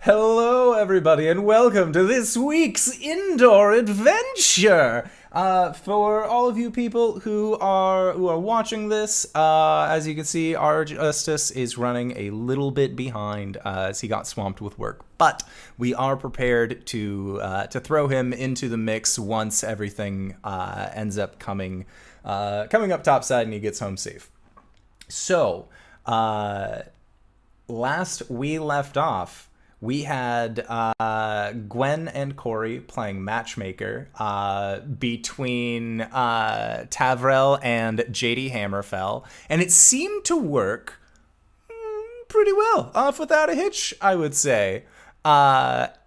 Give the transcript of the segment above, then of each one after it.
Hello, everybody, and welcome to this week's indoor adventure. For all of you people who are watching this, as you can see, RJustice is running a little bit behind as he got swamped with work. But we are prepared to throw him into the mix once everything ends up coming up topside and he gets home safe. So, last we left off, we had Gwen and Cori playing matchmaker between Tavrel and JD Hammerfell, and it seemed to work pretty well, off without a hitch, I would say. But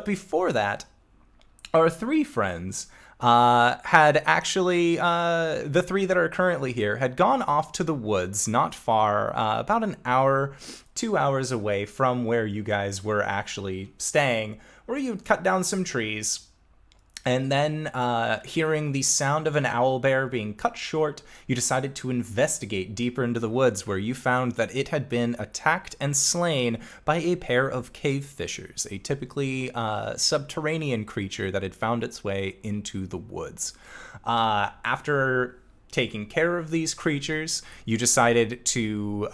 before that, our three friends had actually, the three that are currently here, had gone off to the woods not far, about an hour, 2 hours away from where you guys were actually staying, where you'd cut down some trees. And then, hearing the sound of an owlbear being cut short, you decided to investigate deeper into the woods, where you found that it had been attacked and slain by a pair of cave fishers, a typically subterranean creature that had found its way into the woods. After taking care of these creatures, you decided to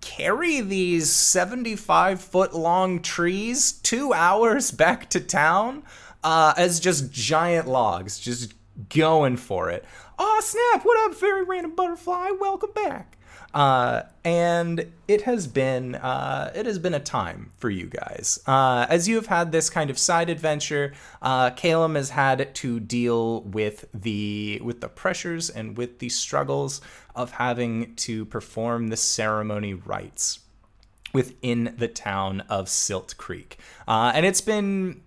carry these 75-foot-long trees 2 hours back to town as just giant logs, just going for it. Oh snap! What up, very random butterfly? Welcome back. And it has been a time for you guys. As you have had this kind of side adventure, Caelum has had to deal with the pressures and with the struggles of having to perform the ceremony rites within the town of Silt Creek. And it's been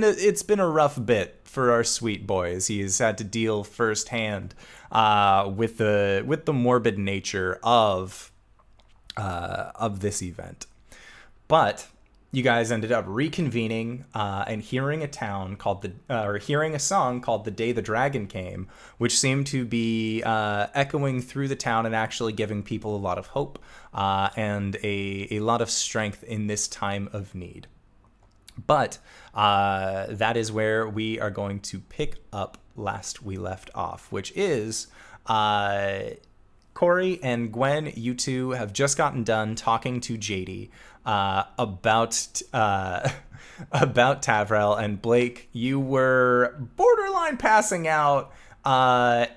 a rough bit for our sweet boy, as he's had to deal firsthand with the morbid nature of this event. But you guys ended up reconvening and hearing a song called "The Day the Dragon Came," which seemed to be echoing through the town and actually giving people a lot of hope and a lot of strength in this time of need. But that is where we are going to pick up last we left off, which is Cori and Gwen, you two have just gotten done talking to JD about Tavrel, and Blake, you were borderline passing out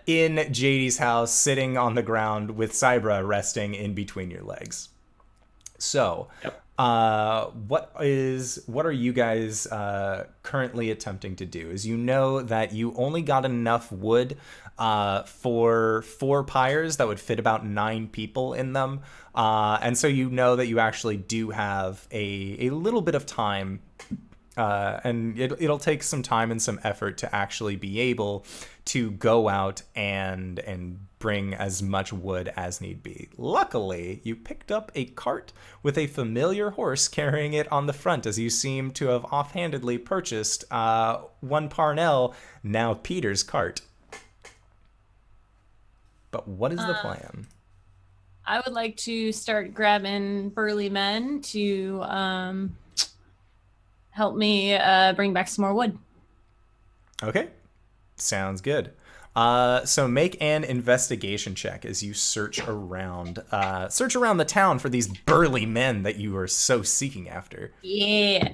in JD's house, sitting on the ground with Cybra resting in between your legs. So, yep. What are you guys currently attempting to do? As you know that you only got enough wood for 4 pyres that would fit about 9 people in them, and so you know that you actually do have a little bit of time, and it'll take some time and some effort to actually be able to go out and bring as much wood as need be. Luckily, you picked up a cart with a familiar horse carrying it on the front, as you seem to have offhandedly purchased one Parnell, now Peter's cart. But what is the plan? I would like to start grabbing burly men to help me bring back some more wood. Okay, sounds good. So make an investigation check as you search around the town for these burly men that you are so seeking after. Yeah.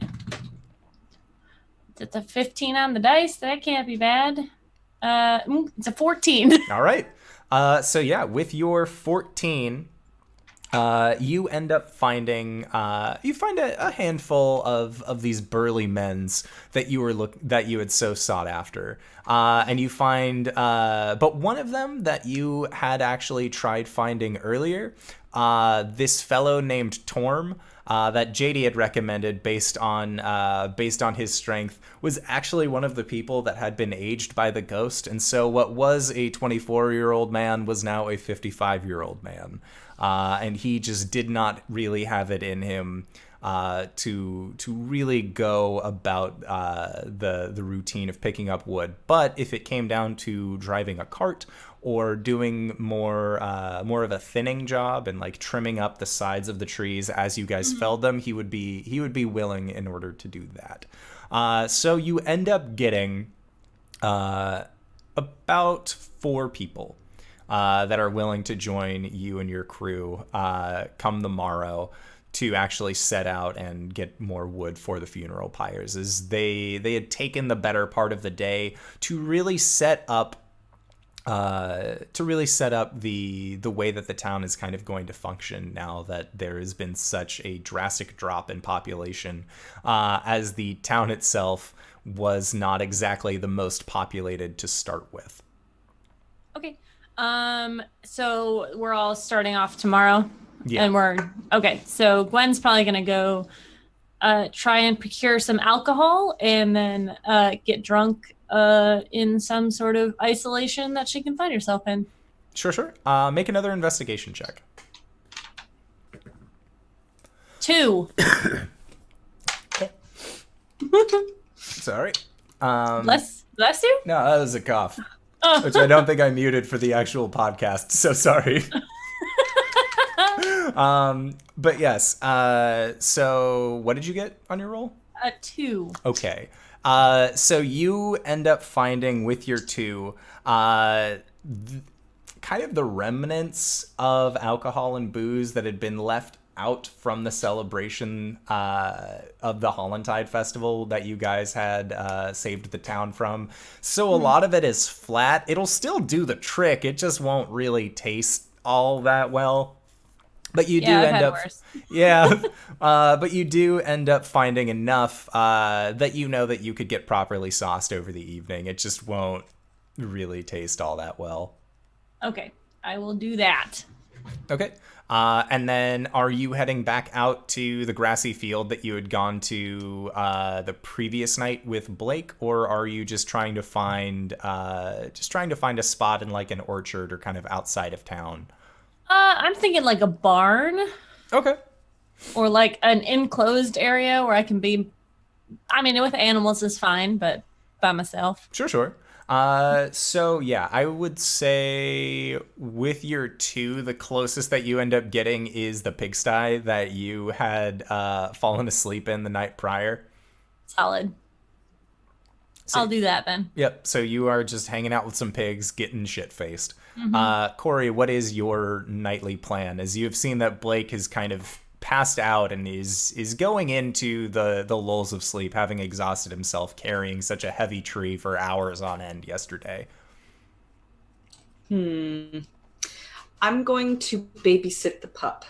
It's a 15 on the dice. That can't be bad. It's a 14. All right. So yeah, with your 14, you end up finding a handful of these burly men's that you had so sought after, and you find but one of them that you had actually tried finding earlier, this fellow named Torm, that JD had recommended based on his strength, was actually one of the people that had been aged by the ghost, and so what was a 24-year-old man was now a 55-year-old man. And he just did not really have it in him to really go about the routine of picking up wood. But if it came down to driving a cart or doing more of a thinning job and like trimming up the sides of the trees as you guys felled them, he would be willing in order to do that. So you end up getting about 4 people that are willing to join you and your crew come the morrow to actually set out and get more wood for the funeral pyres. As they had taken the better part of the day to really set up the way that the town is kind of going to function now that there has been such a drastic drop in population, as the town itself was not exactly the most populated to start with. Okay. So we're all starting off tomorrow. Yeah. And okay. So Gwen's probably going to go try and procure some alcohol and then get drunk in some sort of isolation that she can find herself in. Sure. Make another investigation check. 2. Sorry. Bless you? No, that was a cough. Which I don't think I muted for the actual podcast, so sorry. But yes, so what did you get on your roll? A 2. Okay. So you end up finding with your 2, kind of the remnants of alcohol and booze that had been left out from the celebration of the Hollantide Festival that you guys had saved the town from. So a lot of it is flat. It'll still do the trick. It just won't really taste all that well. But you do end up, but you do end up finding enough that you know that you could get properly sauced over the evening. It just won't really taste all that well. Okay, I will do that. Okay. And then are you heading back out to the grassy field that you had gone to the previous night with Blake, or are you just trying to find a spot in like an orchard or kind of outside of town? I'm thinking like a barn. Okay. Or like an enclosed area where I can be, I mean, with animals is fine, but by myself. Sure. So yeah, I would say with your 2, the closest that you end up getting is the pigsty that you had fallen asleep in the night prior. Solid. So, I'll do that then. Yep. So you are just hanging out with some pigs, getting shit-faced. Mm-hmm. Cori, what is your nightly plan? As you have seen that Blake has kind of passed out and is going into the lulls of sleep, having exhausted himself carrying such a heavy tree for hours on end yesterday. I'm going to babysit the pup.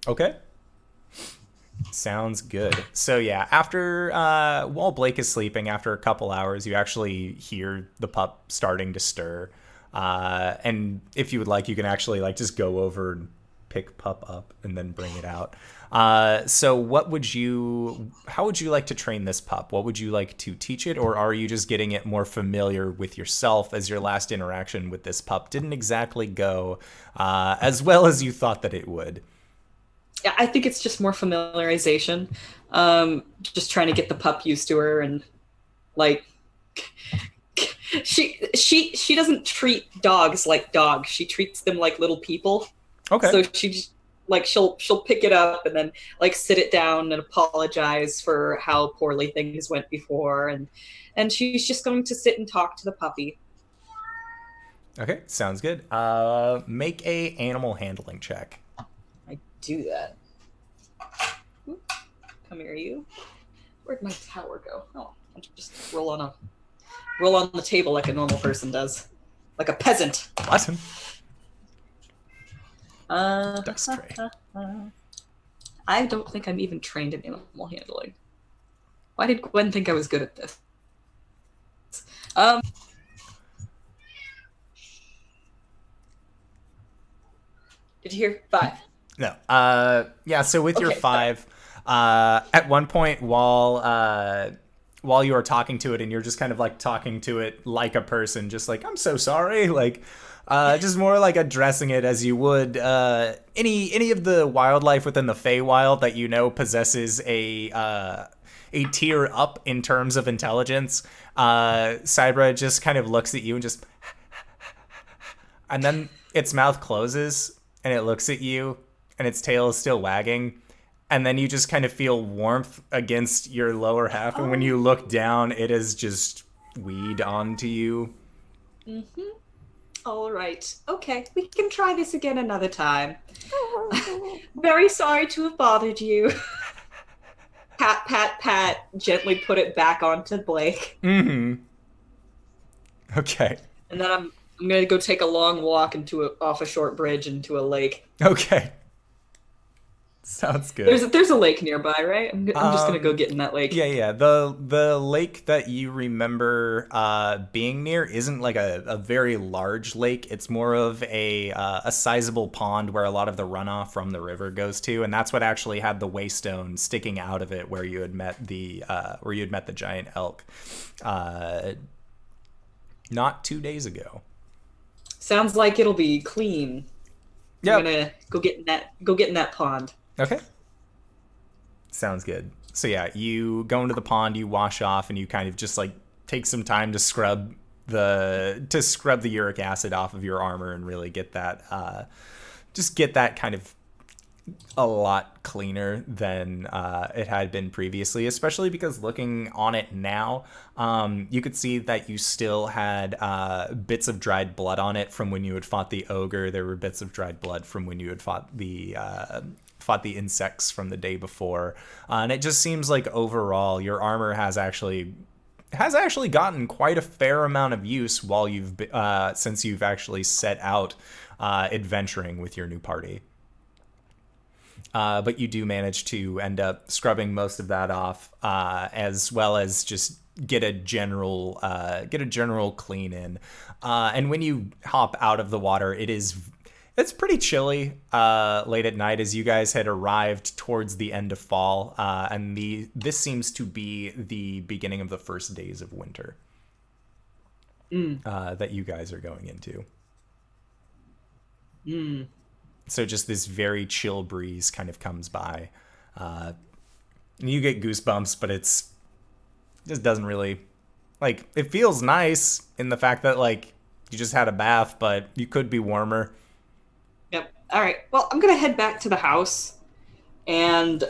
Okay. Sounds good. So yeah, after while Blake is sleeping, after a couple hours, you actually hear the pup starting to stir. And if you would like, you can actually like just go over and pick pup up and then bring it out. So how would you like to train this pup? What would you like to teach it? Or are you just getting it more familiar with yourself, as your last interaction with this pup didn't exactly go as well as you thought that it would? Yeah, I think it's just more familiarization. Just trying to get the pup used to her, and like she doesn't treat dogs like dogs. She treats them like little people. Okay. So she'll pick it up and then like sit it down and apologize for how poorly things went before, and she's just going to sit and talk to the puppy. Okay, sounds good. Make a animal handling check. I do that. Come here, you. Where'd my tower go? Oh, I'll just roll on the table like a normal person does, like a peasant. What? Dice tray. I don't think I'm even trained in animal handling. Why did Gwen think I was good at this? Did you hear 5? No. Yeah. So with your 5, at one point while you are talking to it, and you're just kind of like talking to it like a person, just like, I'm so sorry, like, Just more like addressing it as you would any of the wildlife within the Feywild that you know possesses a tier up in terms of intelligence. Cybra just kind of looks at you and just, and then its mouth closes and it looks at you and its tail is still wagging. And then you just kind of feel warmth against your lower half. And when you look down, it is just weed onto you. Mm-hmm. All right. Okay, we can try this again another time. Very sorry to have bothered you. Pat, pat, pat. Gently put it back onto Blake. Mm-hmm. Okay. And then I'm gonna go take a long walk off a short bridge into a lake. Okay. Sounds good. There's a lake nearby, right? I'm just gonna go get in that lake. Yeah. The lake that you remember being near isn't like a very large lake. It's more of a sizable pond where a lot of the runoff from the river goes to, and that's what actually had the waystone sticking out of it where you had met the giant elk not 2 days ago. Sounds like it'll be clean. Yeah. I'm gonna go get in that pond. Okay. Sounds good. So yeah, you go into the pond, you wash off, and you kind of just like take some time to scrub the uric acid off of your armor and really get that kind of a lot cleaner than it had been previously, especially because looking on it now, you could see that you still had bits of dried blood on it from when you had fought the ogre. There were bits of dried blood from when you had fought the insects from the day before, and it just seems like overall your armor has actually gotten quite a fair amount of use while since you've actually set out adventuring with your new party. But you do manage to end up scrubbing most of that off, as well as just get a general clean in. And when you hop out of the water, it's pretty chilly late at night, as you guys had arrived towards the end of fall, and this seems to be the beginning of the first days of winter that you guys are going into. So just this very chill breeze kind of comes by. And you get goosebumps, but it just doesn't really, like, it feels nice in the fact that, like, you just had a bath, but you could be warmer. Yep. All right. Well, I'm gonna head back to the house, and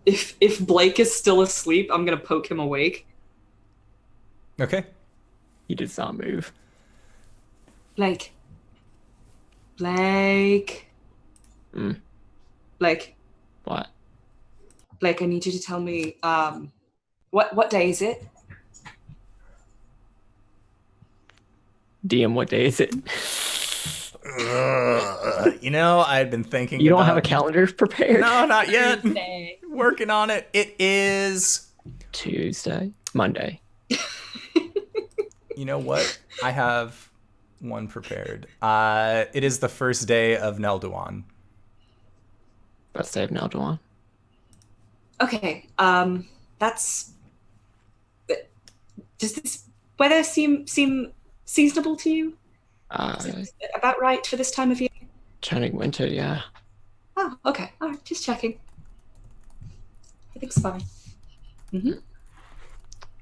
if Blake is still asleep, I'm gonna poke him awake. Okay. He does not move. Blake. Blake, What? Blake, I need you to tell me, what day is it? DM, what day is it? I'd been thinking You don't have a calendar prepared? No, not yet. Tuesday. Working on it. It is... Tuesday? Monday. You know what? I have one prepared. It is the first day of Nelduan. First day of Nalduan. Okay, that's... Does this weather seem seasonable to you? Is it about right for this time of year? Turning winter, yeah. Oh, okay. All right, just checking. Everything's fine. Mm-hmm.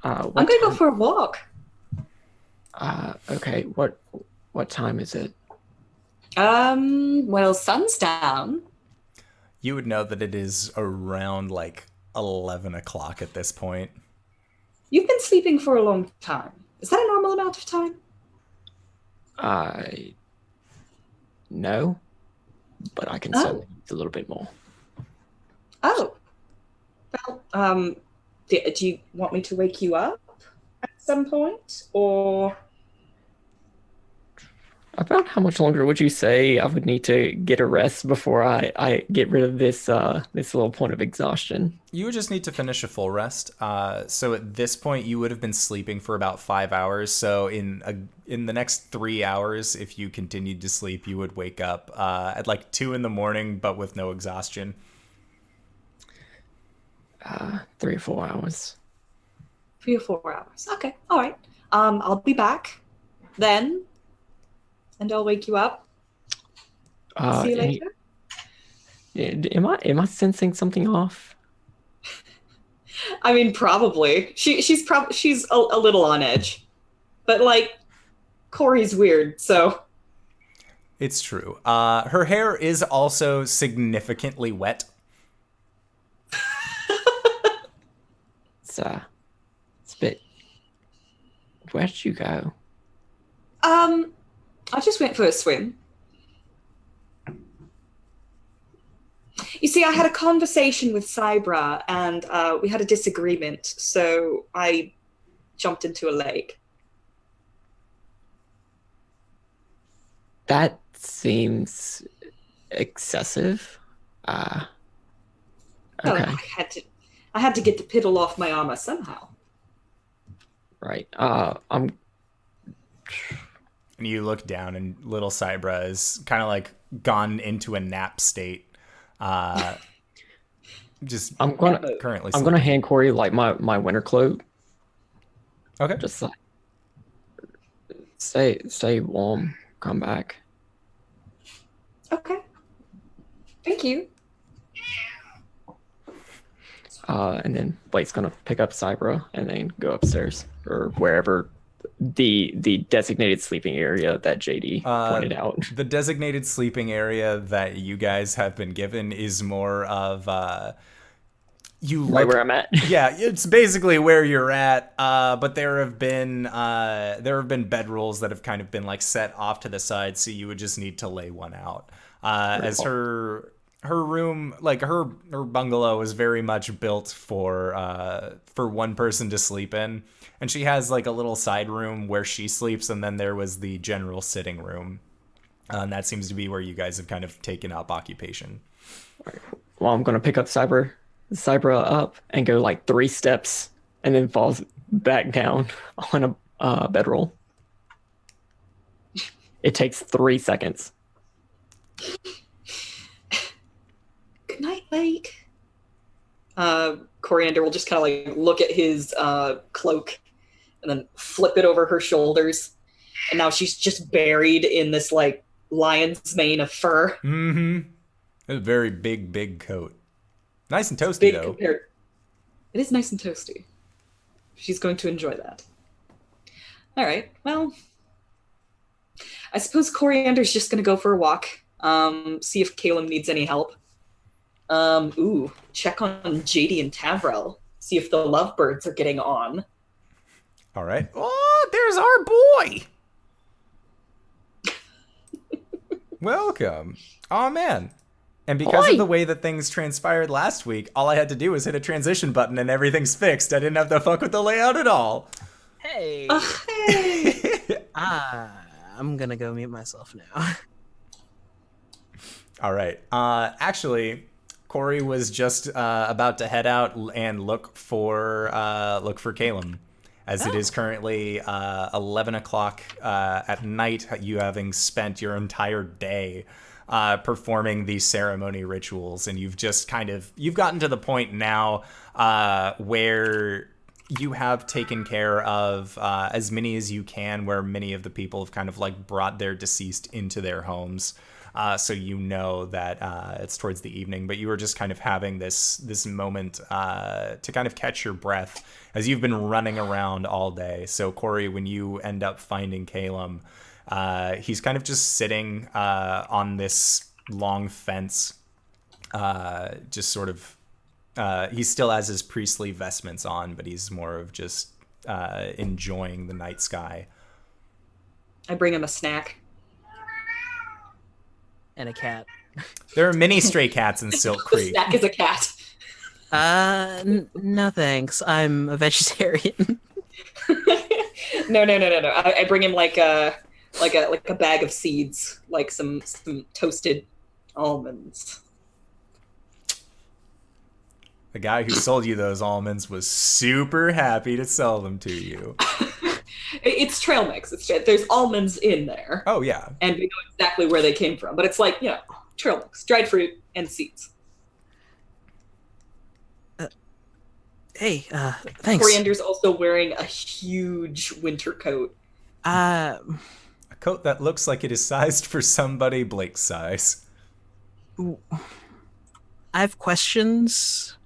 I'm gonna go for a walk. Okay. What time is it? Well, sun's down. You would know that it is around like 11 o'clock at this point. You've been sleeping for a long time. Is that a normal amount of time? No, but I can certainly use a little bit more. Oh. Well, do you want me to wake you up at some point, or? About how much longer would you say I would need to get a rest before I get rid of this little point of exhaustion? You would just need to finish a full rest. So at this point, you would have been sleeping for about 5 hours. So in the next 3 hours, if you continued to sleep, you would wake up at like 2 a.m, but with no exhaustion. 3 or 4 hours. 3 or 4 hours. Okay. All right. I'll be back then. and I'll wake you up. See you later. Am I sensing something off? I mean, probably. She's a little on edge, but like, Cori's weird, so. It's true. Her hair is also significantly wet. It's a bit. Where'd you go? I just went for a swim. You see, I had a conversation with Cybra, and we had a disagreement, so I jumped into a lake. That seems excessive. Okay. Well, I had to get the piddle off my armor somehow. Right. And you look down, and little Cybra is kind of like gone into a nap state. Just I'm gonna hand Cori like my winter cloak. Okay. Just like stay warm. Come back. Okay. Thank you. And then Blake's gonna pick up Cybra and then go upstairs or wherever the designated sleeping area that JD pointed out. The designated sleeping area that you guys have been given is more of where I'm at. Yeah, it's basically where you're at. But there have been bedrolls that have kind of been like set off to the side, so you would just need to lay one out. As her room, like her bungalow, is very much built for one person to sleep in, and she has like a little side room where she sleeps, and then there was the general sitting room, and that seems to be where you guys have kind of taken up occupation. Well, I'm gonna pick up Cybra up and go like 3 steps, and then falls back down on a bedroll. It takes 3 seconds. Good night, Lake. Coriander will just kind of like look at his cloak and then flip it over her shoulders. And now she's just buried in this like lion's mane of fur. Mm-hmm. It's a very big coat. Nice and toasty, though. It is nice and toasty. She's going to enjoy that. All right. Well, I suppose Coriander's just going to go for a walk. See if Caelum needs any help. Check on JD and Tavrel. See if the lovebirds are getting on. All right. Oh, there's our boy. Welcome. Oh, man. And because of the way that things transpired last week, all I had to do was hit a transition button and everything's fixed. I didn't have to fuck with the layout at all. Hey. Hey. I'm gonna go mute myself now. All right. Actually, Cori was just about to head out and look for Caelum, as it is currently 11 o'clock at night. You having spent your entire day performing these ceremony rituals, and you've gotten to the point now where you have taken care of as many as you can, where many of the people have kind of like brought their deceased into their homes. So you know that it's towards the evening, but you were just kind of having this moment to kind of catch your breath as you've been running around all day. So Cori, when you end up finding Caelum, he's kind of just sitting on this long fence, just sort of. He still has his priestly vestments on, but he's more of just enjoying the night sky. I bring him a snack. And a cat. There are many stray cats in Silt Creek. The snack is a cat. No thanks. I'm a vegetarian. No. I bring him like a bag of seeds, like some toasted almonds. The guy who sold you those almonds was super happy to sell them to you. It's trail mix. There's almonds in there. Oh, yeah. And we know exactly where they came from. But it's like, trail mix, dried fruit, and seeds. Hey, thanks. Coriander's also wearing a huge winter coat. A coat that looks like it is sized for somebody Blake's size. I have questions,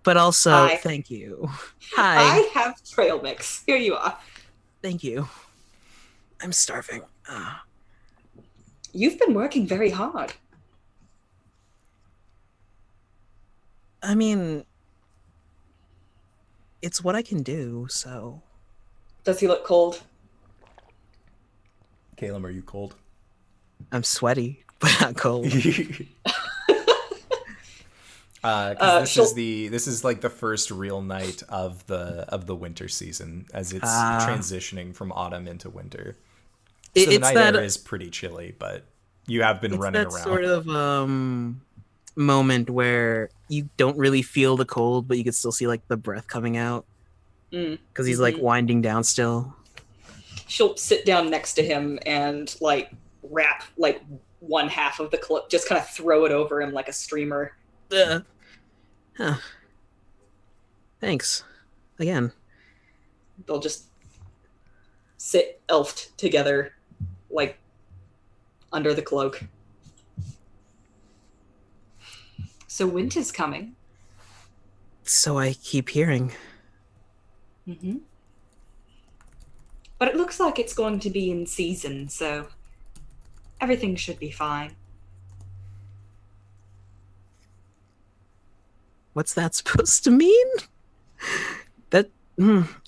but also Hi. thank you. Hi. I have trail mix. Here you are. Thank you. I'm starving. You've been working very hard. I mean, it's what I can do, so. Does he look cold? Caelum, are you cold? I'm sweaty, but not cold. This is like the first real night of the winter season as it's transitioning from autumn into winter. So the night air is pretty chilly, but you have been running around. It's that sort of moment where you don't really feel the cold, but you can still see like the breath coming out because he's like winding down still. She'll sit down next to him and like wrap like one half of the cloak, just kind of throw it over him like a streamer. Huh. Thanks. Again. They'll just sit elfed together, like under the cloak. So winter's coming. So I keep hearing. Mm-hmm. But it looks like it's going to be in season, so everything should be fine. What's that supposed to mean? That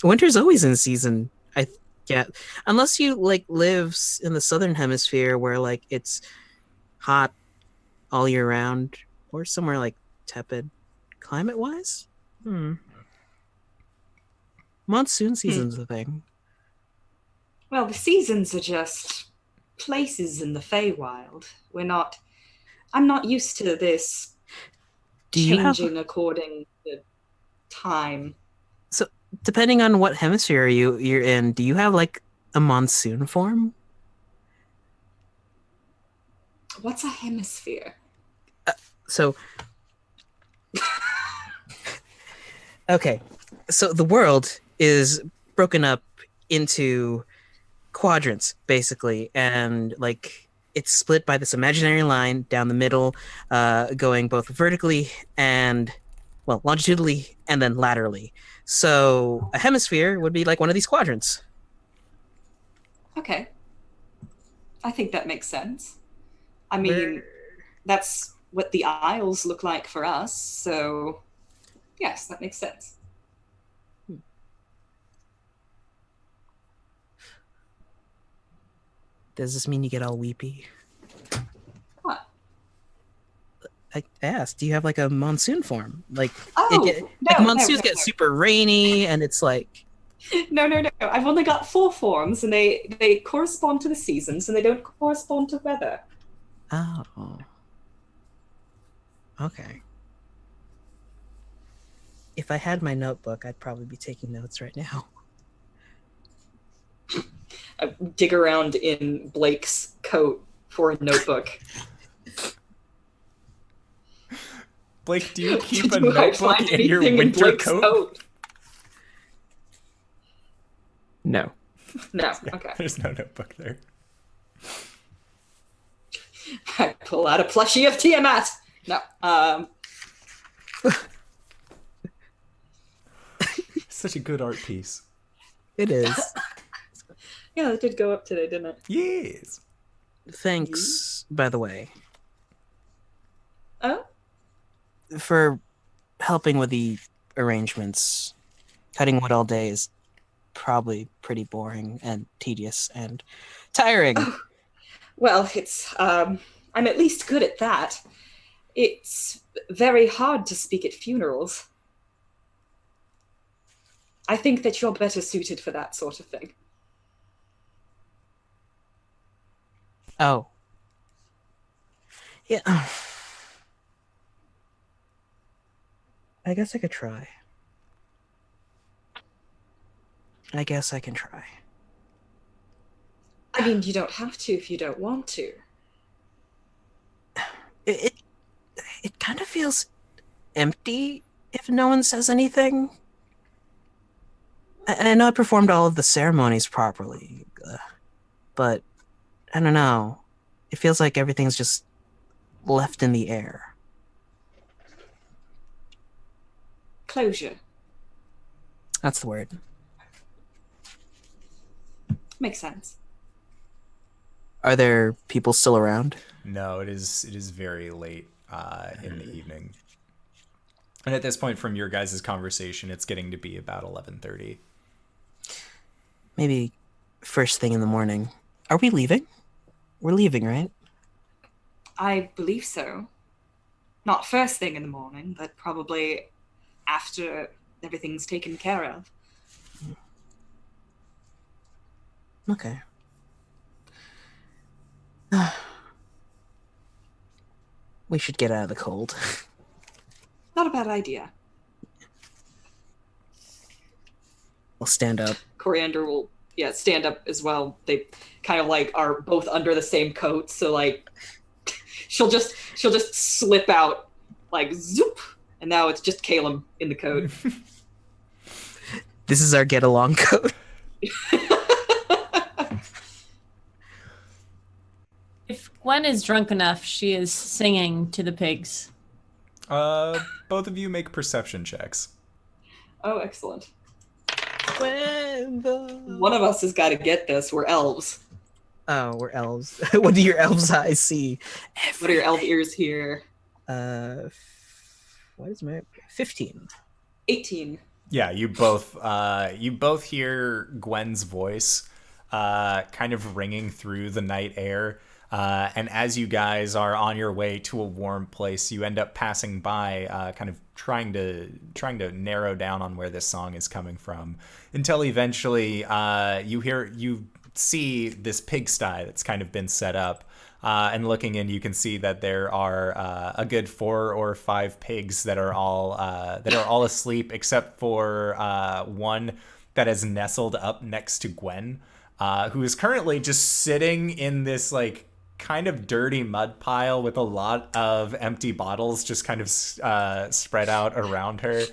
winter's always in season. I get, unless you like lives in the southern hemisphere where like it's hot all year round, or somewhere like tepid climate wise. Monsoon season's a thing. Well, the seasons are just places in the Feywild. I'm not used to this changing according to time. So, depending on what hemisphere you're in, do you have like a monsoon form? What's a hemisphere? Okay, so the world is broken up into quadrants, basically, and like it's split by this imaginary line down the middle, going both vertically and, well, longitudinally and then laterally. So a hemisphere would be like one of these quadrants. Okay. I think that makes sense. I mean, that's what the Isles look like for us, so yes, that makes sense. Does this mean you get all weepy? What? I asked, do you have like a monsoon form? Like, no, monsoons no. get super rainy, and it's like... No. I've only got 4 forms, and they correspond to the seasons, and they don't correspond to weather. Oh. Okay. If I had my notebook, I'd probably be taking notes right now. I dig around in Blake's coat for a notebook. Blake, do you keep a notebook in your winter coat? No. No, Yeah, okay. There's no notebook there. I pull out a plushie of Tiamat. No. Such a good art piece. It is. Yeah, it did go up today, didn't it? Yes. Thanks, by the way, Oh? for helping with the arrangements. Cutting wood all day is probably pretty boring and tedious and tiring. Oh. Well, it's I'm at least good at that. It's very hard to speak at funerals. I think that you're better suited for that sort of thing. Oh. Yeah. I guess I could try. I guess I can try. I mean, you don't have to if you don't want to. It kind of feels empty if no one says anything. I know I performed all of the ceremonies properly. but I don't know. It feels like everything's just left in the air. Closure. That's the word. Makes sense. Are there people still around? No, it is very late in the evening. And at this point, from your guys' conversation, it's getting to be about 11:30. Maybe first thing in the morning. Are we leaving? We're leaving, right? I believe so. Not first thing in the morning, but probably after everything's taken care of. Okay. We should get out of the cold. Not a bad idea. We'll stand up. Coriander will, stand up as well. They kind of like are both under the same coat, so like she'll just slip out like zoop, and now it's just Caelum in the coat. This is our get along coat. If Gwen is drunk enough, she is singing to the pigs. Both of you make perception checks. Oh, excellent. When One of us has got to get this. We're elves. Oh, we're elves. What do your elves' eyes see? What are your elf ears hear? What is my 15? 18. Yeah, you both hear Gwen's voice kind of ringing through the night air. And as you guys are on your way to a warm place, you end up passing by, kind of trying to narrow down on where this song is coming from, until eventually you see this pigsty that's kind of been set up. And looking in, you can see that there are a good 4 or 5 pigs that are all asleep, except for one that is nestled up next to Gwen, who is currently just sitting in this like kind of dirty mud pile with a lot of empty bottles just kind of spread out around her.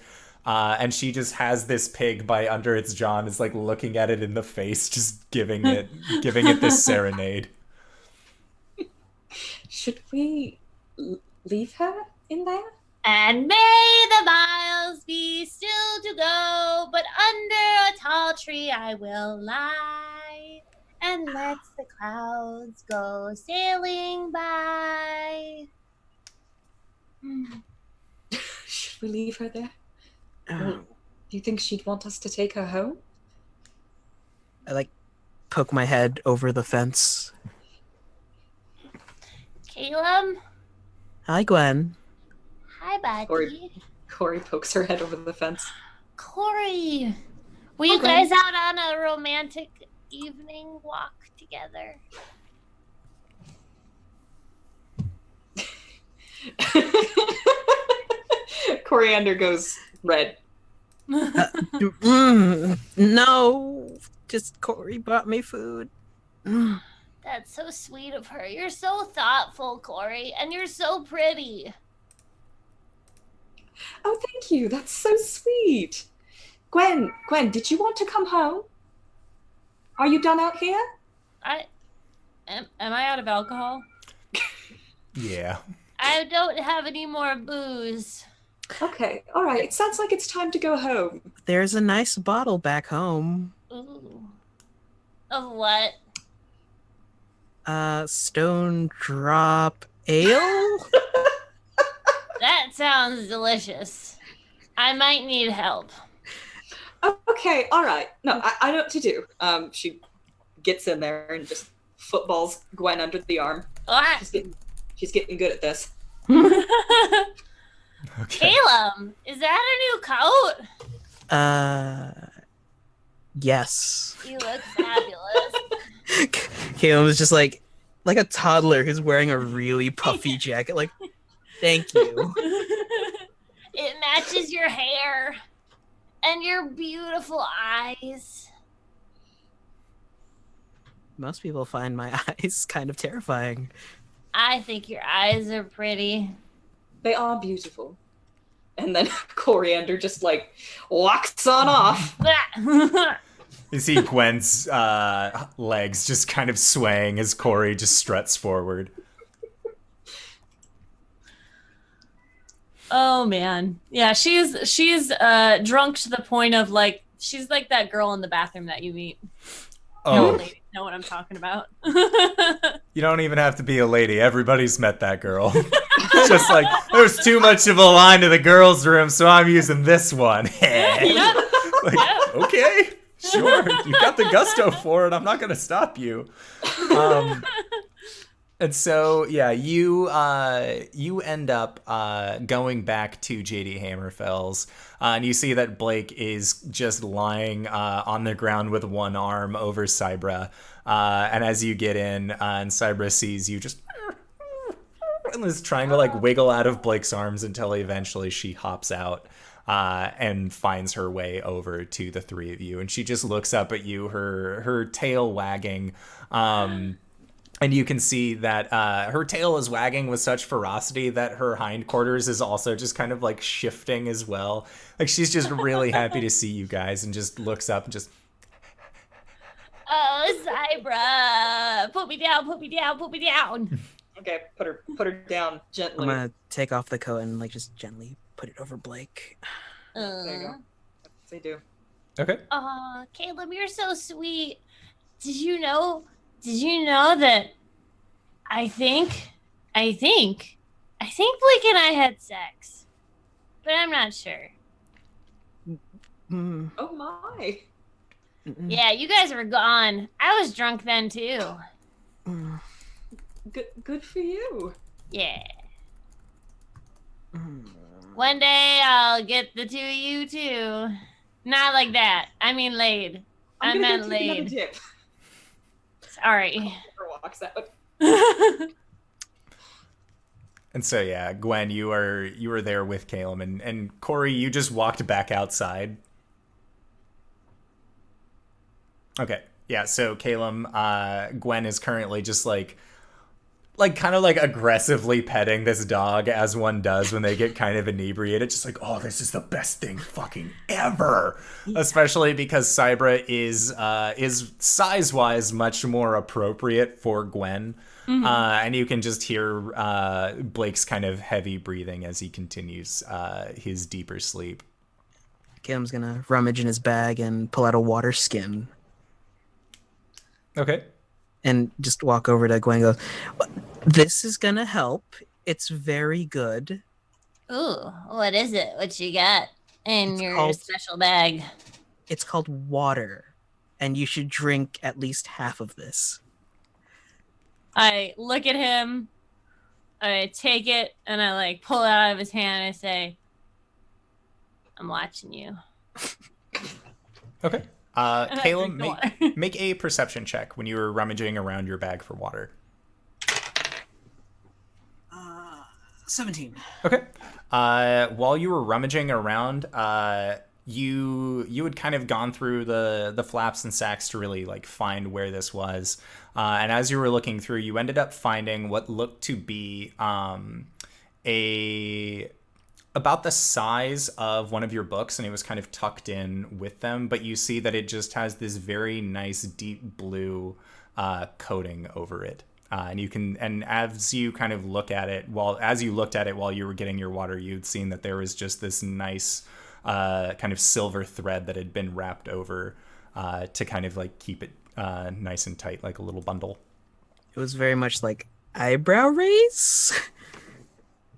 And she just has this pig by under its jaw and is like looking at it in the face, just giving it this serenade. Should we leave her in there? And may the miles be still to go, but under a tall tree I will lie, and let the clouds go sailing by. Should we leave her there? Do you think she'd want us to take her home? I like poke my head over the fence. Caelum? Hi, Gwen. Hi, buddy. Cori pokes her head over the fence. Cori, were you guys out on a romantic evening walk together? Coriander goes red. No, just Cori bought me food. That's so sweet of her. You're so thoughtful, Cori, and you're so pretty. Oh, thank you. That's so sweet. Gwen, did you want to come home? Are you done out here? Am I out of alcohol? Yeah. I don't have any more booze. Okay, all right. It sounds like it's time to go home. There's a nice bottle back home. Ooh. Of what? Stone Drop Ale? That sounds delicious. I might need help. Okay, all right. No, I know what to do. She gets in there and just footballs Gwen under the arm. What? She's getting good at this. Okay. Caelum, is that a new coat? Yes. You look fabulous. Caelum was just like a toddler who's wearing a really puffy jacket. Like, thank you. It matches your hair and your beautiful eyes. Most people find my eyes kind of terrifying. I think your eyes are pretty. They are beautiful. And then Coriander just like walks on off. You see Gwen's legs just kind of swaying as Cori just struts forward. Oh man, yeah, she's drunk to the point of like she's like that girl in the bathroom that you meet. Oh, Ladies know what I'm talking about. you don't even have to be a lady. Everybody's met that girl. Just like there's too much of a line to the girls' room, so I'm using this one. Yep. Like, okay, sure, you got the gusto for it. I'm not gonna stop you. And so, yeah, you end up going back to JD Hammerfell's, and you see that Blake is just lying on the ground with one arm over Cybra. And as you get in, and Cybra sees you, just and is trying to like wiggle out of Blake's arms until eventually she hops out and finds her way over to the three of you. And she just looks up at you, her tail wagging. And you can see that her tail is wagging with such ferocity that her hindquarters is also just kind of like shifting as well. Like she's just really happy to see you guys and just looks up and just... Oh, Cybra! Put me down, put me down, put me down! Okay, put her down gently. I'm gonna take off the coat and like just gently put it over Blake. There you go. That's what they do. Okay. Caelum, you're so sweet. Did you know that I think Blake and I had sex, but I'm not sure. Oh my. Yeah, you guys were gone. I was drunk then too. Good for you. Yeah. One day I'll get the two of you too. Not like that. I mean laid. I meant take another laid. dip. Sorry. Her walks out. And so, yeah, Gwen, you were there with Caelum, and Cori, you just walked back outside. Okay, yeah, so Caelum, Gwen is currently just like kind of like aggressively petting this dog as one does when they get kind of inebriated. Just like, oh, this is the best thing fucking ever. Especially because Cybra is size-wise much more appropriate for Gwen. Mm-hmm. And you can just hear Blake's kind of heavy breathing as he continues his deeper sleep. Caelum's gonna rummage in his bag and pull out a water skin. Okay. And just walk over to Gwen and go, this is gonna help. It's very good. Ooh, what is it? What you got in It's your called- special bag? It's called water, and you should drink at least half of this. I look at him, I take it, and I like pull it out of his hand and I say, I'm watching you. Okay. And I Caelum, drink the water. make a perception check when you were rummaging around your bag for water. 17. Okay. While you were rummaging around, you had kind of gone through the flaps and sacks to really like find where this was. And as you were looking through, you ended up finding what looked to be about the size of one of your books, and it was kind of tucked in with them, but you see that it just has this very nice deep blue coating over it. And as you kind of look at it, as you looked at it while you were getting your water, you'd seen that there was just this nice kind of silver thread that had been wrapped over to kind of like keep it nice and tight, like a little bundle. It was very much like eyebrow raise.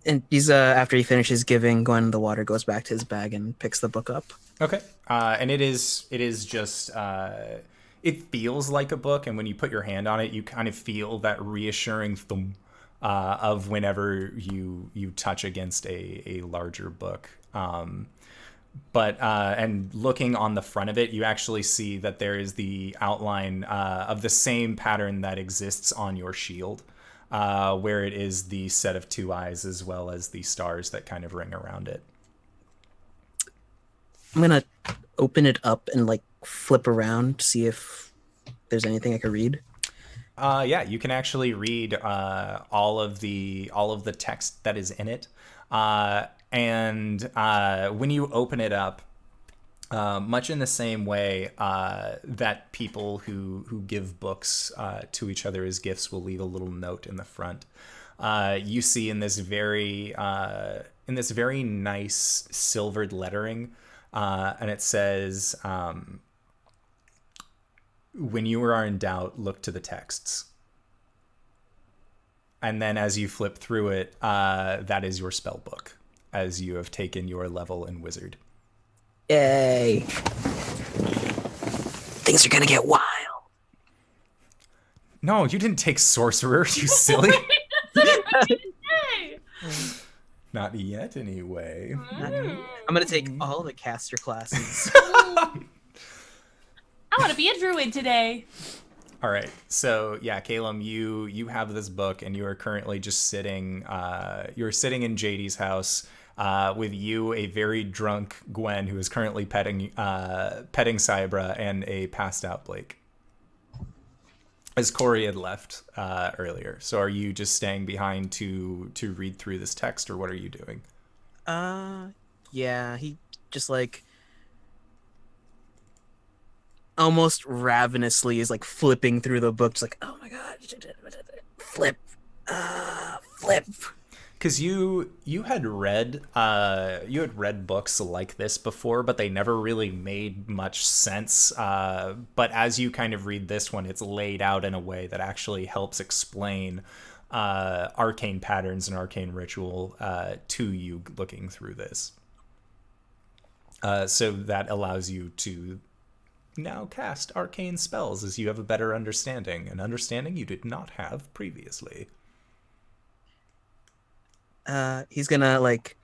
And he's after he finishes giving Gwen the water, goes back to his bag and picks the book up. Okay. And it is just it feels like a book, and when you put your hand on it, you kind of feel that reassuring thump of whenever you touch against a larger book. But and looking on the front of it, you actually see that there is the outline of the same pattern that exists on your shield, where it is the set of two eyes as well as the stars that kind of ring around it. I'm gonna open it up and like flip around to see if there's anything I can read. Yeah, you can actually read all of the text that is in it. And when you open it up, much in the same way that people who give books to each other as gifts will leave a little note in the front. You see in this very nice silvered lettering, and it says, "When you are in doubt, look to the texts." And then as you flip through it, that is your spell book, as you have taken your level in Wizard. Yay. Things are gonna get wild. No, you didn't take Sorcerer, you silly. Not yet, anyway. I'm gonna take all the caster classes. I want to be a druid today. All right, so yeah, Caelum, you have this book, and you are currently just sitting. You're sitting in JD's house with you, a very drunk Gwen, who is currently petting Cybra, and a passed out Blake, as Cori had left earlier. So are you just staying behind to read through this text, or what are you doing? Yeah, he just like almost ravenously is like flipping through the book, just like, oh my god, flip. Because you had read books like this before, but they never really made much sense. But as you kind of read this one, it's laid out in a way that actually helps explain arcane patterns and arcane ritual to you looking through this. So that allows you to now cast arcane spells as you have a better understanding, an understanding you did not have previously. He's gonna like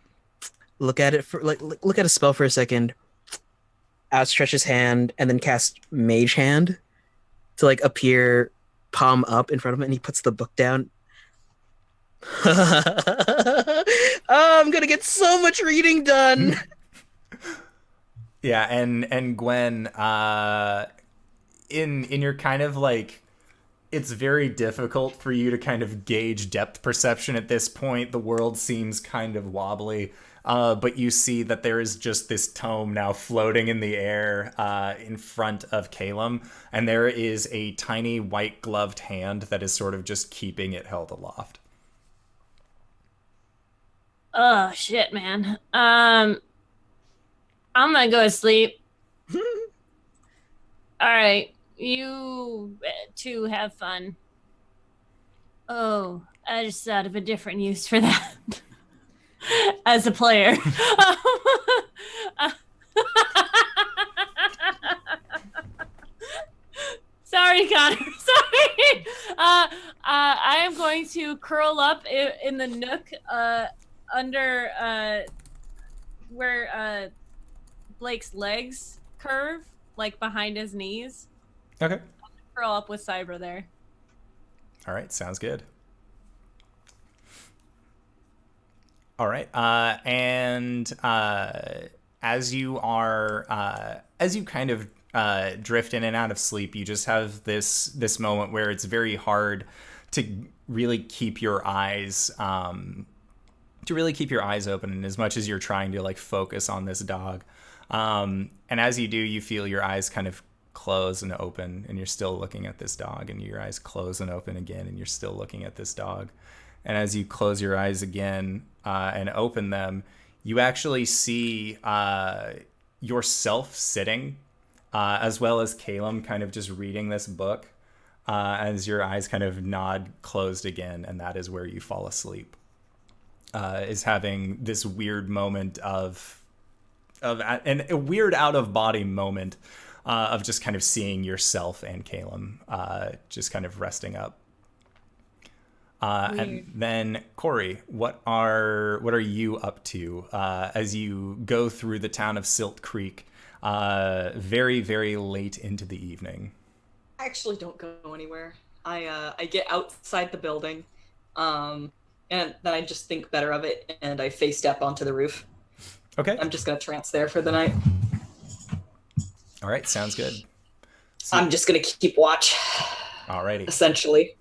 look at it for look at a spell for a second, outstretch his hand, and then cast Mage Hand to like appear palm up in front of him, and he puts the book down. Oh, I'm gonna get so much reading done. Yeah, and Gwen, in your kind of like, it's very difficult for you to kind of gauge depth perception at this point. The world seems kind of wobbly, but you see that there is just this tome now floating in the air in front of Caelum, and there is a tiny white gloved hand that is sort of just keeping it held aloft. Oh shit, man. I'm gonna go to sleep. All right, you two have fun. Oh, I just thought of a different use for that as a player. Sorry, Connor. Sorry. I am going to curl up in the nook under where Blake's legs curve, like behind his knees. Okay. Curl up with Cybra there. All right, sounds good. All right, and as you kind of drift in and out of sleep, you just have this moment where it's very hard to really keep your eyes open, and as much as you're trying to like focus on this dog. And as you do, you feel your eyes kind of close and open, and you're still looking at this dog, and your eyes close and open again, and you're still looking at this dog. And as you close your eyes again and open them, you actually see yourself sitting, as well as Caelum kind of just reading this book, as your eyes kind of nod closed again, and that is where you fall asleep. Is having this weird moment of a weird out of body moment of just kind of seeing yourself and Caelum just kind of resting up. And then Cori, what are you up to as you go through the town of Silt Creek very, very late into the evening? I actually don't go anywhere. I get outside the building, and then I just think better of it, and I face step onto the roof. Okay. I'm just gonna trance there for the night. All right, sounds good. So, I'm just gonna keep watch. Alrighty. Essentially.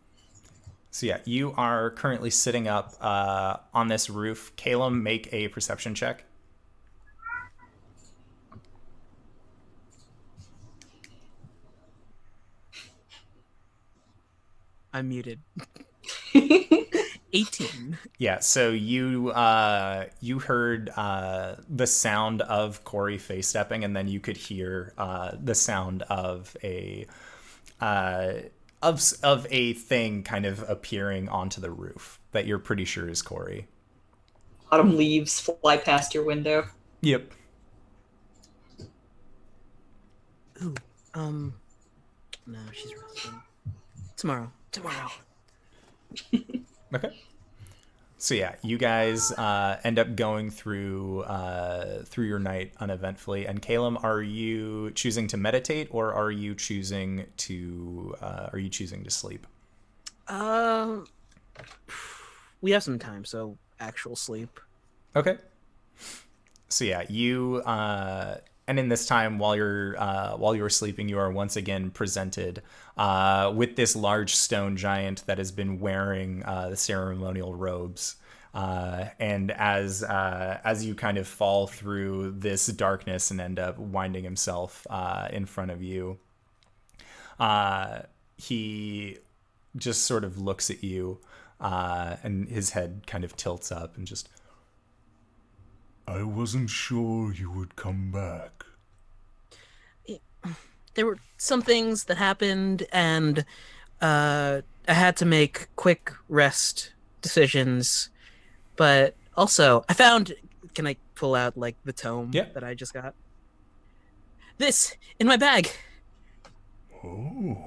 So yeah, you are currently sitting up on this roof. Caelum, make a perception check. I'm muted. 18. Yeah, so you heard the sound of Cori face stepping, and then you could hear the sound of a thing kind of appearing onto the roof that you're pretty sure is Cori. Autumn leaves fly past your window. Yep. Ooh, no, she's resting. Tomorrow. Okay. So yeah, you guys end up going through your night uneventfully. And Caelum, are you choosing to meditate, or are you choosing to sleep? We have some time, so actual sleep. Okay. So yeah, you and in this time while you're sleeping, you are once again presented with this large stone giant that has been wearing the ceremonial robes. And as you kind of fall through this darkness and end up winding himself in front of you, he just sort of looks at you, and his head kind of tilts up and just, I wasn't sure you would come back. There were some things that happened, and I had to make quick rest decisions. But also, I found... Can I pull out, like, the tome that I just got? This! In my bag! Oh.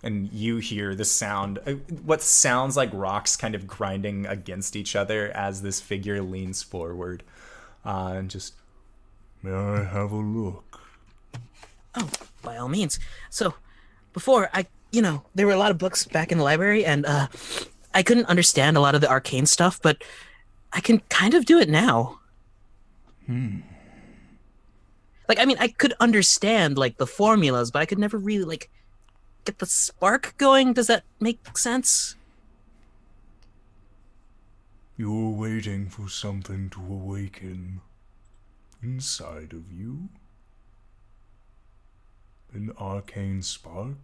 and you hear the sound, what sounds like rocks kind of grinding against each other as this figure leans forward, and just, may I have a look? Oh, by all means. So, before, there were a lot of books back in the library, and I couldn't understand a lot of the arcane stuff, but I can kind of do it now. Like, I mean, I could understand, like, the formulas, but I could never really, like, get the spark going. Does that make sense? You're waiting for something to awaken inside of you? An arcane spark?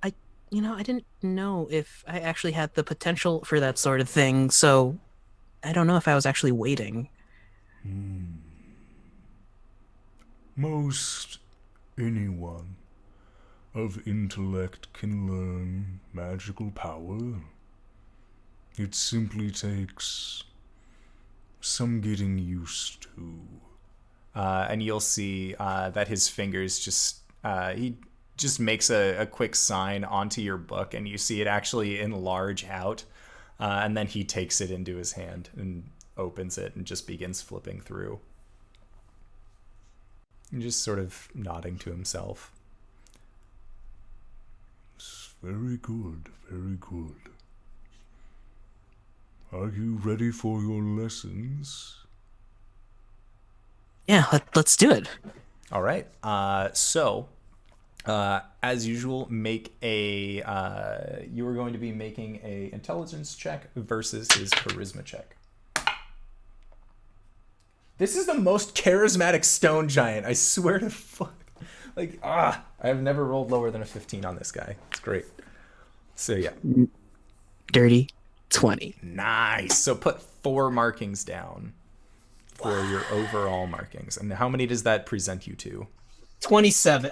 I didn't know if I actually had the potential for that sort of thing, so I don't know if I was actually waiting. Most anyone of intellect can learn magical power. It simply takes some getting used to. And you'll see that his fingers just, he just makes a quick sign onto your book, and you see it actually enlarge out, and then he takes it into his hand and opens it and just begins flipping through. And just sort of nodding to himself. It's very good, very good. Are you ready for your lessons? Yeah, let's do it. All right. So, as usual, make a. You are going to be making a intelligence check versus his charisma check. This is the most charismatic stone giant. I swear to fuck. Like, I have never rolled lower than a 15 on this guy. It's great. So yeah. Dirty 20. Nice. So put 4 markings down for your overall markings. And how many does that present you to? 27.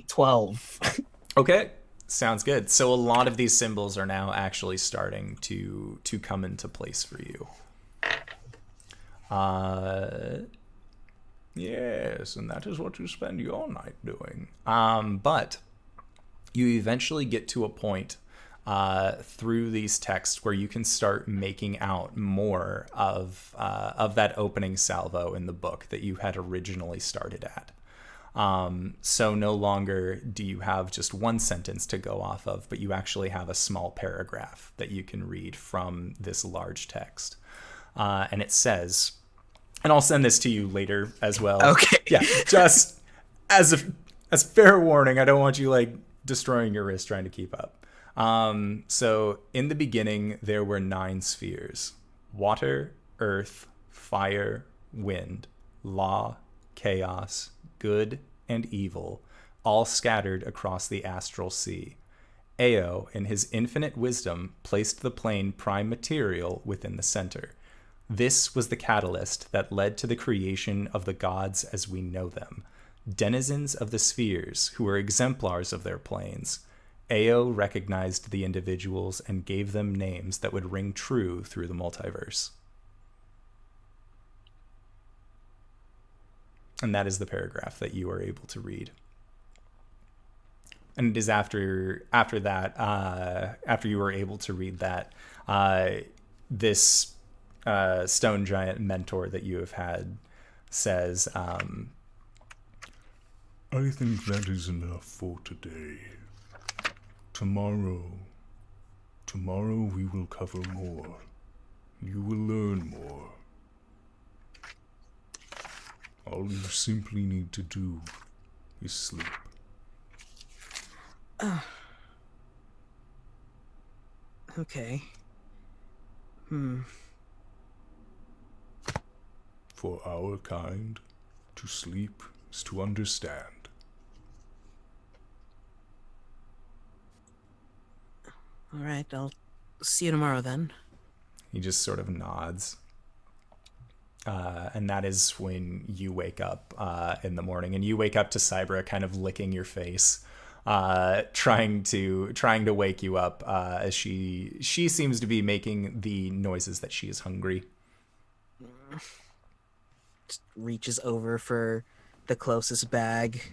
12. Okay. Sounds good. So a lot of these symbols are now actually starting to come into place for you. Yes, and that is what you spend your night doing. But you eventually get to a point through these texts where you can start making out more of that opening salvo in the book that you had originally started at. So no longer do you have just one sentence to go off of, but you actually have a small paragraph that you can read from this large text. And it says, and I'll send this to you later as well. Okay. Yeah, just as fair warning, I don't want you like destroying your wrist trying to keep up. So in the beginning, there were 9 spheres: water, earth, fire, wind, law, chaos, good, and evil, all scattered across the astral sea. Ao, in his infinite wisdom, placed the plane prime material within the center. This was the catalyst that led to the creation of the gods as we know them, denizens of the spheres who were exemplars of their planes. Ao recognized the individuals and gave them names that would ring true through the multiverse. And that is the paragraph that you are able to read. And it is after that, after you were able to read that, this stone giant mentor that you have had says, I think that is enough for today. Tomorrow we will cover more. You will learn more. All you simply need to do is sleep. Okay. For our kind, to sleep is to understand. All right, I'll see you tomorrow then. he just sort of nods. And that is when you wake up in the morning, and you wake up to Cybra kind of licking your face, trying to wake you up, as she seems to be making the noises that she is hungry. Just reaches over for the closest bag,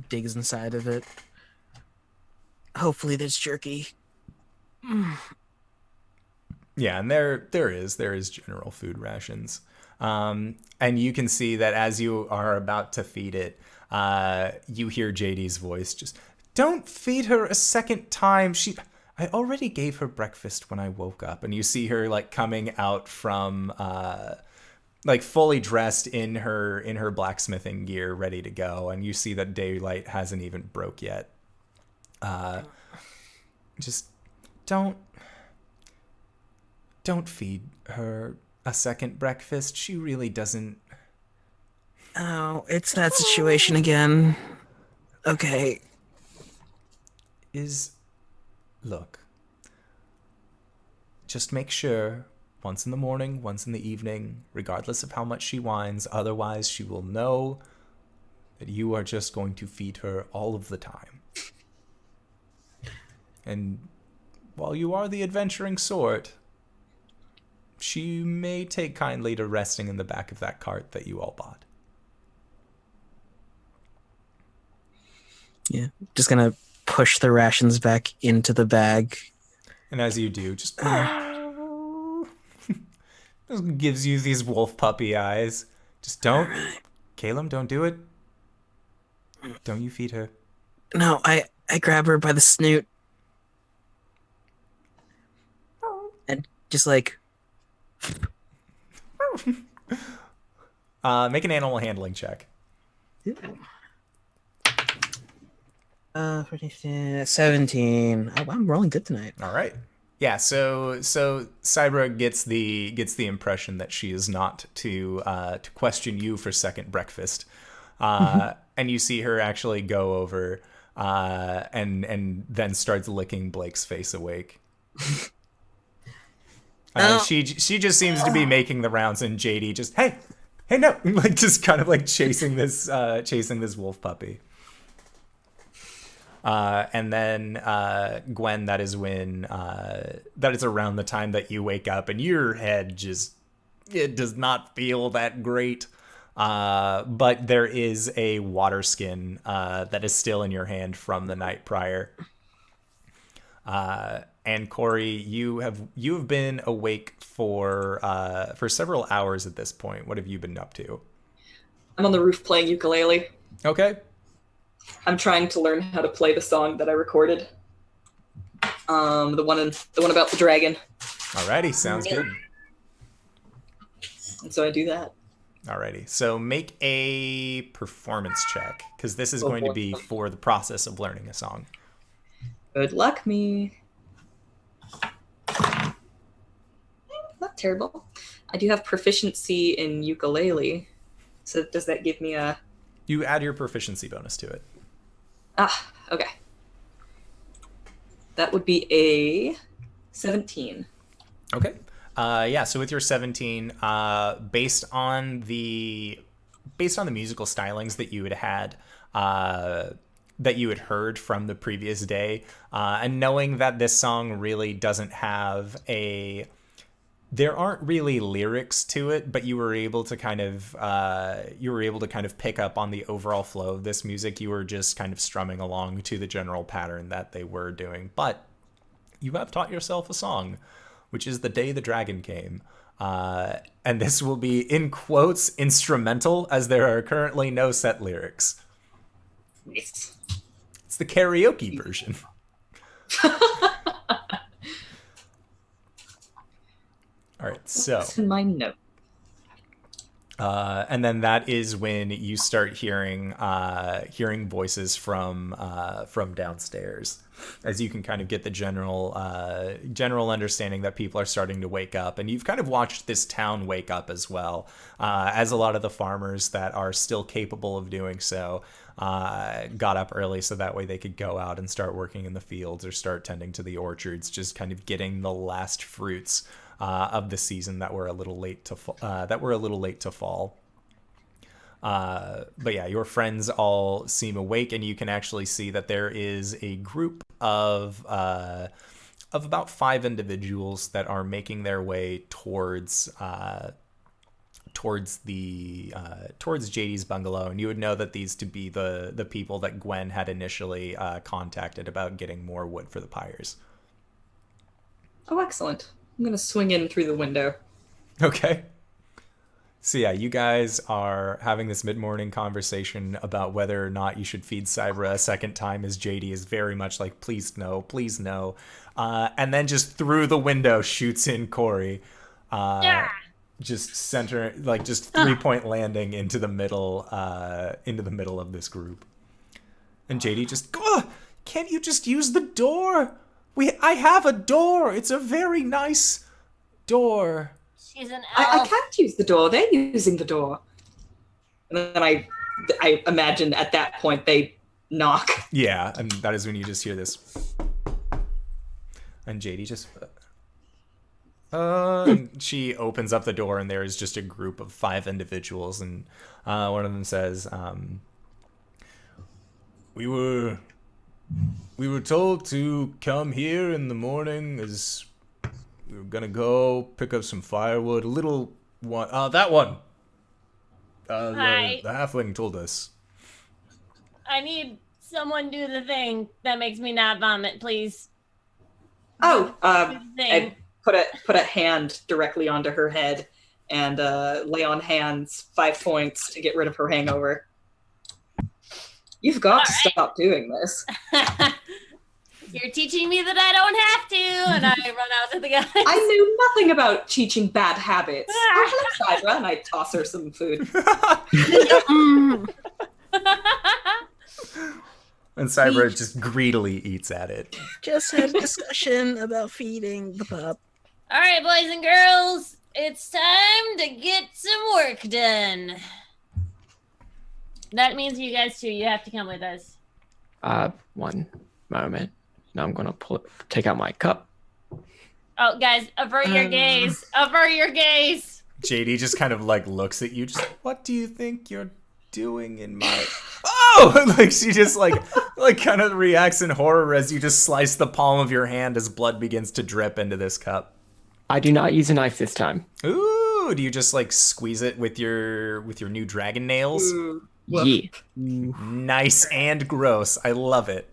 digs inside of it. Hopefully there's jerky. Yeah, and there is general food rations. And you can see that as you are about to feed it, you hear JD's voice just, "Don't feed her a second time. I already gave her breakfast when I woke up." And you see her like coming out from like fully dressed in her blacksmithing gear, ready to go. And you see that daylight hasn't even broke yet. Just don't feed her a second breakfast. She really doesn't. Oh, it's that situation again. Okay. Look. Just make sure, once in the morning, once in the evening, regardless of how much she whines, otherwise she will know that you are just going to feed her all of the time. And while you are the adventuring sort, she may take kindly to resting in the back of that cart that you all bought. Yeah, just gonna push the rations back into the bag. And as you do, just gives you these wolf puppy eyes. Just don't, Caelum, don't do it. Don't you feed her. No, I grab her by the snoot. And just like... Make an animal handling check. 17. Oh, I'm rolling good tonight. All right. Yeah, so Cybra gets the impression that she is not to question you for second breakfast. And you see her actually go over and then starts licking Blake's face awake. She just seems to be making the rounds, and JD just, hey no, like just kind of like chasing this wolf puppy. And then Gwen, that is around the time that you wake up, and your head it does not feel that great. But there is a water skin that is still in your hand from the night prior. And Cori, you have been awake for several hours at this point. What have you been up to? I'm on the roof playing ukulele. Okay. I'm trying to learn how to play the song that I recorded. The one about the dragon. Alrighty, sounds good. And so I do that. Alrighty, so make a performance check, because this is going to be for the process of learning a song. Good luck, me. Not terrible. I do have proficiency in ukulele. So does that give me a You add your proficiency bonus to it. Ah, okay. That would be a 17. Okay. Yeah, so with your 17, based on the musical stylings that you had that you had heard from the previous day, and knowing that this song really doesn't have there aren't really lyrics to it, but you were able to kind of pick up on the overall flow of this music. You were just kind of strumming along to the general pattern that they were doing. But you have taught yourself a song, which is The Day the Dragon Came. And this will be, in quotes, instrumental, as there are currently no set lyrics. Nice. It's the karaoke version. All right, so What's in my note? and then that is when you start hearing voices from downstairs, as you can kind of get the general understanding that people are starting to wake up, and you've kind of watched this town wake up as well, as a lot of the farmers that are still capable of doing so got up early, so that way they could go out and start working in the fields or start tending to the orchards, just kind of getting the last fruits of the season that were a little late to fall. But yeah, your friends all seem awake, and you can actually see that there is a group of about 5 individuals that are making their way towards JD's bungalow, and you would know that these to be the people that Gwen had initially contacted about getting more wood for the pyres. Oh, excellent. I'm going to swing in through the window. Okay. So yeah, you guys are having this mid-morning conversation about whether or not you should feed Cybra a second time, as JD is very much like, please no, please no. And then just through the window shoots in Cori. Just center, like just 3-point landing into the middle of this group. And JD just, can't you just use the door? I have a door. It's a very nice door. She's an elf. I can't use the door. They're using the door. And then I imagine at that point they knock. Yeah, and that is when you just hear this. And JD just... and she opens up the door, and there is just a group of 5 individuals, and one of them says, We were told to come here in the morning as we were gonna go pick up some firewood. A little one, that one. Hi. The halfling told us. I need someone do the thing that makes me not vomit, please. Oh, Do the thing. I put a hand directly onto her head and lay on hands 5 points to get rid of her hangover. You've got to stop doing this. You're teaching me that I don't have to, and I run out to the guys. I knew nothing about teaching bad habits. Oh, hello, Cybra, and I toss her some food. And Cybra just greedily eats at it. Just had a discussion about feeding the pup. All right, boys and girls, it's time to get some work done. That means you guys too. You have to come with us. One moment. Now I'm gonna take out my cup. Oh, guys, avert your gaze. Avert your gaze. JD just kind of like looks at you. Just, what do you think you're doing in my? Oh, like she just like kind of reacts in horror as you just slice the palm of your hand as blood begins to drip into this cup. I do not use a knife this time. Ooh, do you just like squeeze it with your new dragon nails? Yeah. Nice and gross. I love it.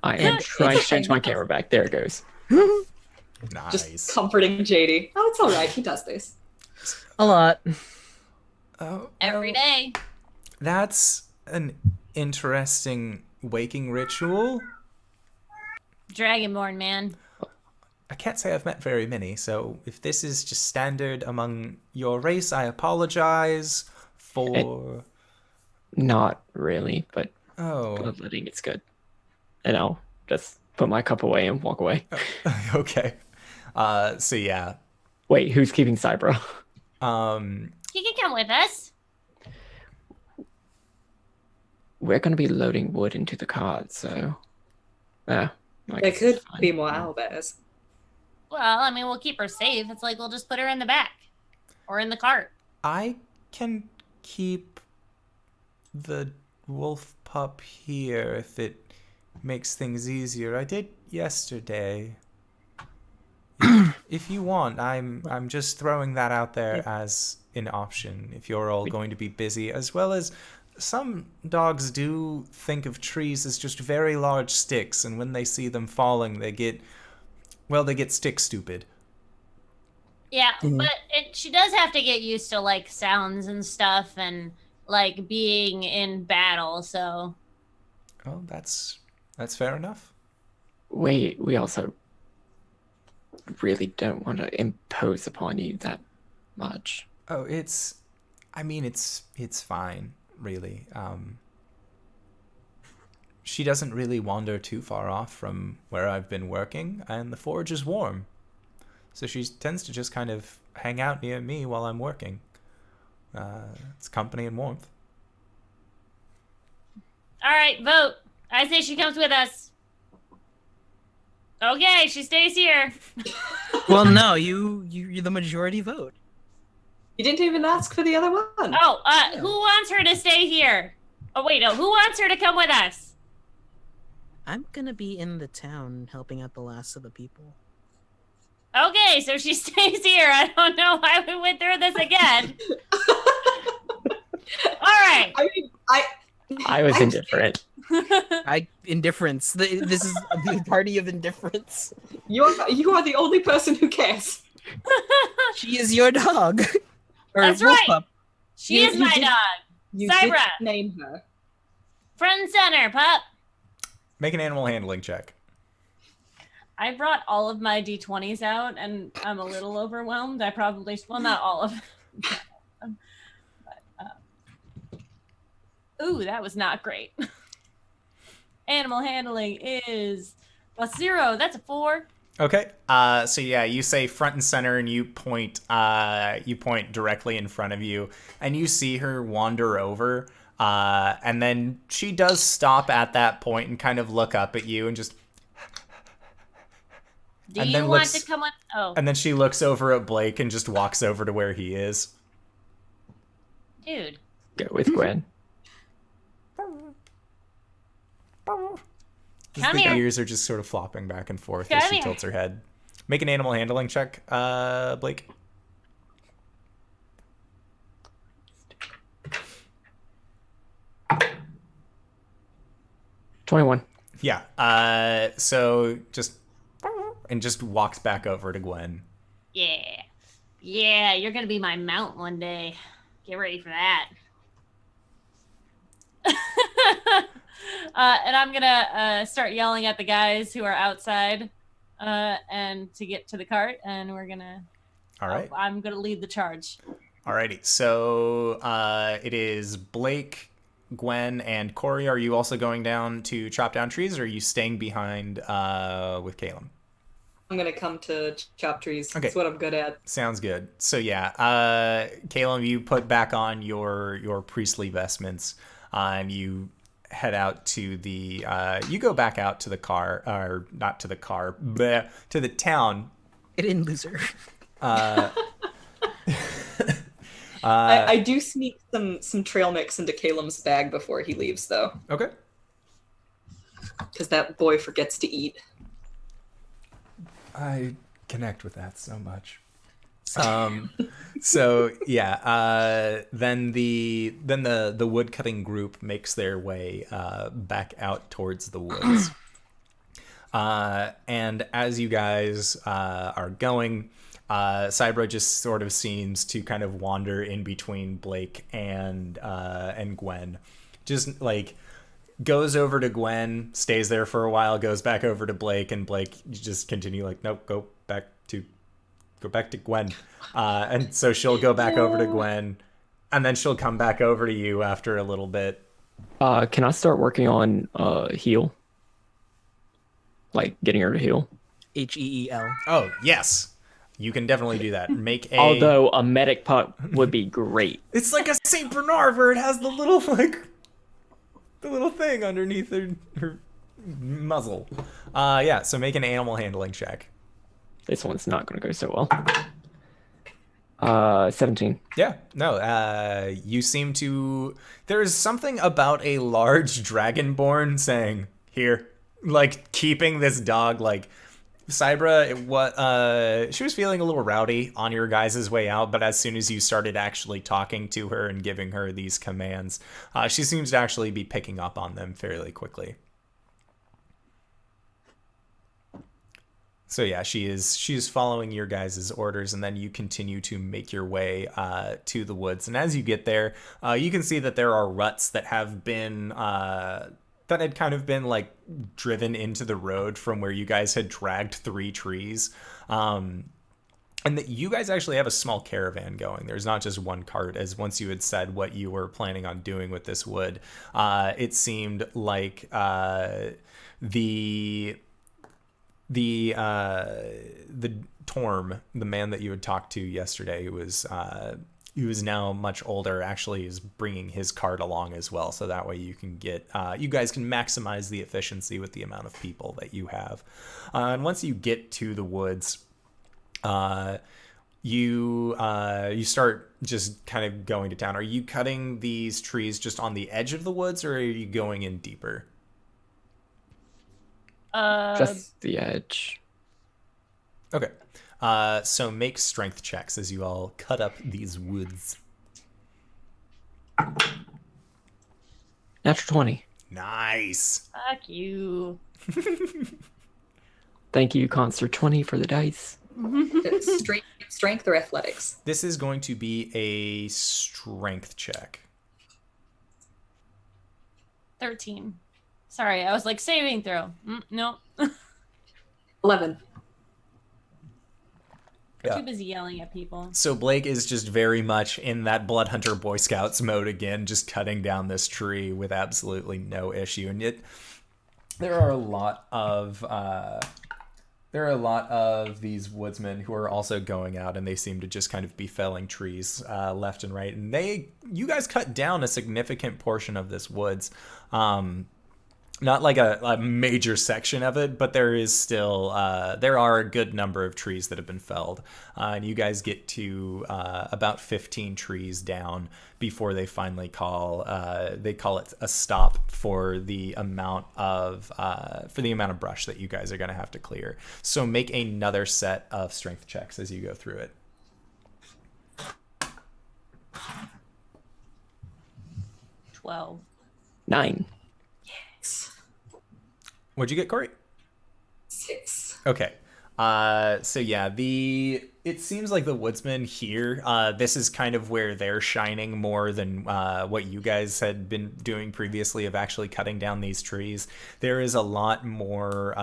I am trying to change my camera back. There it goes. Nice. Just comforting JD. Oh, it's all right. He does this. A lot. Oh, Every day. That's an interesting waking ritual. Dragonborn, man. I can't say I've met very many, so if this is just standard among your race, I apologize for... Not really, but Oh. bloodletting, it's good. And I'll just put my cup away and walk away. Okay. So yeah. Wait, who's keeping Cybra? He can come with us. we're going to be loading wood into the cart, so I There guess could it's fine. be more owlbears. Well, I mean, we'll keep her safe. It's like we'll just put her in the back or in the cart. I can keep the wolf pup here if it makes things easier. I did yesterday. If you want, I'm just throwing that out there as an option if you're all going to be busy, as well as some dogs do think of trees as just very large sticks, and when they see them falling, they get stick stupid. Yeah, but she does have to get used to like sounds and stuff and like being in battle, so. Oh, that's fair enough. We also really don't want to impose upon you that much. Oh, it's fine, really. She doesn't really wander too far off from where I've been working, and the forge is warm. So she tends to just kind of hang out near me while I'm working. It's company and warmth. All right, vote. I say she comes with us. Okay, she stays here. Well, no, you're the majority vote. You didn't even ask for the other one. Oh, who wants her to stay here? Oh, wait, no, who wants her to come with us? I'm gonna be in the town helping out the last of the people. Okay, so she stays here. I don't know why we went through this again. All right. I mean, I was indifferent. Indifference. This is the party of indifference. you are the only person who cares. She is your dog. Or That's wolf right. pup. She is my dog. You Cybra. did name her. Front and center, pup. Make an animal handling check. I brought all of my D20s out, and I'm a little overwhelmed. I probably, well, not all of them. But, ooh, that was not great. Animal handling is +0. That's a 4. Okay. So yeah, you say front and center, and you point directly in front of you, and you see her wander over, and then she does stop at that point and kind of look up at you and just. Do and you then want looks, to come with? Oh, And then she looks over at Blake and just walks over to where he is. dude. Go with Gwen. Come The here. ears are just sort of flopping back and forth Come as she here. tilts her head. Make an animal handling check, Blake. $21. Yeah. So just walks back over to Gwen. Yeah. Yeah, you're going to be my mount one day. Get ready for that. And I'm going to start yelling at the guys who are outside and to get to the cart, and we're going to... All right. I'm going to lead the charge. Alrighty. So it is Blake, Gwen, and Cori. Are you also going down to chop down trees, or are you staying behind with Caelum? I'm gonna come to chop trees. Okay. That's what I'm good at. Sounds good. So yeah, Caelum, you put back on your priestly vestments, and you head out to the. You go back out to the car, or not to the car, bleh, to the town. Get in, loser. I do sneak some trail mix into Caelum's bag before he leaves, though, Okay. because that boy forgets to eat. I connect with that so much. So yeah, then the wood cutting group makes their way back out towards the woods. And as you guys are going, Cybra just sort of seems to kind of wander in between Blake and Gwen. Just like goes over to Gwen, stays there for a while, goes back over to Blake, and Blake just continue like, nope, go back to Gwen. And so she'll go back over to Gwen, and then she'll come back over to you after a little bit. Can I start working on heal? Like getting her to heal? HEEL. Oh, yes. You can definitely do that. Make a... Although a medic pup would be great. It's like a St. Bernard where it has the little, like... little thing underneath her muzzle. Yeah, so make an animal handling check. This one's not going to go so well. 17. Yeah, no, you seem to... There's something about a large dragonborn saying, here, like, keeping this dog, like... Cybra, she was feeling a little rowdy on your guys' way out, but as soon as you started actually talking to her and giving her these commands, she seems to actually be picking up on them fairly quickly. So yeah, she is following your guys' orders, and then you continue to make your way to the woods. And as you get there, you can see that there are ruts that have been... that had kind of been like driven into the road from where you guys had dragged 3 trees. And that you guys actually have a small caravan going. There's not just one cart, as once you had said what you were planning on doing with this wood, it seemed like the Torm, the man that you had talked to yesterday, who is now much older, actually is bringing his cart along as well. So that way you can get, you guys can maximize the efficiency with the amount of people that you have. And once you get to the woods, you start just kind of going to town. Are you cutting these trees just on the edge of the woods, or are you going in deeper? Just the edge. Okay. So make strength checks as you all cut up these woods. Natural 20. Nice. Fuck you. Thank you, Concert 20, for the dice. Strength or athletics? This is going to be a strength check. 13. Sorry, I was like saving throw. No. 11. Yeah. Too busy yelling at people. So Blake is just very much in that Blood Hunter Boy Scouts mode again, just cutting down this tree with absolutely no issue. And yet there are a lot of these woodsmen who are also going out, and they seem to just kind of be felling trees left and right. And you guys cut down a significant portion of this woods. Not like a major section of it, but there is still, there are a good number of trees that have been felled. And you guys get to about 15 trees down before they finally they call it a stop for the amount of brush that you guys are going to have to clear. So make another set of strength checks as you go through it. 12. 9. What'd you get, Cori? 6. Okay. So yeah, it seems like the woodsmen here, this is kind of where they're shining more than what you guys had been doing previously of actually cutting down these trees. There is a lot more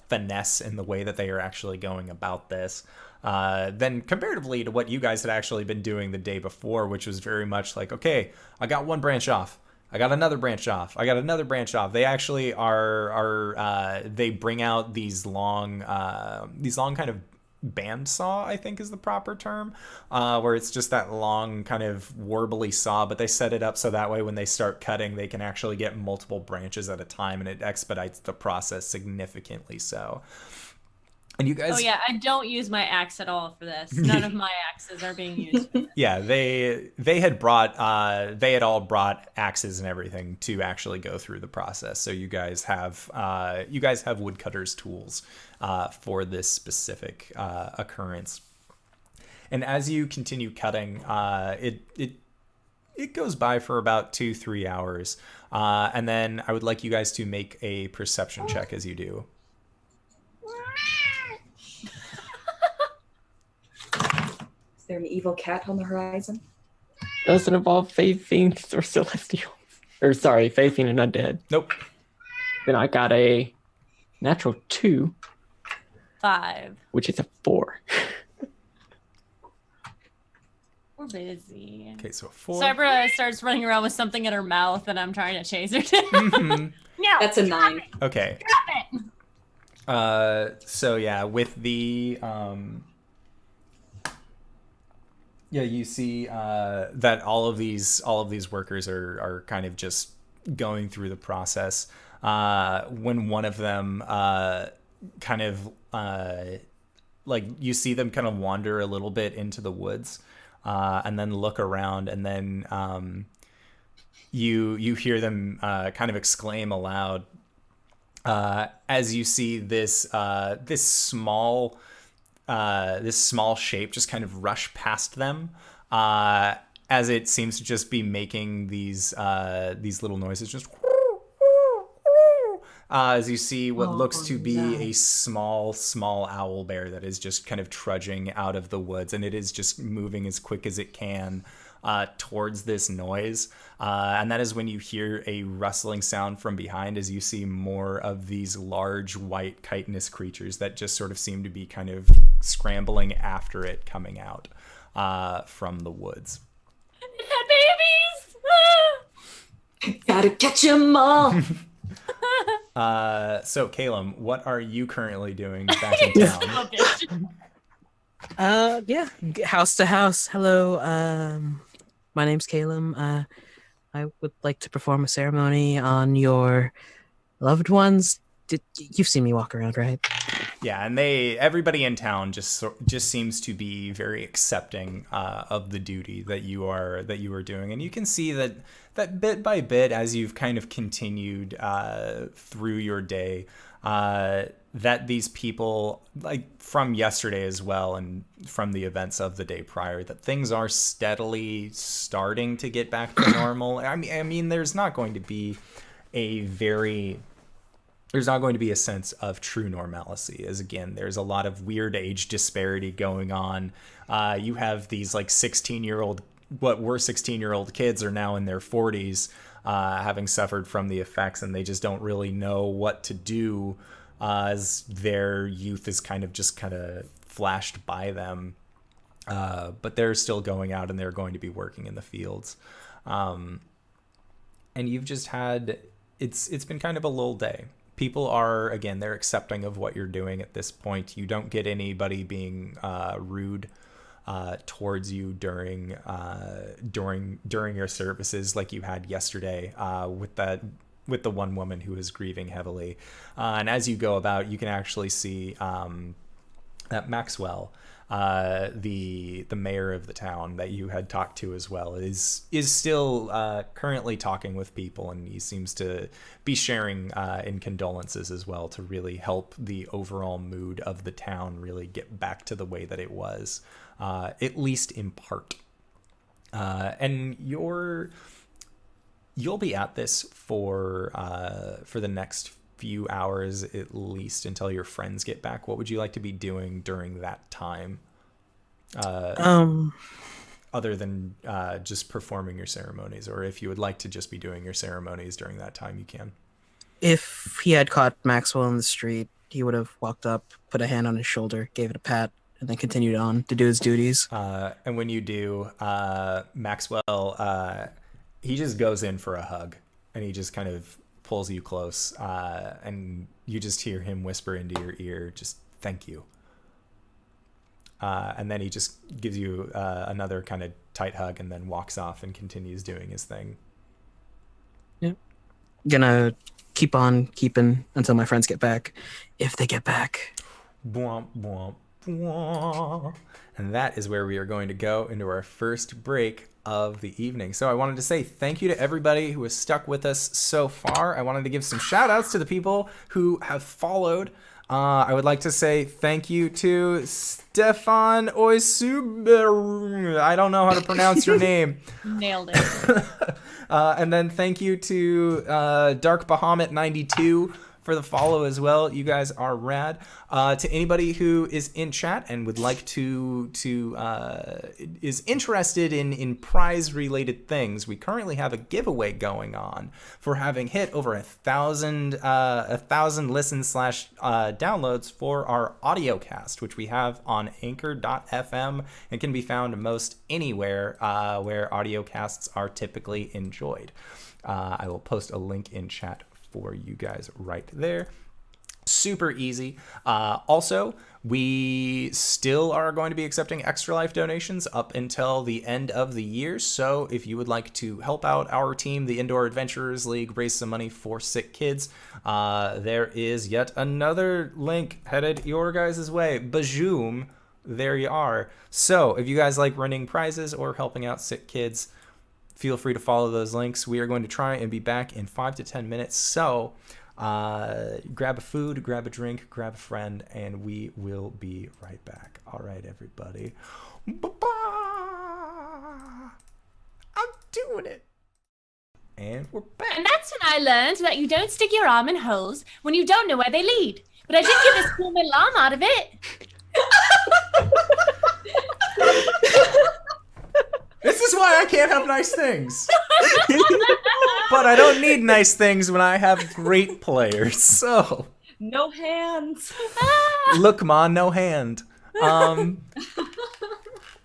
finesse in the way that they are actually going about this than comparatively to what you guys had actually been doing the day before, which was very much like, okay, I got one branch off. I got another branch off. I got another branch off. They actually they bring out these long kind of bandsaw, I think is the proper term, where it's just that long kind of warbly saw, but they set it up so that way when they start cutting, they can actually get multiple branches at a time, and it expedites the process significantly so. And you guys... Oh yeah, I don't use my axe at all for this. None of my axes are being used for this. Yeah, they had all brought axes and everything to actually go through the process. So you guys have woodcutter's tools for this specific occurrence. And as you continue cutting, it goes by for about 2-3 hours, and then I would like you guys to make a perception check as you do. Is there an evil cat on the horizon? Doesn't involve Faith Fiends or Celestials. Or sorry, Faith Fiend and Undead. Nope. Then I got a natural 2. 5. Which is a 4. We're busy. Okay, so 4. Cybra starts running around with something in her mouth, and I'm trying to chase her down. Mm-hmm. No, That's a 9. Okay. Stop it. So yeah, with the you see that all of these workers are kind of just going through the process when one of them kind of like you see them kind of wander a little bit into the woods and then look around, and then you hear them kind of exclaim aloud as you see this small shape just kind of rush past them, as it seems to just be making these little noises, just as you see what looks to be a small owl bear that is just kind of trudging out of the woods, and it is just moving as quick as it can towards this noise. And that is when you hear a rustling sound from behind, as you see more of these large white chitinous creatures that just sort of seem to be kind of scrambling after it, coming out from the woods. It had babies! Gotta catch 'em all. So Caelum, what are you currently doing back in town? Yeah, house to house. Hello, my name's Caelum. I would like to perform a ceremony on your loved ones. You've seen me walk around, right? Yeah, and everybody in town just seems to be very accepting of the duty that you are doing, and you can see that bit by bit as you've kind of continued through your day, that these people, like from yesterday as well, and from the events of the day prior, that things are steadily starting to get back to normal. I mean, there's not going to be a sense of true normalcy, as again, there's a lot of weird age disparity going on. You have these like 16-year-old, what were 16-year-old kids are now in their 40s, having suffered from the effects, and they just don't really know what to do, as their youth is kind of flashed by them. But they're still going out and they're going to be working in the fields. And you've just had, it's been kind of a lull day. People are, again, they're accepting of what you're doing at this point. You don't get anybody being rude towards you during your services like you had yesterday with the one woman who was grieving heavily. And as you go about, you can actually see that Maxwell, the mayor of the town that you had talked to as well, is still currently talking with people, and he seems to be sharing in condolences as well, to really help the overall mood of the town really get back to the way that it was, at least in part. And you'll be at this for the next few hours at least, until your friends get back. What would you like to be doing during that time? Other than just performing your ceremonies, or if you would like to just be doing your ceremonies during that time, you can. If he had caught Maxwell in the street, he would have walked up, put a hand on his shoulder, gave it a pat, and then continued on to do his duties. And when you do, Maxwell, he just goes in for a hug, and he just kind of pulls you close, and you just hear him whisper into your ear, just thank you. And then he just gives you another kind of tight hug, and then walks off and continues doing his thing. Yeah. Gonna keep on keeping until my friends get back, if they get back. Bwomp, bwomp, bwomp. And that is where we are going to go into our first break of the evening. So I wanted to say thank you to everybody who has stuck with us so far. I wanted to give some shout outs to the people who have followed. I would like to say thank you to Stefan Oisuber. I don't know how to pronounce your name. Nailed it. And then thank you to Dark Bahamut 92 for the follow as well. You guys are rad. To anybody who is in chat and would like to is interested in prize related things, we currently have a giveaway going on for having hit over 1,000 listens / downloads for our audio cast, which we have on anchor.fm and can be found most anywhere where audio casts are typically enjoyed. I will post a link in chat for you guys right there. Super easy. Also, we still are going to be accepting Extra Life donations up until the end of the year. So if you would like to help out our team, the Indoor Adventurers League, raise some money for sick kids, there is yet another link headed your guys' way. Bajoom, there you are. So if you guys like running prizes or helping out sick kids, feel free to follow those links. We are going to try and be back in 5 to 10 minutes. So grab a food, grab a drink, grab a friend, and we will be right back. All right, everybody. Bye-bye. I'm doing it. And we're back. And that's when I learned that you don't stick your arm in holes when you don't know where they lead. But I did get this cool little arm out of it. This is why I can't have nice things. But I don't need nice things when I have great players. So No hands. look, ma, no hand.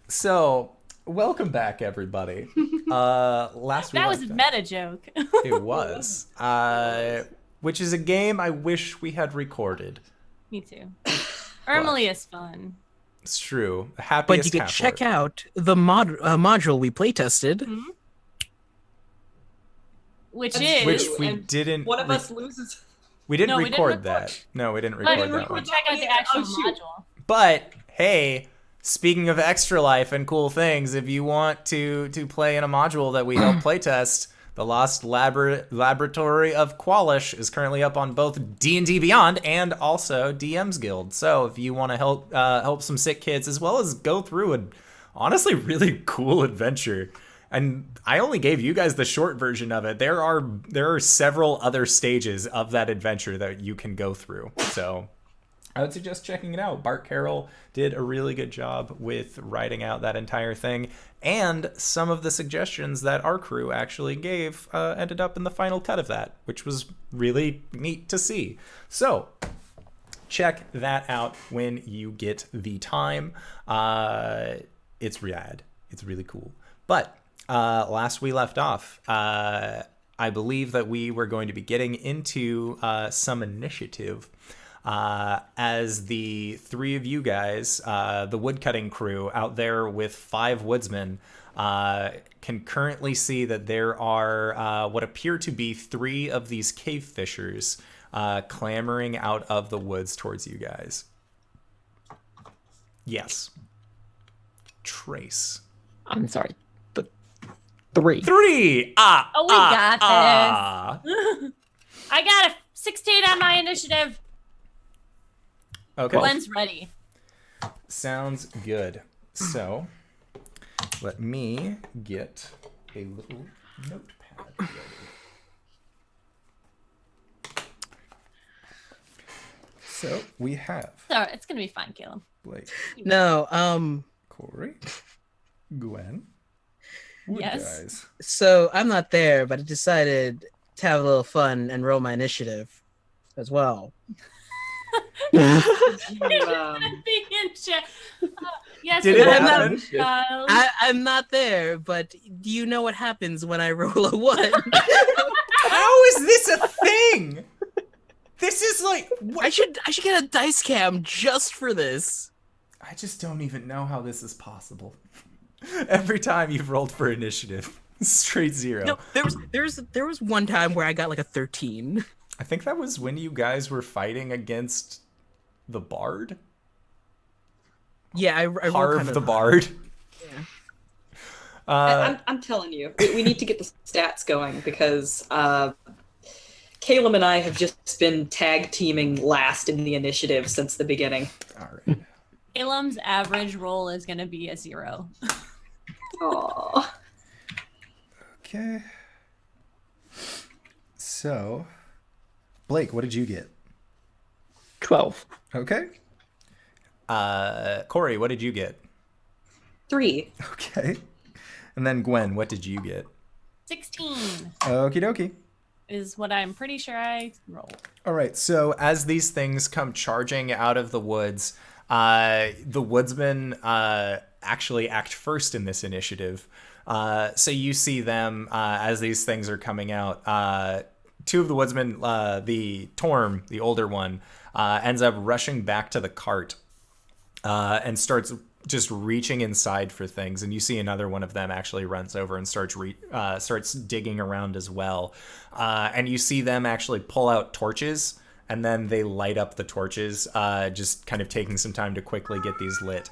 So welcome back, everybody. Last week That was a meta joke. it was, which is a game I wish we had recorded. Me too. Ermely is fun. It's true. Happiest But you can half-orc. check out the module we playtested. Which That's- is... Which we and didn't. One of us loses. We didn't No, we didn't record record. that. No, we didn't But record we that one. can check out the Yeah, actual oh, shoot. module. But hey, speaking of Extra Life and cool things, if you want to play in a module that we help playtest, the Lost Laboratory of Qualish is currently up on both D&D Beyond and also DM's Guild. So if you want to help some sick kids as well as go through an honestly really cool adventure. And I only gave you guys the short version of it. There are several other stages of that adventure that you can go through. So I would suggest checking it out. Bart Carroll did a really good job with writing out that entire thing. And some of the suggestions that our crew actually gave ended up in the final cut of that, which was really neat to see. So check that out when you get the time. It's rad. It's really cool. But last we left off, I believe that we were going to be getting into some initiative as the three of you guys, the woodcutting crew out there with 5 woodsmen, can currently see that there are what appear to be 3 of these cave fishers clambering out of the woods towards you guys. Yes. Trace. I'm sorry, but 3. 3! Oh, we got this. I got a 16 on my initiative. Okay. Gwen's ready. Sounds good. So, let me get a little notepad ready. So, we have So it's gonna be fine, Caelum. Blake, No, Cori, Gwen, Wood Yes. Guys. so I'm not there, but I decided to have a little fun and roll my initiative as well. Yes, Did we it got happen? child. I'm not there, but do you know what happens when I roll a 1? How is this a thing? This is like... I should get a dice cam just for this. I just don't even know how this is possible. Every time you've rolled for initiative, straight 0. No, there was one time where I got like a 13. I think that was when you guys were fighting against the Bard? Yeah, I rolled Harv kind of the high. Bard. Yeah. I'm telling you, we need to get the stats going because Caelum and I have just been tag teaming last in the initiative since the beginning. All right. Caelum's average roll is gonna be a 0. Aww. Okay. So, Blake, what did you get? 12. Okay. Cori, what did you get? 3. Okay. And then Gwen, what did you get? 16 Okie dokie. is what I'm pretty sure I rolled. All right, so as these things come charging out of the woods, the woodsmen actually act first in this initiative. So you see them, as these things are coming out, two of the woodsmen, the Torm, the older one, ends up rushing back to the cart and starts just reaching inside for things. And you see another one of them actually runs over and starts digging around as well. And you see them actually pull out torches, and then they light up the torches, just kind of taking some time to quickly get these lit.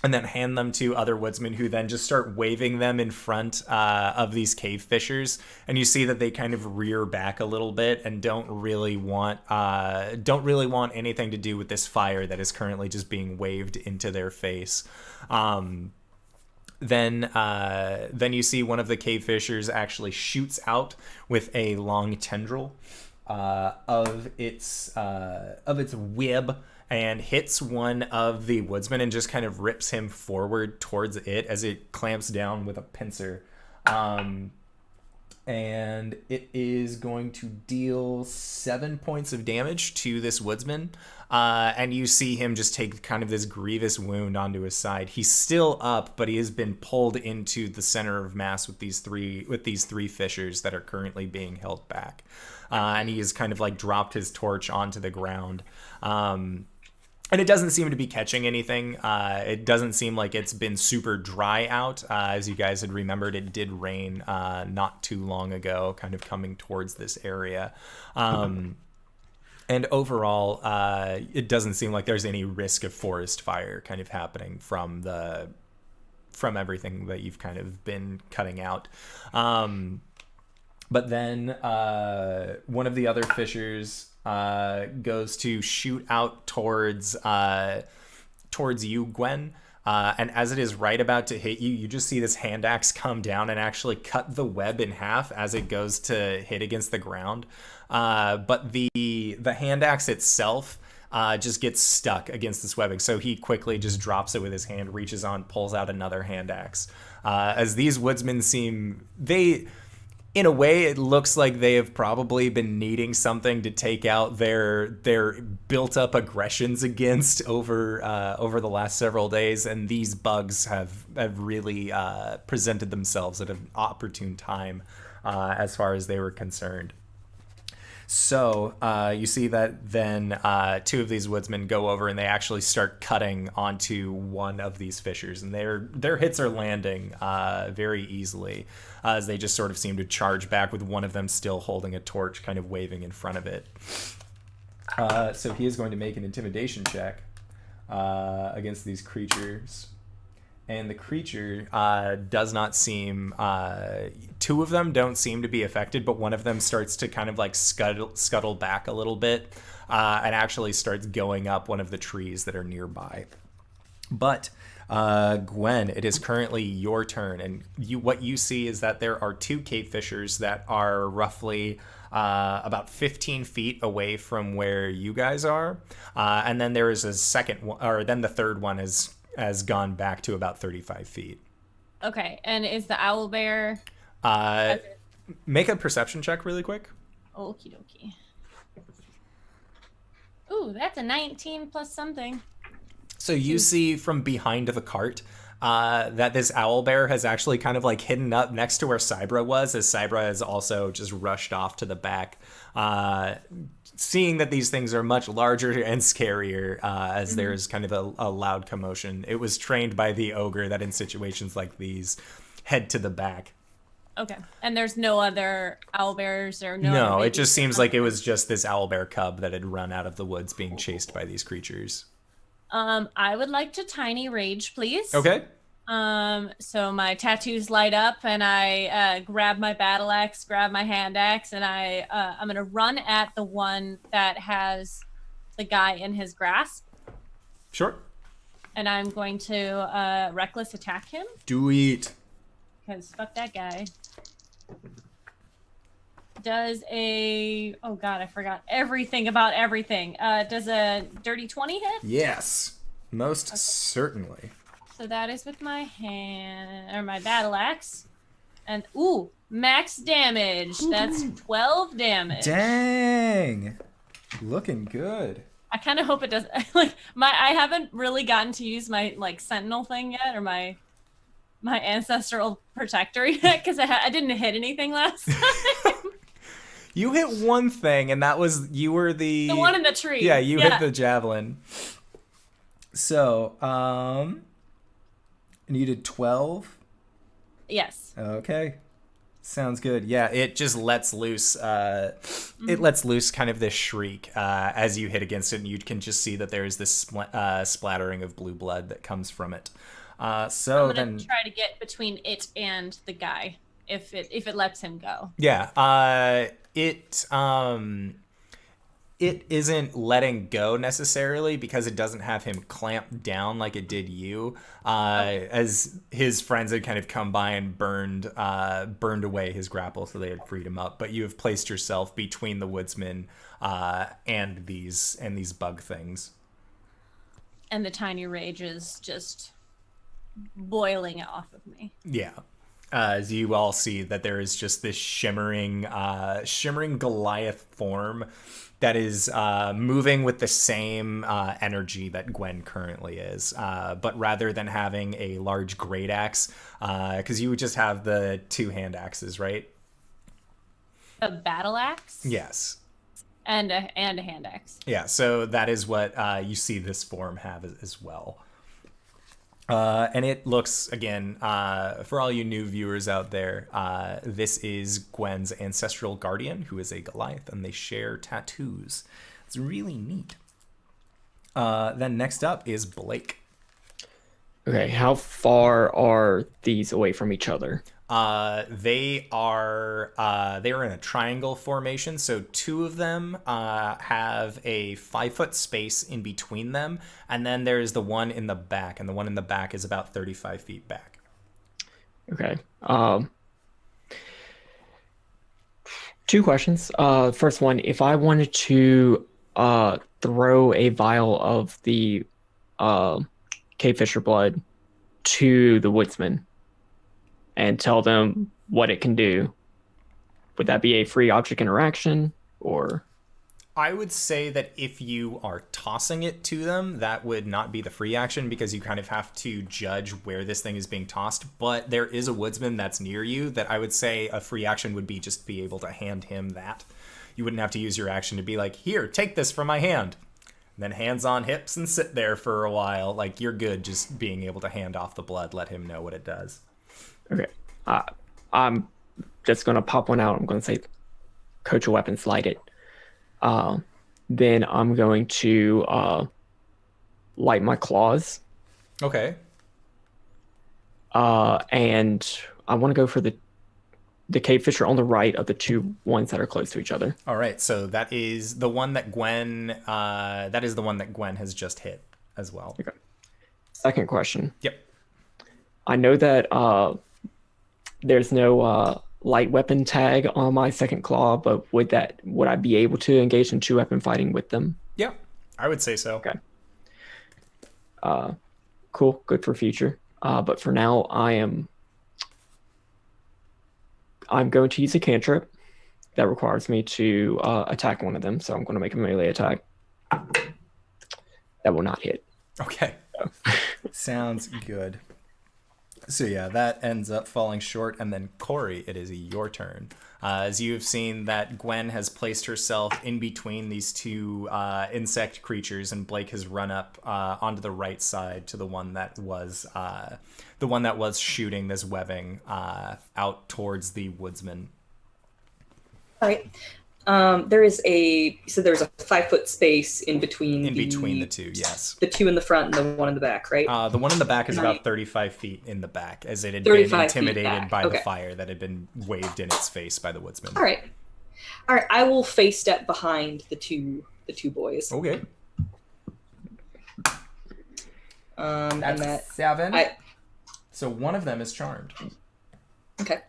And then hand them to other woodsmen, who then just start waving them in front of these cave fishers. And you see that they kind of rear back a little bit and don't really want anything to do with this fire that is currently just being waved into their face. Then you see one of the cave fishers actually shoots out with a long tendril of its web, and hits one of the woodsmen and just kind of rips him forward towards it as it clamps down with a pincer. And it is going to deal 7 points of damage to this woodsman. And you see him just take kind of this grievous wound onto his side. He's still up, but he has been pulled into the center of mass with these three fishers that are currently being held back. And he has kind of like dropped his torch onto the ground. And it doesn't seem to be catching anything. It doesn't seem like it's been super dry out. As you guys had remembered, it did rain not too long ago, kind of coming towards this area. And overall, it doesn't seem like there's any risk of forest fire kind of happening from everything that you've kind of been cutting out. But then one of the other fishers goes to shoot out towards you, Gwen. And as it is right about to hit you, you just see this hand axe come down and actually cut the web in half as it goes to hit against the ground. But the hand axe itself just gets stuck against this webbing. So he quickly just drops it with his hand, reaches on, pulls out another hand axe. As these woodsmen in a way, it looks like they have probably been needing something to take out their built-up aggressions against over the last several days, and these bugs have really presented themselves at an opportune time as far as they were concerned. So you see that then two of these woodsmen go over and they actually start cutting onto one of these fishers, and their hits are landing very easily as they just sort of seem to charge back with one of them still holding a torch kind of waving in front of it. So he is going to make an intimidation check against these creatures. And the creature does not seem... two of them don't seem to be affected, but one of them starts to kind of like scuttle back a little bit and actually starts going up one of the trees that are nearby. But Gwen, it is currently your turn, and what you see is that there are two cave fishers that are roughly about 15 feet away from where you guys are. And then there is a second one, or then the third one has gone back to about 35 feet. Okay, and is the owlbear... Make a perception check really quick. Okie dokie. Ooh, that's a 19 plus something. So you see from behind the cart that this owlbear has actually kind of like hidden up next to where Cybra was, as Cybra has also just rushed off to the back. Seeing that these things are much larger and scarier, as there's kind of a loud commotion. It was trained by the ogre that in situations like these, head to the back. Okay, and there's no other owlbears or no? No, it just seems like it was just this owlbear cub that had run out of the woods being chased by these creatures. I would like to tiny rage, please. Okay. So my tattoos light up, and I grab my battle axe, grab my hand axe, and I'm gonna run at the one that has the guy in his grasp. Sure. And I'm going to reckless attack him. Do it. Because fuck that guy. Does a... Oh god, I forgot everything about everything. Does a dirty 20 hit? Yes. Most certainly. So that is with my hand... Or my battle axe. And, ooh, max damage. That's 12 damage. Dang. Looking good. I kind of hope it does... Like, I haven't really gotten to use my, like, sentinel thing yet, or my ancestral protector yet, because I didn't hit anything last time. You hit one thing, and that was you were The one in the tree. Yeah, you hit the javelin. So, and you did 12? Yes. Okay. Sounds good. Yeah, it just lets loose it lets loose kind of this shriek as you hit against it, and you can just see that there is this splattering of blue blood that comes from it. So I'm gonna then try to get between it and the guy if it lets him go. yeah, it isn't letting go necessarily because it doesn't have him clamped down like it did you, as his friends had kind of come by and burned away his grapple, so they had freed him up. But you have placed yourself between the woodsman and these bug things. And the tiny rage is just boiling off of me. Yeah. As you all see that there is just this shimmering Goliath form that is moving with the same energy that Gwen currently is. But rather than having a large great axe, because you would just have the 2-hand axes, right? A battle axe? Yes. And a hand axe. Yeah, so that is what you see this form have as well. And it looks, again, for all you new viewers out there, this is Gwen's ancestral guardian, who is a Goliath, and they share tattoos. It's really neat. Then next up is Blake. Okay, how far are these away from each other? They are in a triangle formation, so 2 of them have a 5-foot space in between them, and then there's the one in the back, and the one in the back is about 35 feet back. Okay. 2 questions. First one, if I wanted to throw a vial of the cave fisher blood to the woodsman and tell them what it can do, would that be a free object interaction, or? I would say that if you are tossing it to them, that would not be the free action, because you kind of have to judge where this thing is being tossed. But there is a woodsman that's near you that I would say a free action would be just be able to hand him that. You wouldn't have to use your action to be like, here, take this from my hand. And then hands on hips and sit there for a while. Like, you're good just being able to hand off the blood, let him know what it does. Okay. I'm just going to pop one out. I'm going to say, coach a weapon, slide it. Then I'm going to light my claws. Okay. And I want to go for the cave fisher on the right of the 2 ones that are close to each other. All right. So that is the one that Gwen has just hit as well. Okay. Second question. Yep. I know that there's no light weapon tag on my second claw, but would I be able to engage in 2-weapon fighting with them? Yeah, I would say so. Okay. Cool. Good for future. But for now, I'm going to use a cantrip that requires me to attack one of them. So I'm going to make a melee attack. That will not hit. Okay. Sounds good. So yeah, that ends up falling short, and then Cori, it is your turn. As you have seen that Gwen has placed herself in between these 2 insect creatures, and Blake has run up onto the right side to the one that was shooting this webbing out towards the woodsman. All right. There's a 5-foot space in between the 2, yes. The 2 in the front and the one in the back, right? The one in the back is about 35 feet in the back, as it had been intimidated by the fire that had been waved in its face by the woodsman. All right. I will face step behind the two boys. Okay. And that 7. So one of them is charmed. Okay.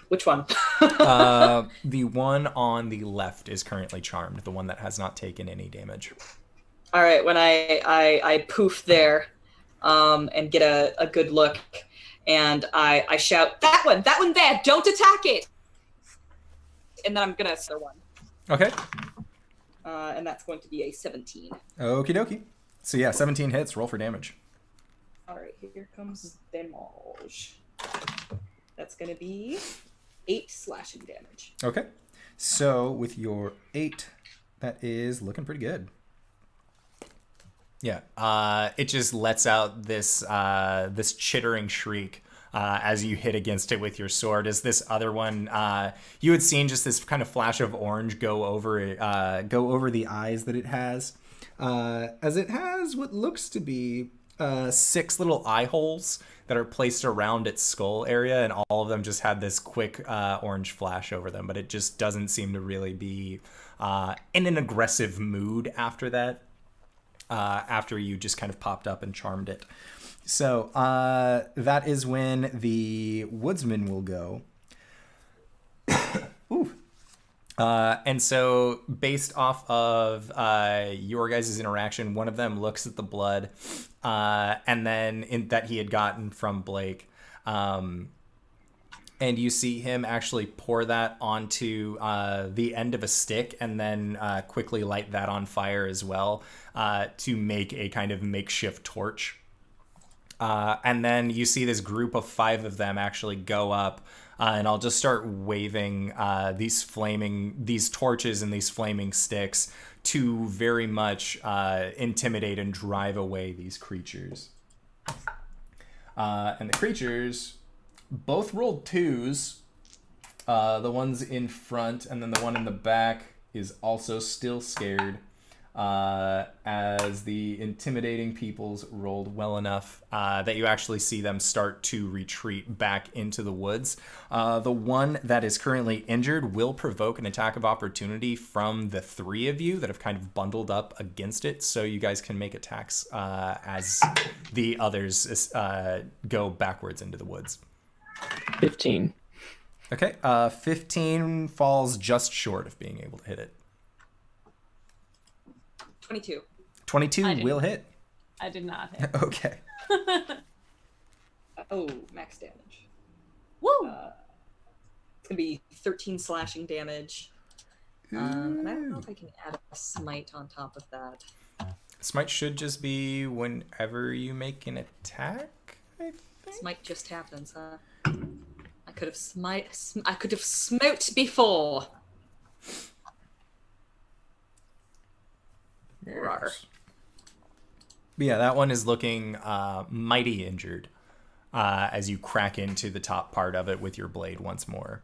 Which one? The one on the left is currently charmed. The one that has not taken any damage. All right. When I poof there, and get a good look, and I shout, that one there, don't attack it. And then I'm gonna throw one. Okay. And that's going to be a 17. Okie dokie. So yeah, 17 hits. Roll for damage. All right. Here comes damage. That's gonna be 8 slashing damage. Okay. So with your 8, that is looking pretty good. Yeah. It just lets out this this chittering shriek as you hit against it with your sword. As this other one, you had seen just this kind of flash of orange go over the eyes that it has, as it has what looks to be 6 little eye holes that are placed around its skull area, and all of them just had this quick orange flash over them. But it just doesn't seem to really be in an aggressive mood after that. After you just kind of popped up and charmed it. So that is when the woodsman will go. Ooh. And so based off of your guys' interaction, one of them looks at the blood and then that he had gotten from Blake. And you see him actually pour that onto the end of a stick and then quickly light that on fire as well to make a kind of makeshift torch. And then you see this group of 5 of them actually go up, and I'll just start waving these torches and these flaming sticks to very much intimidate and drive away these creatures. And the creatures both rolled 2s. The ones in front and then the one in the back is also still scared, as the intimidating peoples rolled well enough that you actually see them start to retreat back into the woods. The one that is currently injured will provoke an attack of opportunity from the 3 of you that have kind of bundled up against it, so you guys can make attacks as the others go backwards into the woods. 15. Okay, 15 falls just short of being able to hit it. 22. 22 will hit. I did not hit. Okay. Oh, max damage. Woo! It's going to be 13 slashing damage. And I don't know if I can add a smite on top of that. Smite should just be whenever you make an attack, I think. Smite just happens, huh? I could have smote before. Rawr. But yeah, that one is looking mighty injured as you crack into the top part of it with your blade once more.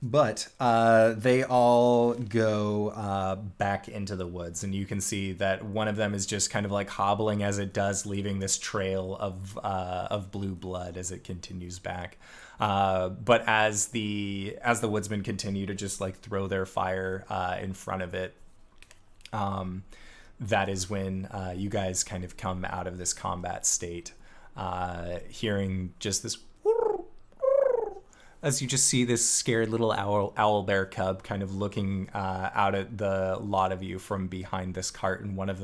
But they all go back into the woods, and you can see that one of them is just kind of like hobbling as it does, leaving this trail of blue blood as it continues back. But as the woodsmen continue to just like throw their fire in front of it, that is when you guys kind of come out of this combat state, hearing just this. As you just see this scared little owl bear cub kind of looking out at the lot of you from behind this cart, and one of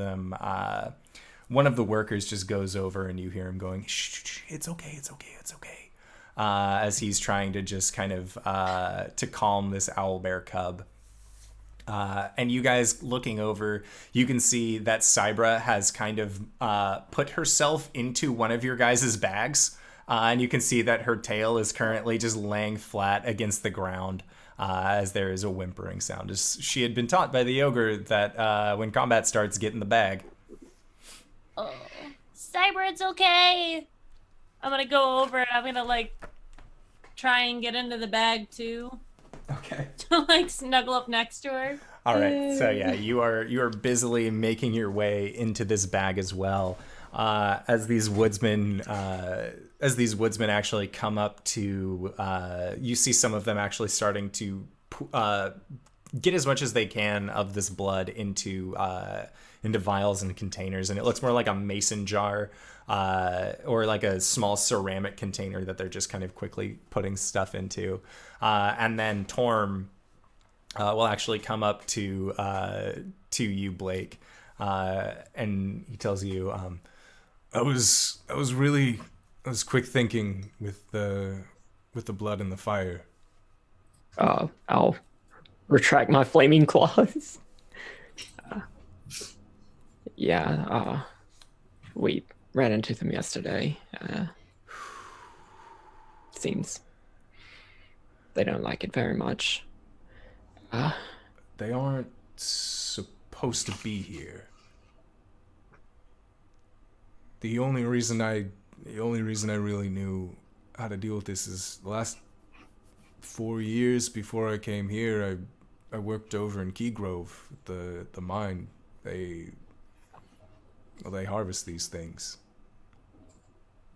the workers just goes over, and you hear him going, "Shh, it's okay, it's okay, it's okay," as he's trying to just kind of to calm this owl bear cub. And you guys looking over, you can see that Cybra has kind of put herself into one of your guys' bags. And you can see that her tail is currently just laying flat against the ground as there is a whimpering sound. As she had been taught by the ogre that when combat starts, get in the bag. Oh, Cyber, it's okay. I'm gonna go over and I'm gonna like try and get into the bag too. Okay. To like snuggle up next to her. All right. So yeah, you are busily making your way into this bag as well. As these woodsmen actually come up to, you see some of them actually starting to get as much as they can of this blood into vials and containers, and it looks more like a mason jar or like a small ceramic container that they're just kind of quickly putting stuff into. And then Torm will actually come up to you, Blake, and he tells you, I was quick thinking with the blood and the fire. I'll retract my flaming claws. We ran into them yesterday. seems they don't like it very much. They aren't supposed to be here. The only reason I really knew how to deal with this is the last 4 years before I came here. I worked over in Key Grove, the mine. They harvest these things.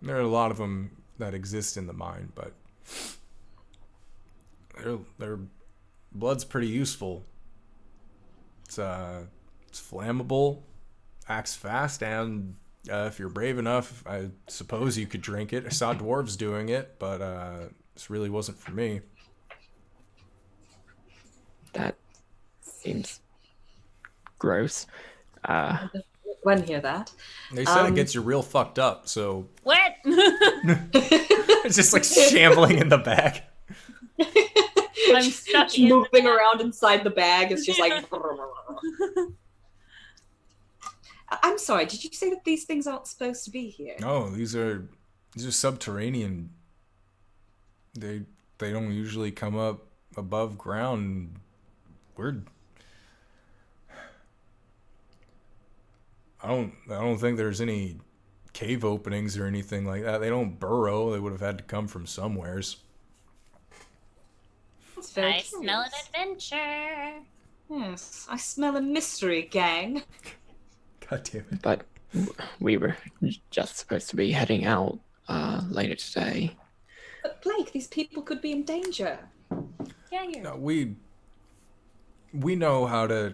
There are a lot of them that exist in the mine, but their blood's pretty useful. It's flammable, acts fast, and if you're brave enough, I suppose you could drink it. I saw dwarves doing it, but this really wasn't for me. That seems gross. Gwen hear that. They said it gets you real fucked up, so What? it's just like shambling in the bag. I'm stuck Just in the moving around inside the bag. It's just like. I'm sorry. Did you say that these things aren't supposed to be here? No, these are subterranean. They don't usually come up above ground. I don't think there's any cave openings or anything like that. They don't burrow. They would have had to come from somewheres. That's very I smell an curious. adventure. Yes, I smell a mystery, gang. God damn it. But we were just supposed to be heading out later today. But Blake, these people could be in danger. Yeah, you're. No, we know how to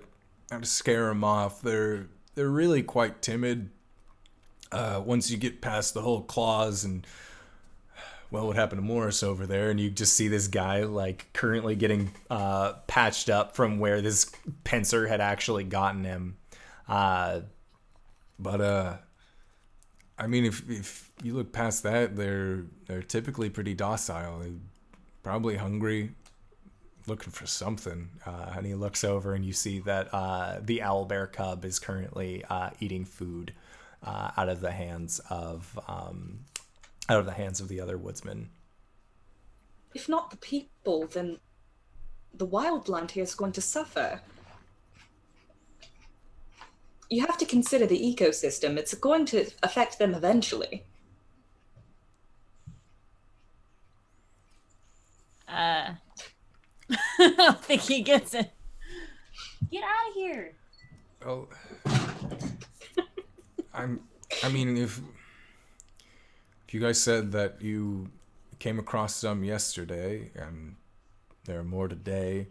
scare them off. They're really quite timid. Once you get past the whole claws and, well, what happened to Morris over there, and you just see this guy like currently getting patched up from where this pincer had actually gotten him. But I mean, if you look past that, they're typically pretty docile. They're probably hungry, looking for something. And he looks over, and you see that the owlbear cub is currently eating food out of the hands of the other woodsman. If not the people, then the wildland here is going to suffer. You have to consider the ecosystem. It's going to affect them eventually. I don't think he gets it. Get out of here. Well, I mean, if you guys said that you came across some yesterday and there are more today,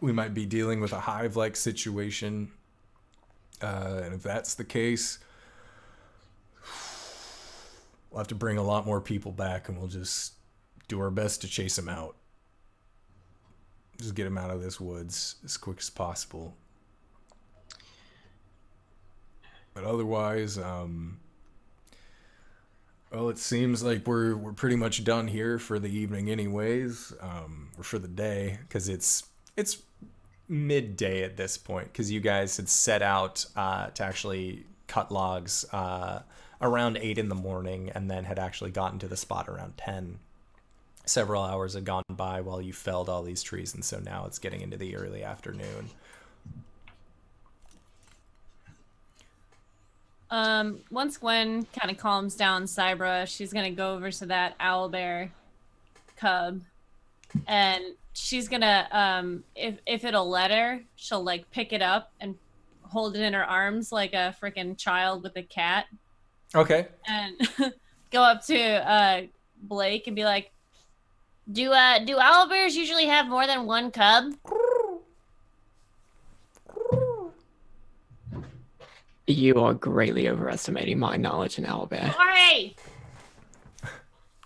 we might be dealing with a hive-like situation. And if that's the case, we'll have to bring a lot more people back, and we'll just do our best to chase them out. Just get them out of this woods as quick as possible. But otherwise, well, it seems like we're pretty much done here for the evening anyways, or for the day, because it's midday at this point, because you guys had set out to actually cut logs around 8 in the morning, and then had actually gotten to the spot around 10. Several hours had gone by while you felled all these trees, and so now it's getting into the early afternoon. Once Gwen kind of calms down Cybra, she's gonna go over to that owlbear cub, and she's gonna if it'll let her, she'll like pick it up and hold it in her arms like a freaking child with a cat, Okay. and go up to Blake and be like, do owlbears usually have more than one cub? You are greatly overestimating my knowledge in owlbear. Sorry.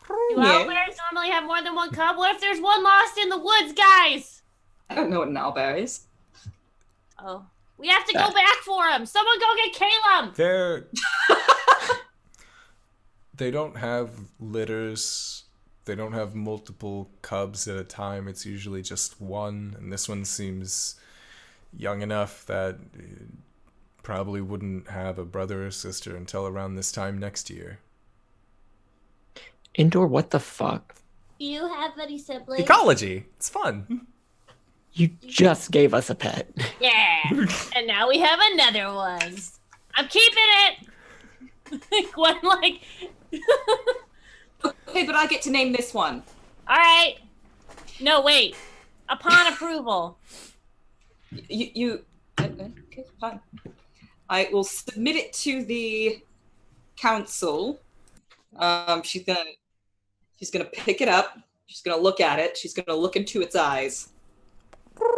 Do owlbears normally have more than one cub? What if there's one lost in the woods, guys? I don't know what an owlbear is. Oh, we have to go back for him. Someone go get Caelum. They don't have litters. They don't have multiple cubs at a time. It's usually just one, and this one seems young enough that it probably wouldn't have a brother or sister until around this time next year. Indoor, what the fuck? Do you have any siblings? Ecology. It's fun. You just gave us a pet. Yeah. And now we have another one. I'm keeping it. Gwen, like. Okay, but I get to name this one. All right. No, wait. Upon approval. You okay, fine. I will submit it to the council. She's gonna pick it up. She's gonna look at it. She's gonna look into its eyes.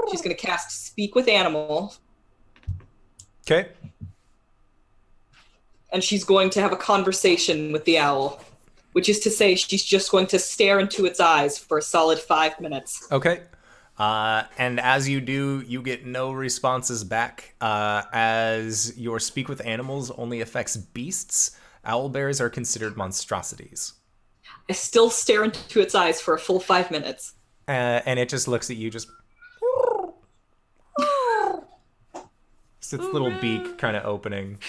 She's gonna cast Speak with Animal. Okay. And she's going to have a conversation with the owl, which is to say she's just going to stare into its eyes for a solid 5 minutes. Okay. And as you do, you get no responses back, as your Speak with Animals only affects beasts. Owlbears are considered monstrosities. I still stare into its eyes for a full 5 minutes. And it just looks at you, just its little beak kind of opening.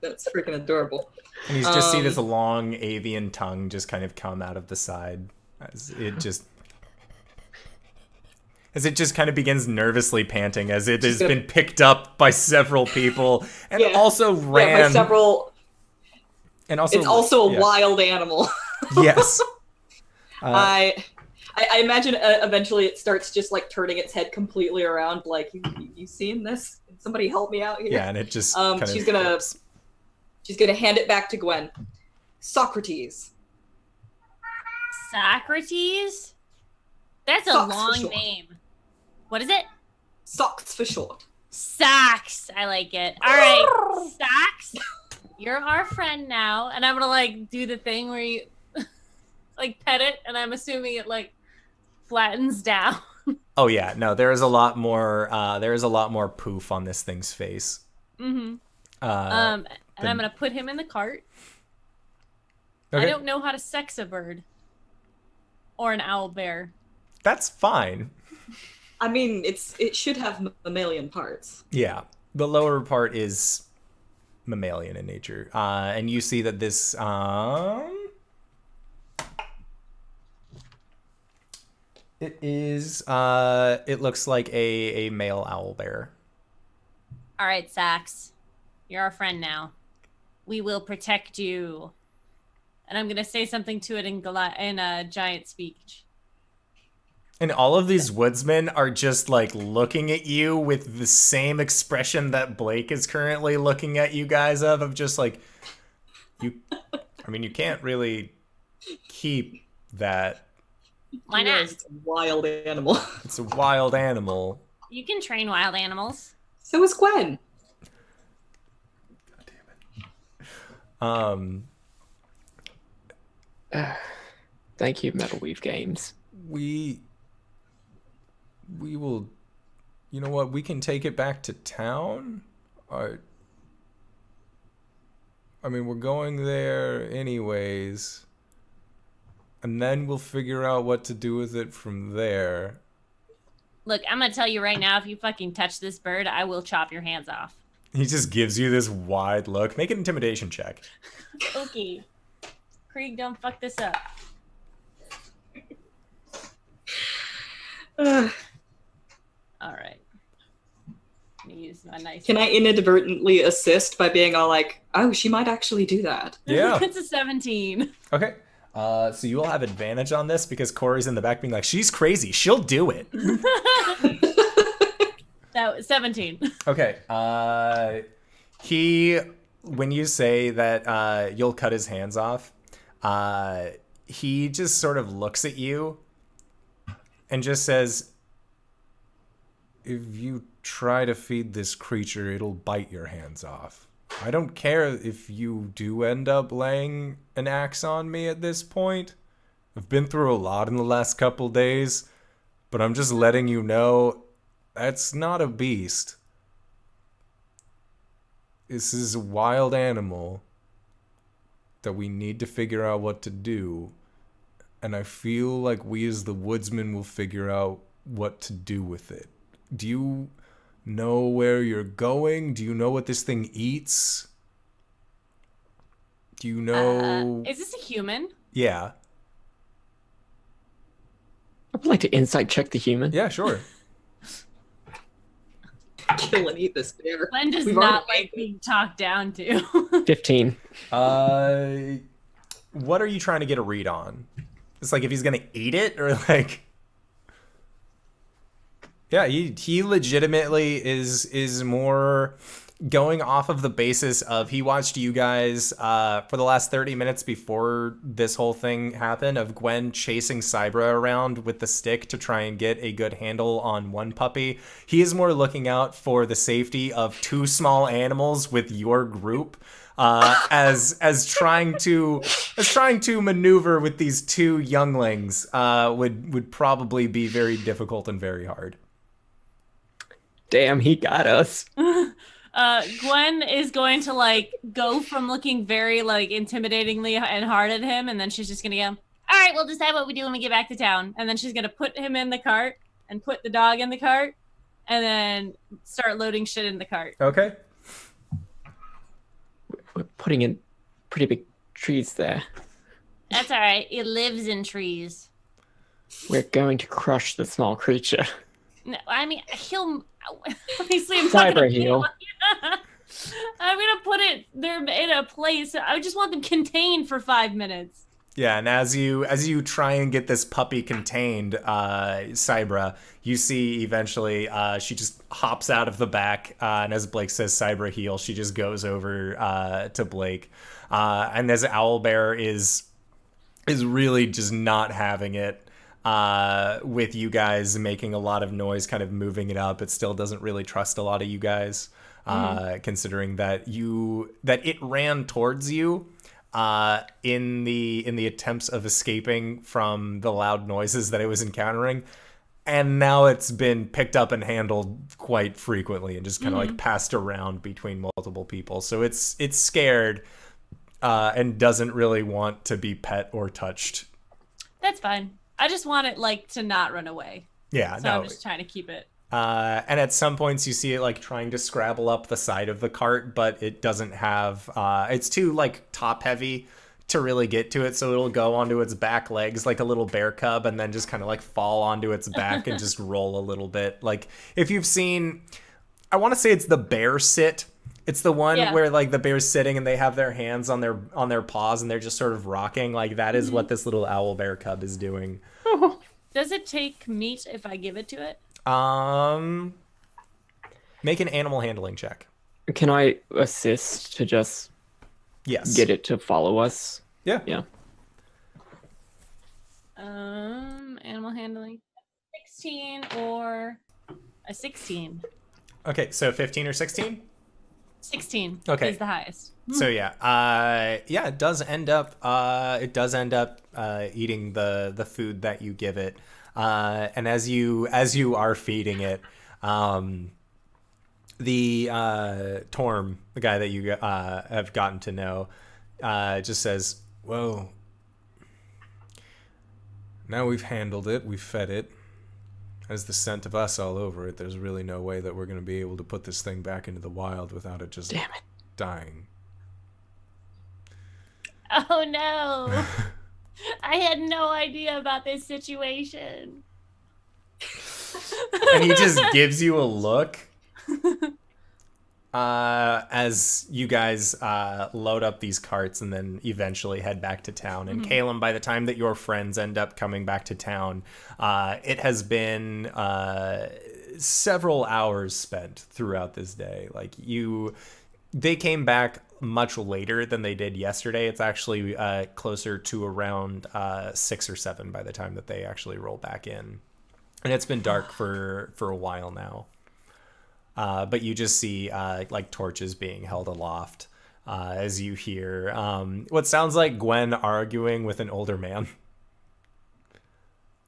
That's freaking adorable. And you just see this long avian tongue just kind of come out of the side as it just kind of begins nervously panting as it has been picked up by several people and also ran. Yeah, by several. And also, it's also a wild animal. Yes. I imagine eventually it starts just like turning its head completely around, like you seeing this? Can somebody help me out here? Yeah, and it just kind of she's gonna hand it back to Gwen. Socrates. Socrates? That's a Socks for long short. name. What is it? Socks for short. Socks. I like it. All right, Socks. You're our friend now, and I'm gonna like do the thing where you like pet it, and I'm assuming it like flattens down. Oh yeah, no, there is a lot more. There is a lot more poof on this thing's face. Mm-hmm. Then- And I'm gonna put him in the cart. Okay. I don't know how to sex a bird or an owl bear. That's fine. I mean, it should have mammalian parts. Yeah, the lower part is mammalian in nature, and you see that this it is it looks like a male owl bear. All right, Sax, you're our friend now. We will protect you. And I'm gonna say something to it in a giant speech. And all of these woodsmen are just like looking at you with the same expression that Blake is currently looking at you guys of just like, you, I mean, you can't really keep that. Why You not? realize it's a wild animal. It's a wild animal. You can train wild animals. So is Gwen. Thank you, Metal Weave Games. We will, you know what, we can take it back to town. I mean, we're going there anyways, and then we'll figure out what to do with it from there. Look, I'm gonna tell you right now, if you fucking touch this bird, I will chop your hands off. He just gives you this wide look. Make an intimidation check. Okay. Krieg, don't fuck this up. All right. I'm gonna use my nice. Can I inadvertently assist by being all like, oh, she might actually do that? Yeah. It's a 17. Okay. So you will have advantage on this because Cori's in the back being like, she's crazy. She'll do it. That was 17. Okay. When you say that you'll cut his hands off, he just sort of looks at you and just says, If you try to feed this creature, it'll bite your hands off. I don't care if you do end up laying an axe on me at this point. I've been through a lot in the last couple days, but I'm just letting you know that's not a beast. This is a wild animal that we need to figure out what to do. And I feel like we as the woodsmen will figure out what to do with it. Do you know where you're going? Do you know what this thing eats? Do you know? Is this a human? yeah. would like to insight check the human. Yeah, sure. Kill and eat this bear. Gwen does We've not already like being talked down to. 15. What are you trying to get a read on? It's like if he's gonna eat it, or like, yeah, he legitimately is more going off of the basis of he watched you guys for the last 30 minutes before this whole thing happened, of Gwen chasing Cybra around with the stick to try and get a good handle on one puppy. He is more looking out for the safety of two small animals with your group, as trying to maneuver with these two younglings would probably be very difficult and very hard. Damn, he got us. Gwen is going to like go from looking very like intimidatingly and hard at him, and then she's just gonna go, all right, we'll decide what we do when we get back to town. And then she's gonna put him in the cart and put the dog in the cart, and then start loading shit in the cart. Okay. We're putting in pretty big trees there. That's all right. It lives in trees. We're going to crush the small creature. No, I mean, he'll obviously I'm not gonna Cyber heal. I'm gonna put it there in a place. I just want them contained for 5 minutes. Yeah, and as you try and get this puppy contained, Cybra, you see eventually she just hops out of the back, and as Blake says, Cybra heal, she just goes over to Blake, and as Owlbear is really just not having it. With you guys making a lot of noise, kind of moving it up, it still doesn't really trust a lot of you guys, considering that it ran towards you in the attempts of escaping from the loud noises that it was encountering, and now it's been picked up and handled quite frequently and just kind of like passed around between multiple people. So it's scared and doesn't really want to be pet or touched. That's fine. I just want it like to not run away. Yeah, so no. I'm just trying to keep it. And at some points you see it like trying to scrabble up the side of the cart, but it doesn't have it's too like top heavy to really get to it, so it'll go onto its back legs like a little bear cub and then just kind of like fall onto its back and just roll a little bit. Like if you've seen, I want to say it's the bear sit. It's the one where like the bear's sitting and they have their hands on their paws and they're just sort of rocking. Like that is what this little owl bear cub is doing. Does it take meat if I give it to it? Make an animal handling check. Can I assist to just get it to follow us? Yeah. Yeah. Animal handling. 16 or a 16. Okay, so 15 or 16? 16 okay. is the highest. So it does end up eating the food that you give it, and as you are feeding it, the Torm, the guy that you have gotten to know, just says, Well, now we've handled it, we've fed it. Has the scent of us all over it, there's really no way that we're going to be able to put this thing back into the wild without it just dying. Oh no. I had no idea about this situation. and he just gives you a look as you guys load up these carts and then eventually head back to town. And Caelum, by the time that your friends end up coming back to town, it has been several hours spent throughout this day. Like they came back much later than they did yesterday. It's actually closer to around 6 or 7 by the time that they actually roll back in. And it's been dark for a while now. But you just see like torches being held aloft as you hear what sounds like Gwen arguing with an older man.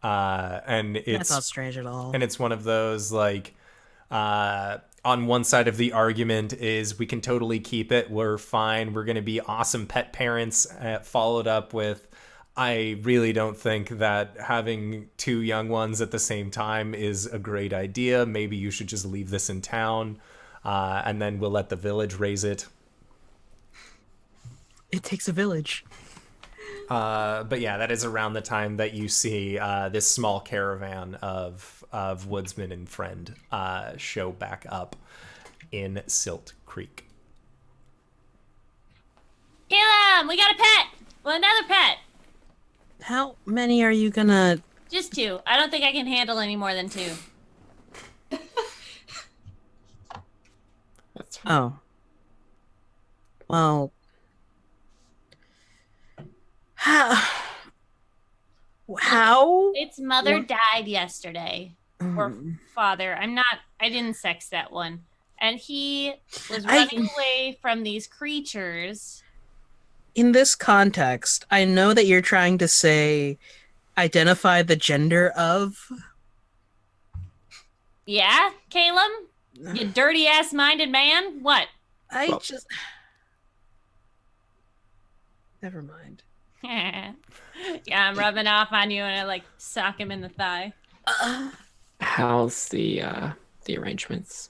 And it's That's not strange at all. And it's one of those like on one side of the argument is we can totally keep it. We're fine. We're going to be awesome pet parents. Followed up with, I really don't think that having 2 young ones at the same time is a great idea. Maybe you should just leave this in town, and then we'll let the village raise it. It takes a village. But yeah, that is around the time that you see this small caravan of woodsman and friend show back up in Silt Creek. Caelum, we got a pet. Well, another pet. How many are you gonna? Just 2. I don't think I can handle any more than 2. That's fine. Oh. Well. How? Its mother died yesterday. Or Mm. father. I didn't sex that one. And he was running away from these creatures. In this context, I know that you're trying to say identify the gender of. Yeah, Caelum? You dirty ass minded man? What? I just. Never mind. Yeah, I'm rubbing off on you and I like sock him in the thigh. How's the arrangements?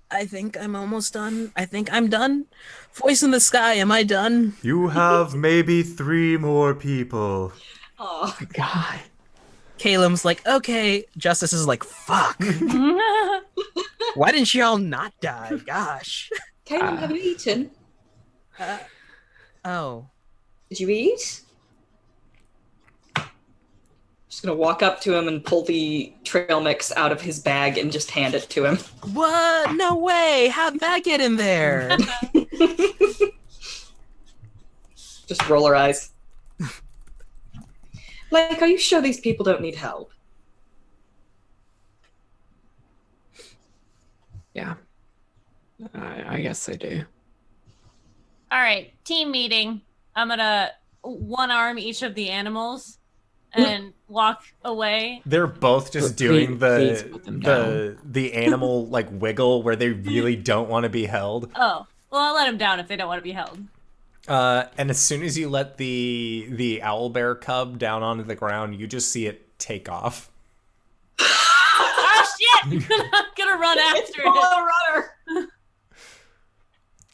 I think I'm almost done. I think I'm done. Voice in the sky, am I done? You have maybe 3 more people. Oh, God. Caelum's like, okay. Justice is like, fuck. Why didn't y'all not die? Gosh. Caelum, have you eaten? Oh. Did you eat? Just gonna walk up to him and pull the trail mix out of his bag and just hand it to him. What? No way. How'd that get in there? Just roll her eyes. Like, are you sure these people don't need help? Yeah. I guess I do. All right, team meeting. I'm gonna one arm each of the animals and walk away. They're both just doing Please put them down. the animal like wiggle where they really don't want to be held. Oh, well, I'll let them down if they don't want to be held. And as soon as you let the owlbear cub down onto the ground, you just see it take off. Oh shit! I'm gonna run after it. runner!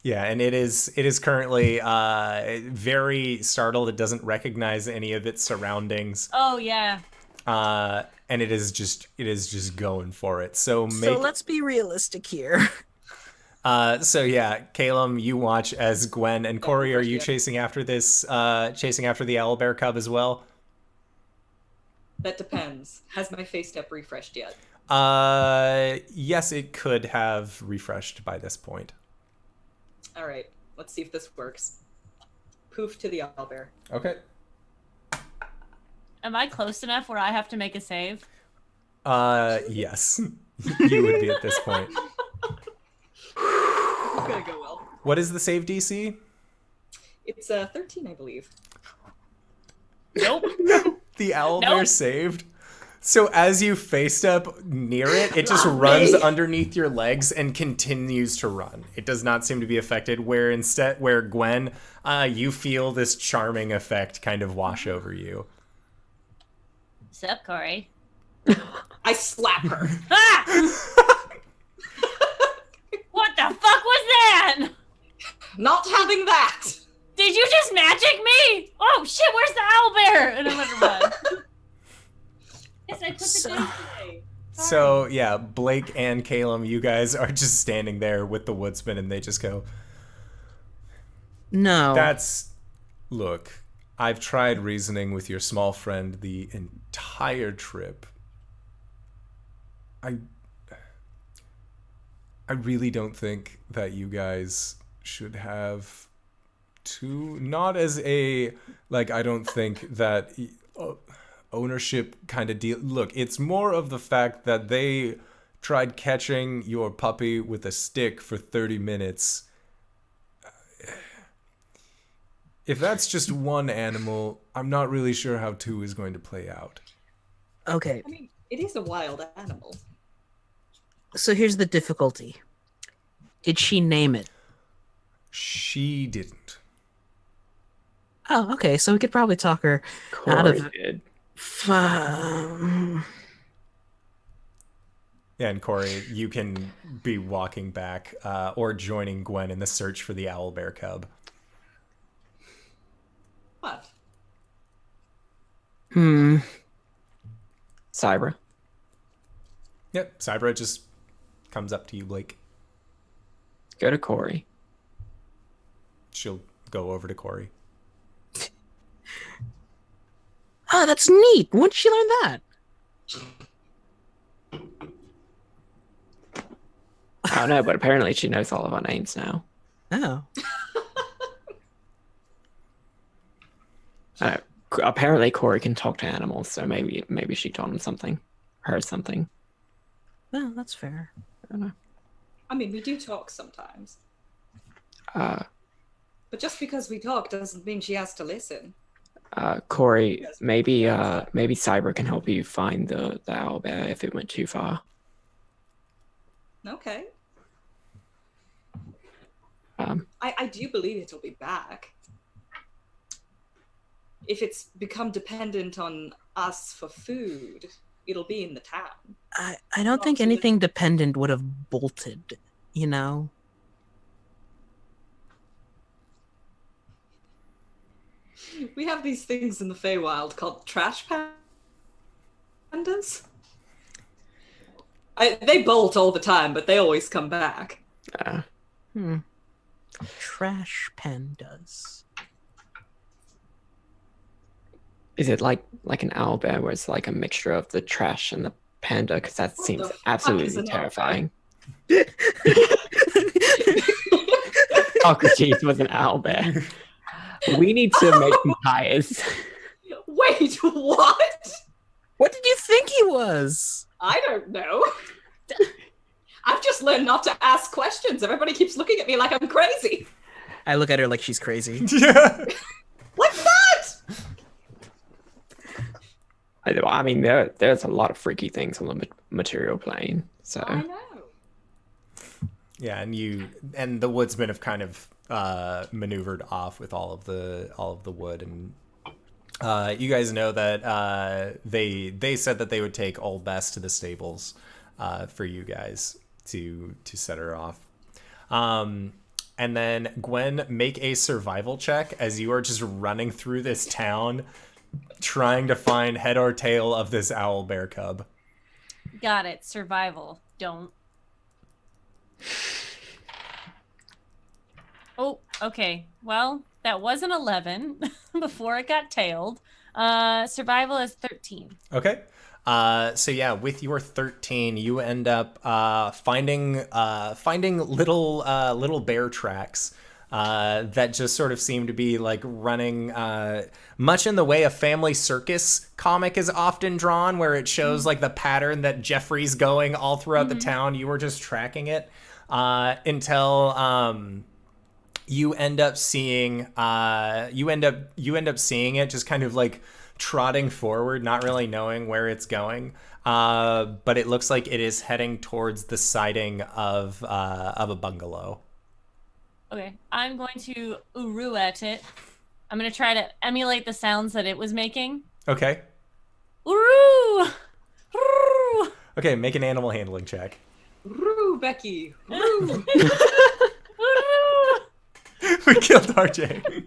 Yeah, and it is currently very startled. It doesn't recognize any of its surroundings. Oh yeah. And it is just going for it. So So let's be realistic here. so yeah, Caelum, you watch as Gwen and Cori, are you chasing after this chasing after the owlbear cub as well? That depends. Has my face step refreshed yet? Yes, it could have refreshed by this point. All right, let's see if this works. Poof to the owlbear. Okay. Am I close enough where I have to make a save? Yes. You would be at this point. It's gonna go well. What is the save DC? It's 13, I believe. Nope. The owlbear Nope. saved. So as you face step near it, it just runs underneath your legs and continues to run. It does not seem to be affected. Where Gwen, you feel this charming effect kind of wash over you. Sup, Cori? I slap her. Ah! What the fuck was that? Not having that! Did you just magic me? Oh shit, where's the owlbear? And I'm gonna run. Yes, I put the dice away. So yeah, Blake and Caelum, you guys are just standing there with the woodsman, and they just go, No. Look, I've tried reasoning with your small friend the entire trip. I really don't think that you guys should have to, not as a, like, I don't think that ownership kind of deal. Look, it's more of the fact that they tried catching your puppy with a stick for 30 minutes. If that's just one animal, I'm not really sure how 2 is going to play out. Okay, I mean, it is a wild animal. so here's the difficulty. Did she name it? She didn't. Oh, okay, so we could probably talk her out Cori of it. did. Yeah, and Cori, you can be walking back or joining Gwen in the search for the owlbear cub. What? Cybra. Yep, Cybra just comes up to you, Blake. Go to Cori. She'll go over to Cori. Oh, that's neat. When did she learn that? I don't know, but apparently she knows all of our names now. Oh. Apparently Cori can talk to animals, so maybe she taught him something. Heard something. Well, that's fair. I don't know. I mean, we do talk sometimes. Uh, But just because we talk doesn't mean she has to listen. Cori, Yes. maybe Cybra can help you find the owlbear if it went too far. Okay. Um, I do believe it'll be back. If it's become dependent on us for food, it'll be in the town. I don't think anything dependent would have bolted, you know? We have these things in the Feywild called trash pandas. They bolt all the time, but they always come back. Trash pandas. Is it like an owlbear where it's like a mixture of the trash and the panda? Because that What seems the fuck is absolutely an terrifying. Socrates was an owlbear. We need to make some tires. Wait, what? What did you think he was? I don't know. I've just learned not to ask questions. Everybody keeps looking at me like I'm crazy. I look at her like she's crazy. Yeah. What's that? I mean, there's a lot of freaky things on the material plane. So I know. Yeah, and the woodsmen have kind of maneuvered off with all of the wood, and you guys know that they said that they would take Old Bess to the stables for you guys to set her off. And then Gwen, make a survival check as you are just running through this town, trying to find head or tail of this owl bear cub. Got it. Survival. Don't. Oh, okay. Well, that was an 11 before it got tailed. Survival is 13. Okay. So yeah, with your 13, you end up finding little bear tracks that just sort of seem to be like running much in the way a Family Circus comic is often drawn, where it shows like the pattern that Jeffrey's going all throughout the town. You were just tracking it until you end up seeing it just kind of like trotting forward, not really knowing where it's going, but it looks like it is heading towards the siding of a bungalow. Okay, I'm going to uru at it. I'm going to try to emulate the sounds that it was making. Okay. Uru! Uru! Okay, make an animal handling check. Roo, Becky. Roo. Uru! We killed RJ.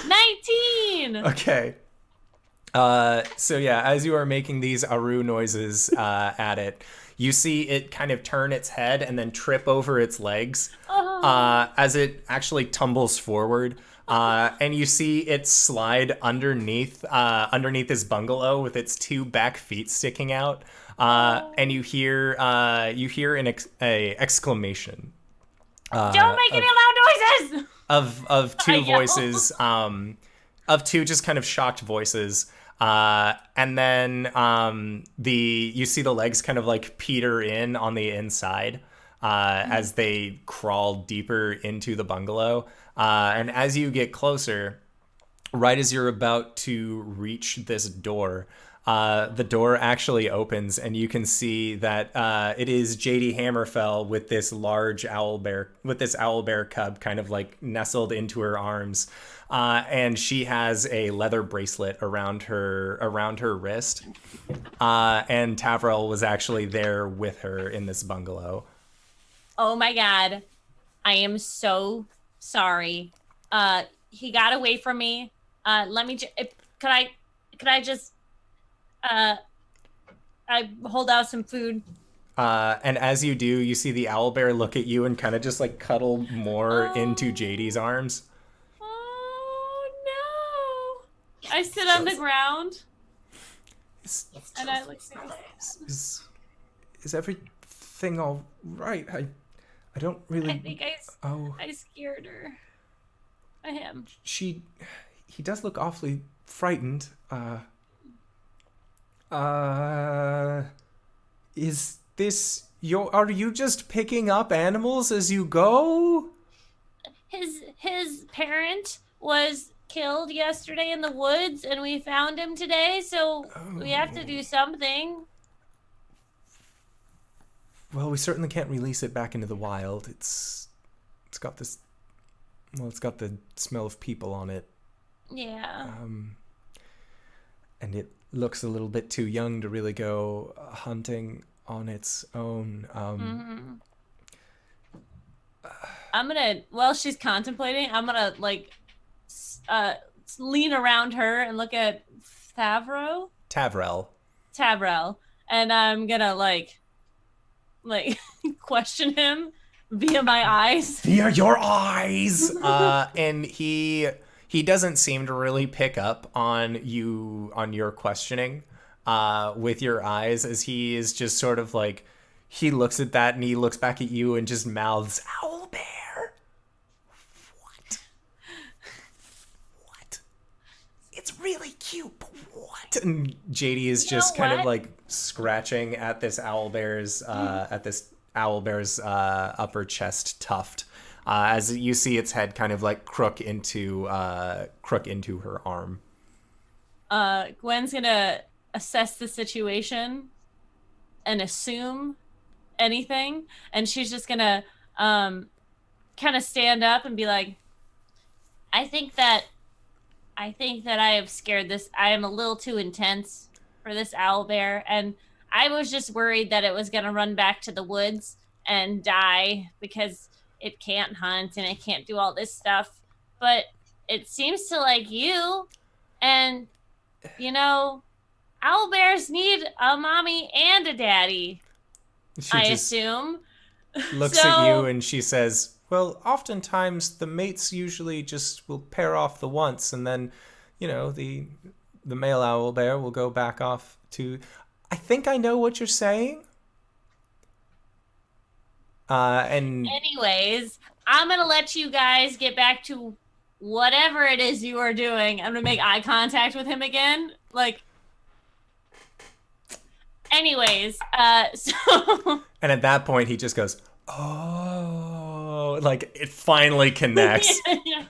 19! Okay. So yeah, as you are making these aru noises at it, you see it kind of turn its head and then trip over its legs as it actually tumbles forward. And you see it slide underneath this bungalow with its two back feet sticking out. And you hear an exclamation. Don't make any loud noises! Of two I yell. voices, of two just kind of shocked voices. And then you see the legs kind of like peter in on the inside as they crawl deeper into the bungalow. And as you get closer, right as you're about to reach this door, the door actually opens and you can see that it is JD Hammerfell with this large owl bear cub kind of like nestled into her arms. And she has a leather bracelet around her wrist. And Tavrel was actually there with her in this bungalow. Oh my god. I am so sorry. He got away from me. Let me could could I just I hold out some food. And as you do, you see the owlbear look at you and kind of just like cuddle more into JD's arms. Oh no! I sit on the ground and I look sad. Is everything all right? I don't really. I think I scared her. I am. He does look awfully frightened. Is this are you just picking up animals as you go? His parent was killed yesterday in the woods and we found him today, so we have to do something. Well, we certainly can't release it back into the wild. It's got this. Well, it's got the smell of people on it. Yeah. And it looks a little bit too young to really go hunting on its own. I'm gonna, while she's contemplating, I'm gonna like lean around her and look at Tavrel, and I'm gonna like question him via my eyes. Via your eyes. And he doesn't seem to really pick up on your questioning with your eyes, as he is just sort of like, he looks at that and he looks back at you and just mouths, "Owlbear." What? It's really cute, but what? And JD is just kind of like scratching at this owlbear's upper chest tuft, as you see its head kind of like crook into her arm. Gwen's gonna assess the situation and assume anything, and she's just gonna kind of stand up and be like, I think that I have scared this. I am a little too intense for this owlbear, and I was just worried that it was gonna run back to the woods and die because it can't hunt and it can't do all this stuff, but it seems to like you, and you know, owlbears need a mommy and a daddy. I assume. Looks at you and she says, "Well, oftentimes the mates usually just will pair off the once, and then, you know, the male owlbear will go back off to." I think I know what you're saying. And anyways, I'm gonna let you guys get back to whatever it is you are doing. I'm gonna make eye contact with him again, like. Anyways, so. And at that point, he just goes, "Oh," like it finally connects. Yeah.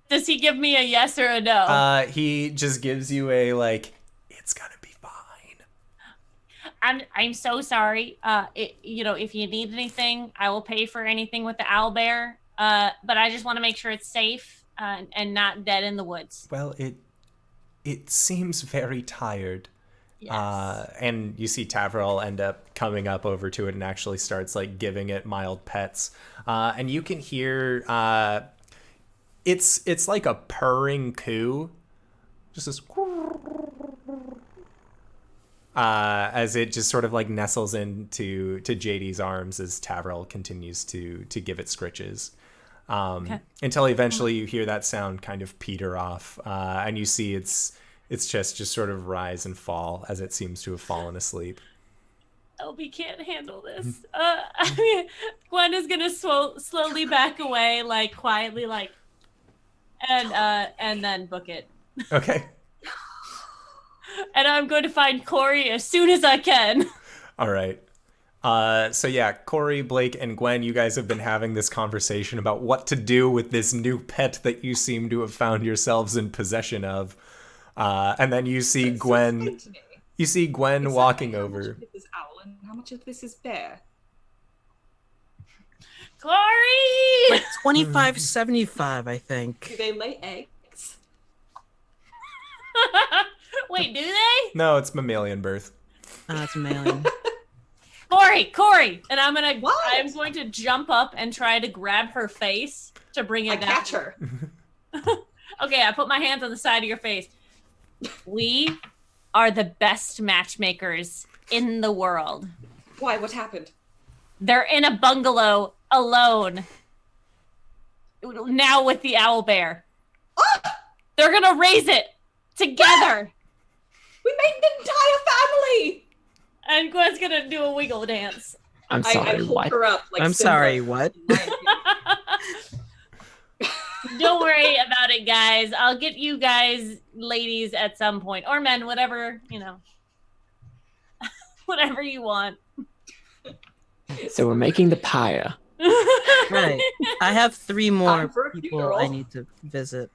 Does he give me a yes or a no? He just gives you a like, "It's gonna be fine." I'm so sorry. If you need anything, I will pay for anything with the owlbear. But I just want to make sure it's safe and not dead in the woods. Well, it seems very tired. Yes. And you see Tavrel end up coming up over to it and actually starts like giving it mild pets. And you can hear it's like a purring coo. Just this as it just sort of like nestles into JD's arms as Tavrel continues to give it scritches. Until eventually you hear that sound kind of peter off, and you see its chest just sort of rise and fall as it seems to have fallen asleep. LB can't handle this. Gwen is gonna slowly back away, like quietly, like, and then book it. Okay. And I'm going to find Cori as soon as I can. All right. So yeah, Cori, Blake, and Gwen, you guys have been having this conversation about what to do with this new pet that you seem to have found yourselves in possession of. And then you see Gwen. You see Gwen walking over. How much of this is owl and how much of this is bear? Cori! Like 25-75, I Do think. they lay eggs? Wait, do they? No, it's mammalian birth. It's a mammalian. Cori! And I'm What? going to jump up and try to grab her face to bring it I down. catch her. Okay, I put my hands on the side of your face. We are the best matchmakers in the world. Why? What happened? They're in a bungalow alone. Now with the owl bear. They're gonna raise it together. We made an entire family. And Gwen's gonna do a wiggle dance. I'm I sorry, hold what? her up like I'm Simba. sorry, what? Don't worry about it, guys. I'll get you guys ladies at some point. Or men, whatever, whatever you want. So we're making the pyre. Right. I have 3 more Time for a people funeral. I need to visit.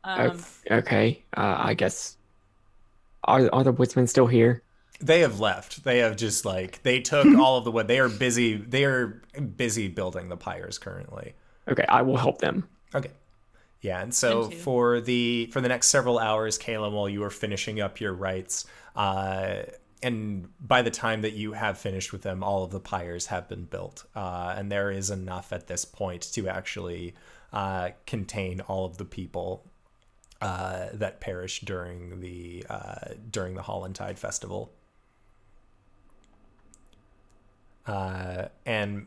Okay, I guess. Are the woodsmen still here? They have left. They have just they took all of the wood. They are busy building the pyres currently. Okay, I will help them. Okay. Yeah, and so Them too. for the next several hours, Caelum, while you are finishing up your rites, and by the time that you have finished with them, all of the pyres have been built, and there is enough at this point to actually contain all of the people that perished during the Hollantide festival. And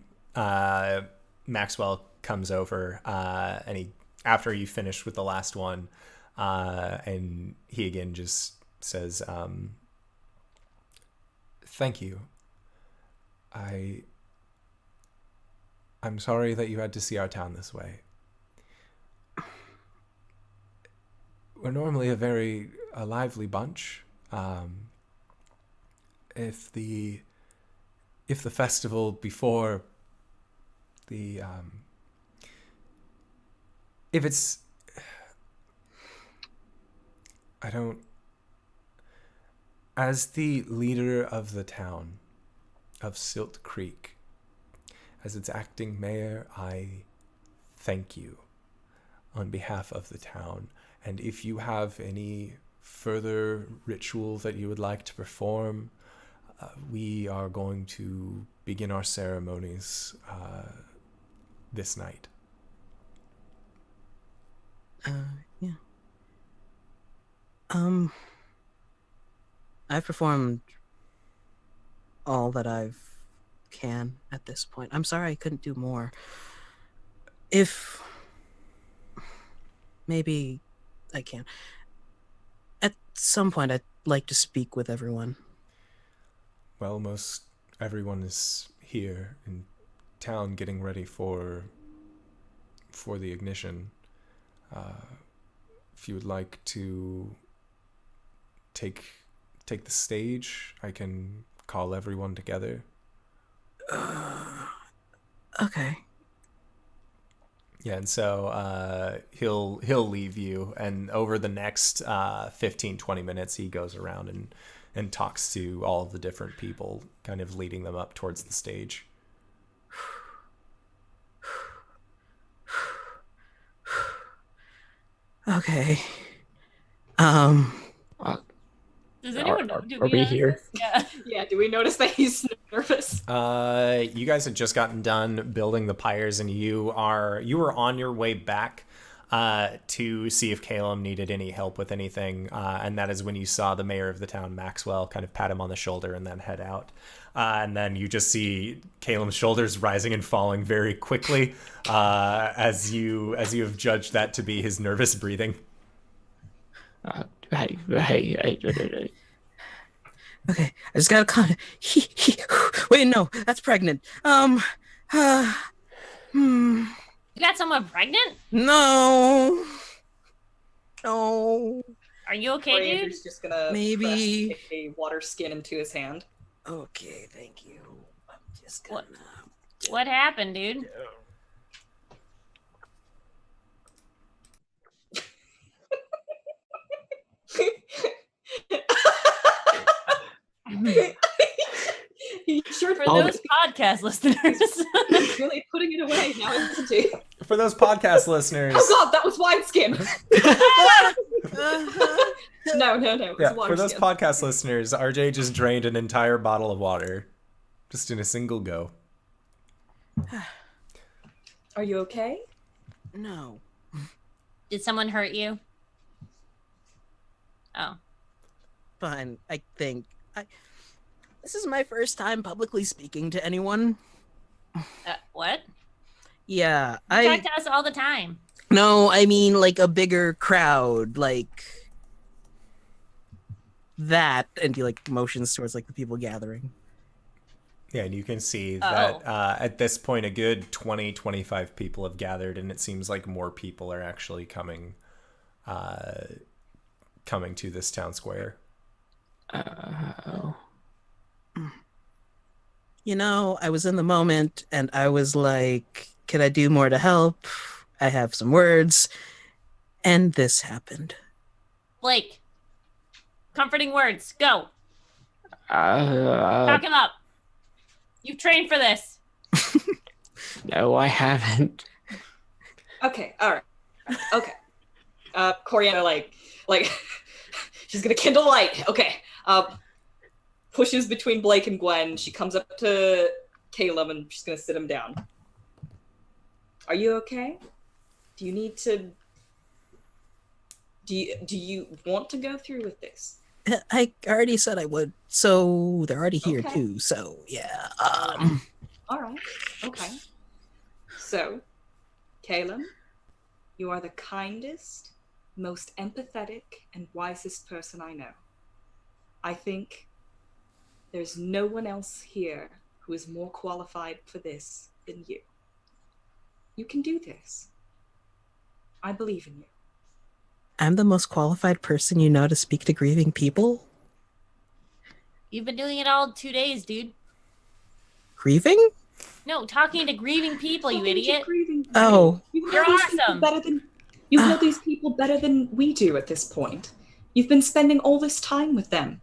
Maxwell comes over, and he, after you finish with the last one, and he again just says, "Thank you. I'm sorry that you had to see our town this way. We're normally a very lively bunch. If the festival before the if it's I don't as the leader of the town of Silt Creek, as its acting mayor, I thank you on behalf of the town. And if you have any further ritual that you would like to perform, we are going to begin our ceremonies this night." Yeah. I've performed all that I've can at this point. I'm sorry I couldn't do more. If maybe I can. At some point, I'd like to speak with everyone. Well, most everyone is here in town getting ready for the ignition. If you would like to take the stage, I can call everyone together. Okay. Yeah, and so he'll leave you, and over the next 15-20 minutes, he goes around and talks to all of the different people, kind of leading them up towards the stage. Okay. Does anyone Are do we notice here? this? Yeah. Yeah, do we notice that he's nervous? You guys had just gotten done building the pyres, and you were on your way back to see if Caelum needed any help with anything, and that is when you saw the mayor of the town, Maxwell, kind of pat him on the shoulder and then head out. And then you just see Caelum's shoulders rising and falling very quickly, as you have judged that to be his nervous breathing. Hey. Okay, I just gotta comment. Wait, no, that's pregnant. You got someone pregnant? No. Are you okay, dude? Andrew's just gonna Maybe. press a water skin into his hand. Okay, thank you. I'm just What? gonna. What happened, dude? Sure, For those podcast listeners. he's really putting it away now, isn't he? For those podcast listeners, Oh god, that was wineskin! No, it was yeah, water for those skin. podcast listeners, RJ just drained an entire bottle of water, just in a single go. Are you okay? No. Did someone hurt you? Oh. Fine, I think. This is my first time publicly speaking to anyone. What? Yeah, You talk to us all the time. No, I mean like a bigger crowd, like that, and he like motions towards like the people gathering. Yeah, and you can see that at this point a good 20-25 people have gathered, and it seems like more people are actually coming to this town square. Oh. You know, I was in the moment and I was like, can I do more to help? I have some words. And this happened. Blake. Comforting words. Go. Uh, Talk him up. You've trained for this. no, I haven't. Okay, all right. Okay. Coriana, like, she's gonna kindle light. Okay. Pushes between Blake and Gwen. She comes up to Caelum and she's gonna sit him down. Are you okay? Do you need to? Do you want to go through with this? I already said I would, so they're already here Okay. too. So yeah. All right. Okay. So, Caelum, you are the kindest, most empathetic, and wisest person I know. I think there's no one else here who is more qualified for this than you. You can do this. I believe in you. I'm the most qualified person you know to speak to grieving people. You've been doing it all 2 days, dude. Grieving? No, talking to grieving people, you Talking to idiot. grieving Oh. people. You know You're these people awesome. better than you know these people better than we do at this point. You've been spending all this time with them.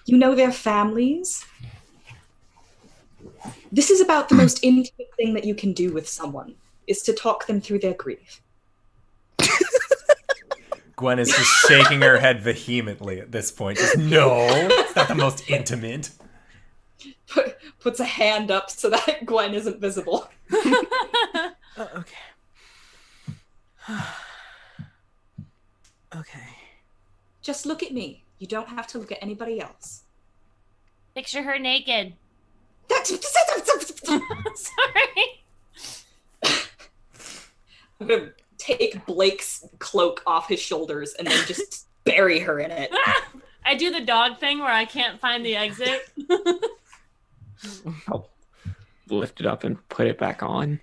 You know their families. This is about the most intimate thing that you can do with someone, is to talk them through their grief. Gwen is just shaking her head vehemently at this point. Just, no, it's not the most intimate. Puts a hand up so that Gwen isn't visible. Okay. Okay. Just look at me. You don't have to look at anybody else. Picture her naked. That's Sorry. I'm gonna take Blake's cloak off his shoulders and then just bury her in it. I do the dog thing where I can't find the exit. I'll lift it up and put it back on.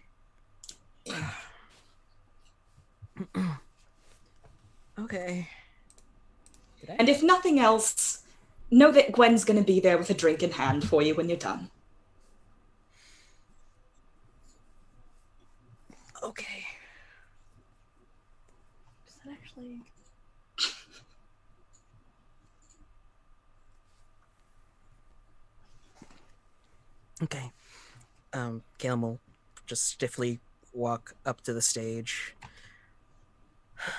Okay. And if nothing else, know that Gwen's gonna be there with a drink in hand for you when you're done. Okay. Is that actually... Okay. Caelum will just stiffly walk up to the stage.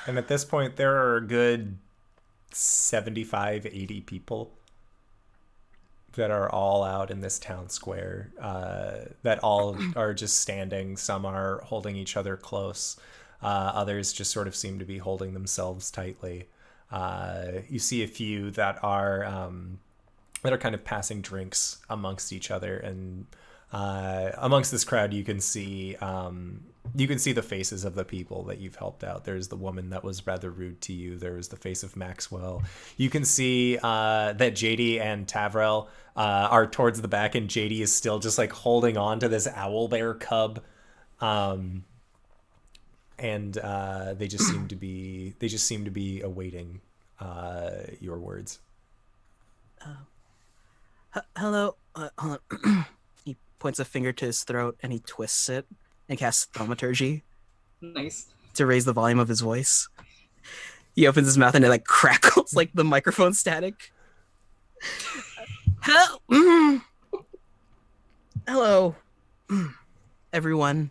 And at this point, there are a good 75, 80 people that are all out in this town square, that all are just standing. Some are holding each other close. Others just sort of seem to be holding themselves tightly. You see a few that are kind of passing drinks amongst each other, and amongst this crowd, you can see the faces of the people that you've helped out. There's the woman that was rather rude to you. There was the face of Maxwell. You can see that JD and Tavrel are towards the back, and JD is still just like holding on to this owlbear cub. And they just seem to be awaiting your words. Hello. Hold on. He points a finger to his throat and he twists it and casts thaumaturgy Nice. to raise the volume of his voice. He opens his mouth and it like crackles like the microphone static. Hello, everyone.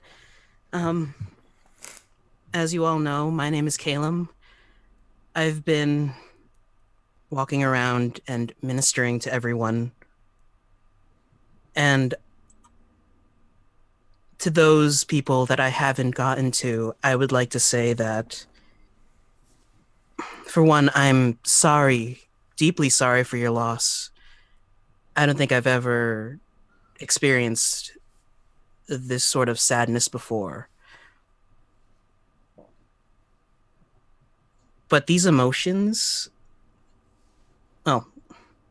As you all know, my name is Caelum. I've been walking around and ministering to everyone. And to those people that I haven't gotten to, I would like to say that For one, I'm sorry, deeply sorry for your loss. I don't think I've ever experienced this sort of sadness before. But these emotions... Oh,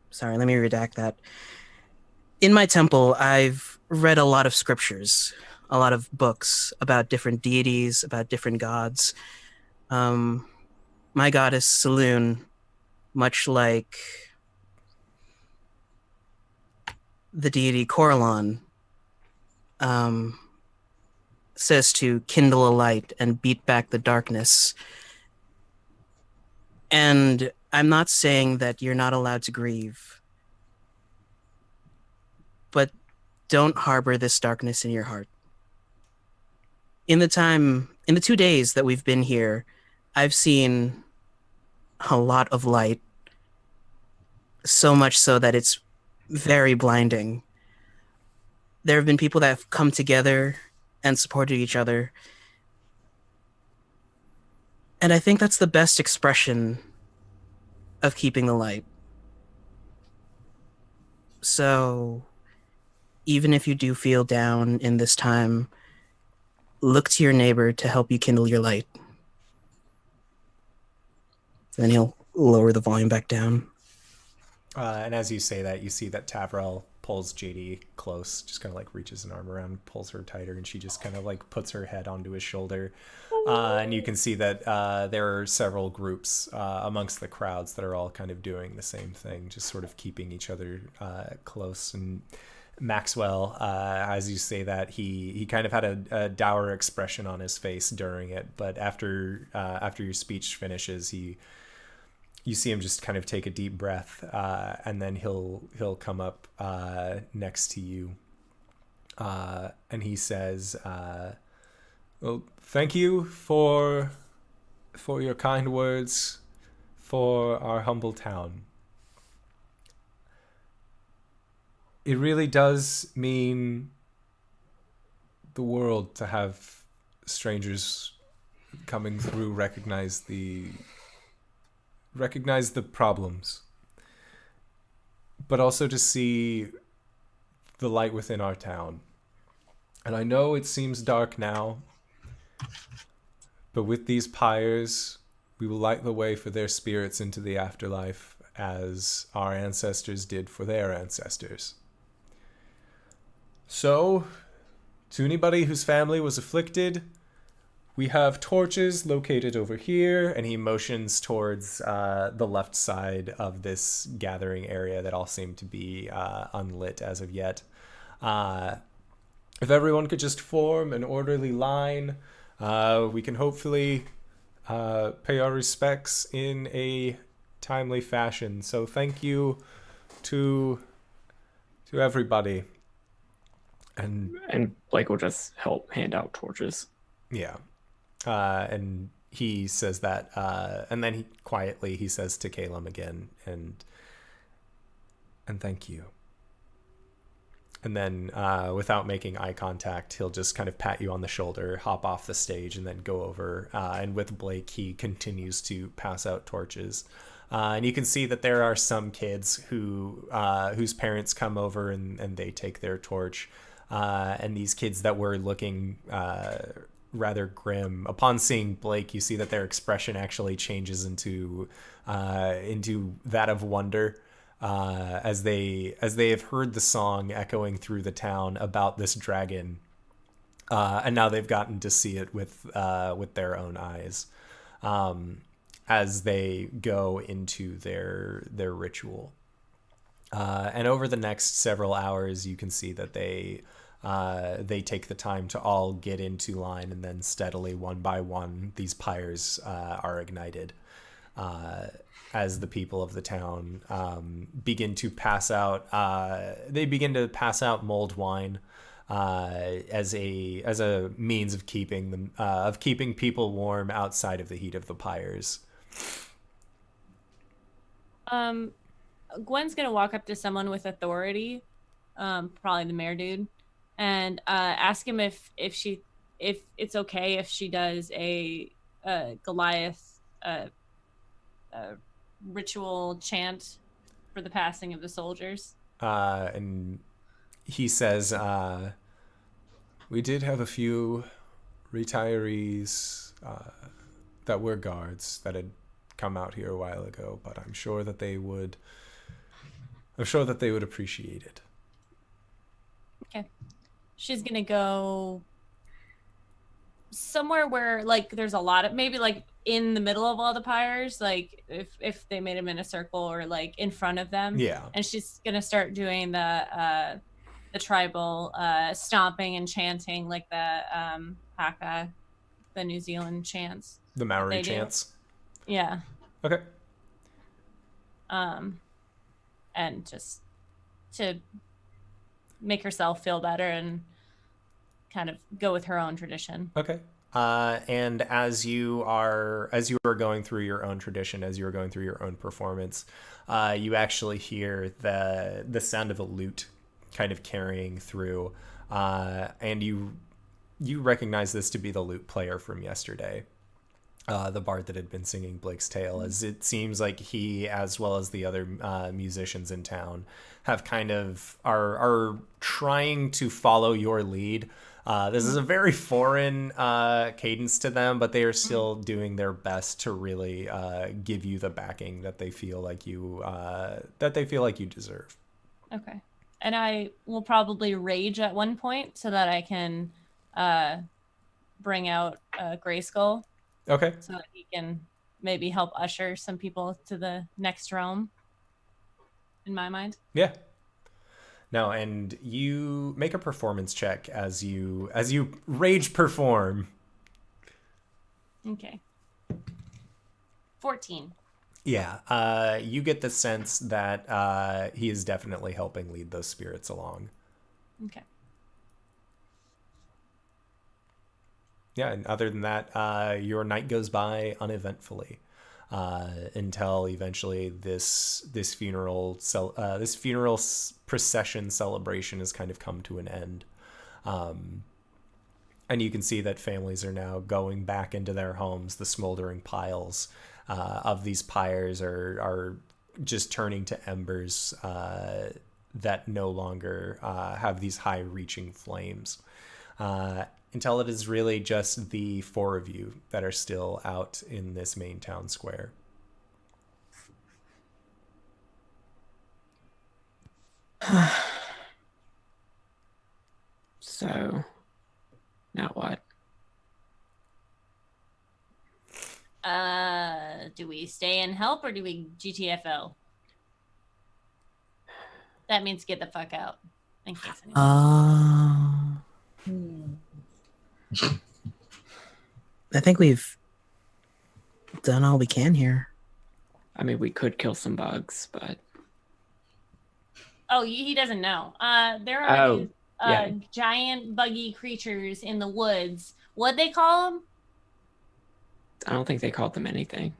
sorry, let me redact that. In my temple, I've read a lot of scriptures, a lot of books about different deities, about different gods. My goddess, Saloon, much like the deity Coralon, says to kindle a light and beat back the darkness. And I'm not saying that you're not allowed to grieve, but don't harbor this darkness in your heart. In the 2 days that we've been here, I've seen a lot of light, so much so that it's very blinding. There have been people that have come together and supported each other. And I think that's the best expression of keeping the light. So, even if you do feel down in this time, look to your neighbor to help you kindle your light. Then he'll lower the volume back down. And as you say that, you see that Tavrel pulls JD close, just kind of like reaches an arm around, pulls her tighter, and she just kind of like puts her head onto his shoulder. And you can see that there are several groups amongst the crowds that are all kind of doing the same thing, just sort of keeping each other close. And Maxwell, as you say that, he kind of had a dour expression on his face during it, but after your speech finishes, you see him just kind of take a deep breath, and then he'll come up next to you, and he says, "Well, thank you for your kind words for our humble town. It really does mean the world to have strangers coming through recognize the problems, but also to see the light within our town. And I know it seems dark now, but with these pyres, we will light the way for their spirits into the afterlife, as our ancestors did for their ancestors. So, to anybody whose family was afflicted, we have torches located over here," and he motions towards the left side of this gathering area that all seem to be unlit as of yet. If everyone could just form an orderly line, we can hopefully pay our respects in a timely fashion. So thank you to everybody. And Blake will just help hand out torches. Yeah. And he says that, and then he says to Caelum again, and thank you. And then, without making eye contact, he'll just kind of pat you on the shoulder, hop off the stage, and then go over. And with Blake, he continues to pass out torches. And you can see that there are some kids whose parents come over and they take their torch. And these kids that were looking rather grim, upon seeing Blake, you see that their expression actually changes into that of wonder, as they have heard the song echoing through the town about this dragon, and now they've gotten to see it with their own eyes, as they go into their ritual. And over the next several hours, you can see that they take the time to all get into line, and then steadily, one by one, these pyres are ignited, as the people of the town begin to pass out. They begin to pass out mulled wine as a means of keeping people warm outside of the heat of the pyres. Gwen's gonna walk up to someone with authority, probably the mayor dude, and ask him if it's okay if she does a Goliath ritual chant for the passing of the soldiers. And he says, we did have a few retirees that were guards that had come out here a while ago, but I'm sure that they would appreciate it. Okay. She's gonna go somewhere where like there's a lot of, maybe like in the middle of all the pyres, like if they made them in a circle, or like in front of them. Yeah. And she's gonna start doing the tribal stomping and chanting, like the haka, the New Zealand chants. The Maori chants. Yeah. Okay. And just to make herself feel better and kind of go with her own tradition. Okay. And as you are going through your own tradition, as you are going through your own performance, you actually hear the sound of a lute kind of carrying through, and you recognize this to be the lute player from yesterday, the bard that had been singing Blake's Tale, as it seems like he, as well as the other musicians in town, have kind of are trying to follow your lead. This is a very foreign cadence to them, but they are still doing their best to really give you the backing that they feel like you deserve. Okay. And I will probably rage at one point so that I can bring out Grayskull. Okay. So that he can maybe help usher some people to the next realm, in my mind. Yeah. No, and you make a performance check as you rage perform. Okay. 14. Yeah. You get the sense that he is definitely helping lead those spirits along. Okay. Yeah, and other than that, your night goes by uneventfully until eventually this funeral procession celebration has kind of come to an end, and you can see that families are now going back into their homes. The smoldering piles of these pyres are just turning to embers that no longer have these high-reaching flames. Until it is really just the four of you that are still out in this main town square. So, now what? Do we stay and help, or do we GTFO? That means get the fuck out. In case anyone... I think we've done all we can here. I mean, we could kill some bugs, but... Oh, he doesn't know. There are these yeah. giant buggy creatures in the woods. What'd they call them? I don't think they called them anything.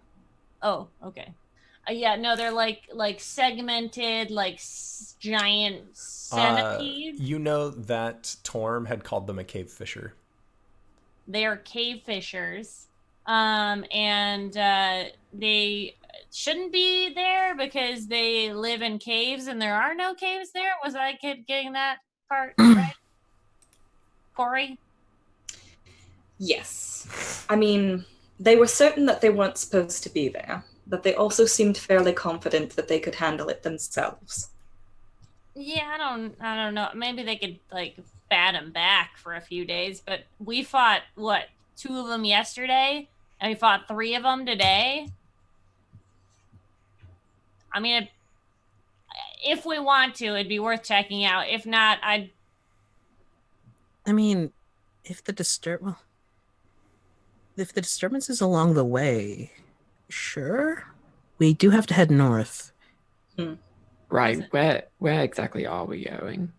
Oh, okay. Yeah, no, they're like segmented, like giant centipedes. You know that Torm had called them a cave fisher. They are cave fishers, and they shouldn't be there because they live in caves, and there are no caves there. Was I getting that part right, Cori? Yes. I mean, they were certain that they weren't supposed to be there, but they also seemed fairly confident that they could handle it themselves. Yeah, I don't know. Maybe they could like bat them back for a few days, but we fought 2 of them yesterday, and we fought 3 of them today. I mean, if we want to, it'd be worth checking out. If not, I mean, if the disturbance is along the way, sure. We do have to head north. Right. Where exactly are we going?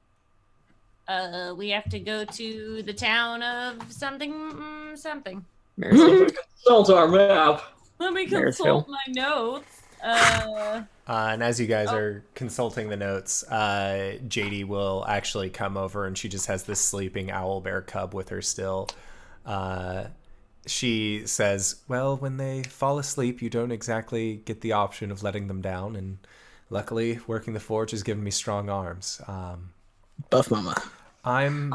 We have to go to the town of something. Marysville? Consult our map. Let me Marysville. consult my notes. And as you guys are consulting the notes, JD will actually come over, and she just has this sleeping owlbear cub with her still. she says, well, when they fall asleep, you don't exactly get the option of letting them down. And luckily, working the forge has given me strong arms. Buff Mama. I'm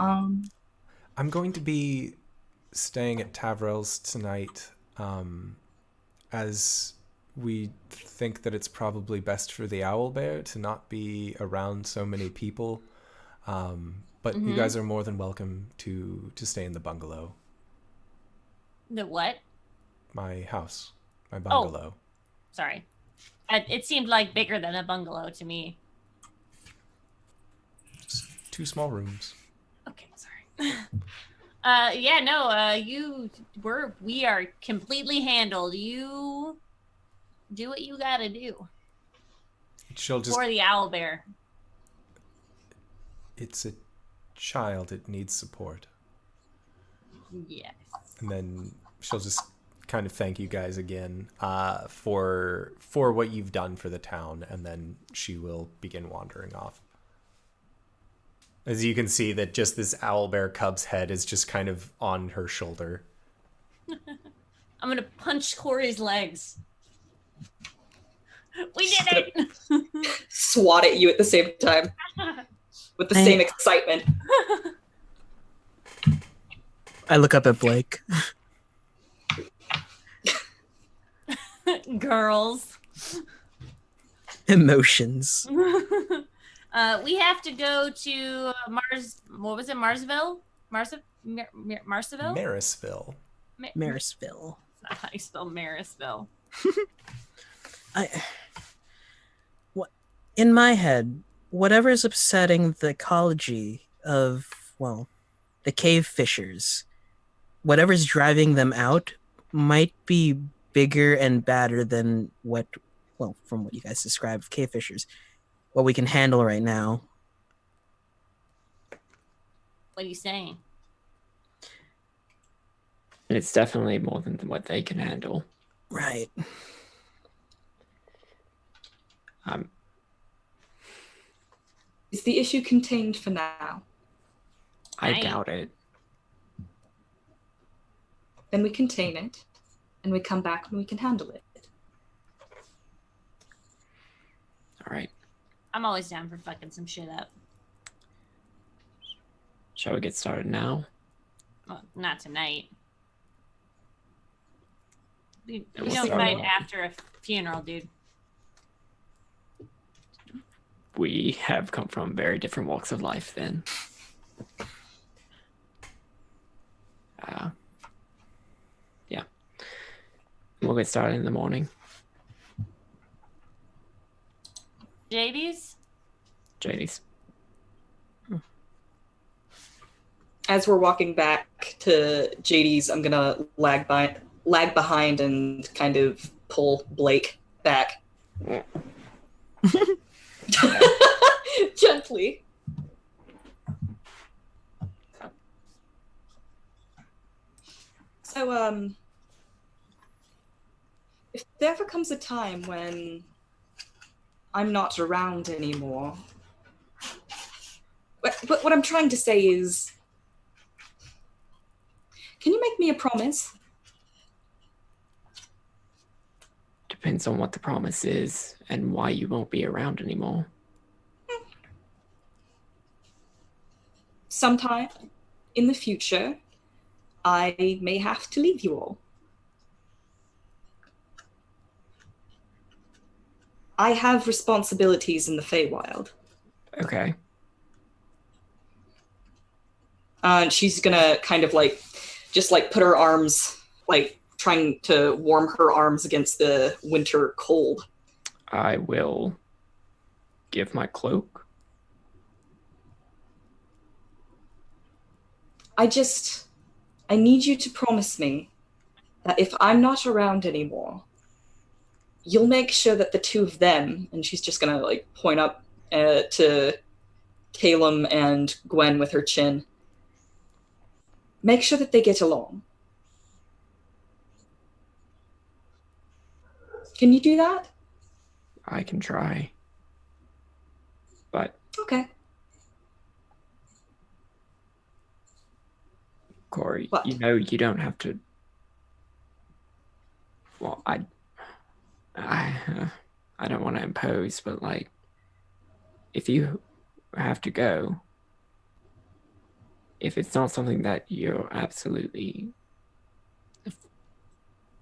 going to be staying at Tavrel's tonight, as we think that it's probably best for the owlbear to not be around so many people. But you guys are more than welcome to stay in the bungalow. The what? My house. My bungalow. Sorry. It seemed like bigger than a bungalow to me. Just 2 small rooms. Okay, sorry. We are completely handled. You do what you gotta do. She'll just... For the owlbear. It's a child. It needs support. Yes. And then she'll just kind of thank you guys again for what you've done for the town, and then she will begin wandering off. As you can see that just this owlbear cub's head is just kind of on her shoulder. I'm gonna punch Cori's legs. We did it! Swat at you at the same time. With the same excitement. I look up at Blake. Girls. Emotions. We have to go to what was it? Marsville? Marsville? Marysville. Marysville. That's not how you spell Marysville. In my head, whatever's upsetting the ecology of, well, the cave fishers, whatever's driving them out might be bigger and badder than what, well, from what you guys described, cave fishers, what we can handle right now. What are you saying? It's definitely more than what they can handle. Right. Is the issue contained for now? I doubt it. Then we contain it, and we come back when we can handle it. All right. I'm always down for fucking some shit up. Shall we get started now? Well, not tonight. We We'll don't start fight off. after a funeral, dude. We have come from very different walks of life then. Yeah. We'll get started in the morning. JD's? JD's. As we're walking back to JD's, I'm gonna lag behind and kind of pull Blake back. Gently. So, if there ever comes a time when I'm not around anymore, but what I'm trying to say is, can you make me a promise? Depends on what the promise is and why you won't be around anymore. Sometime in the future, I may have to leave you all. I have responsibilities in the Feywild. Okay. And she's gonna kind of just put her arms, trying to warm her arms against the winter cold. I will give my cloak. I need you to promise me that if I'm not around anymore, you'll make sure that the two of them, and she's just gonna point up to Caelum and Gwen with her chin, make sure that they get along. Can you do that? I can try. But, Okay. Cori, What? you know you don't have to Well, I don't want to impose, but like, if you have to go, if it's not something that you're absolutely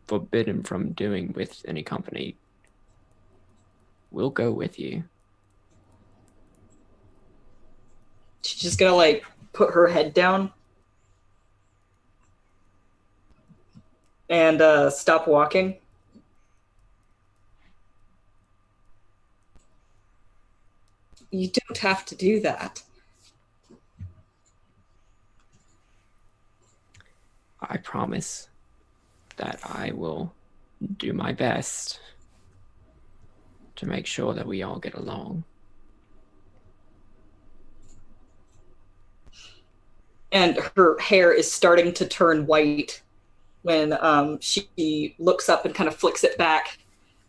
forbidden from doing with any company, we'll go with you. She's just gonna like put her head down and stop walking. You don't have to do that. I promise that I will do my best to make sure that we all get along. And her hair is starting to turn white when she looks up and kind of flicks it back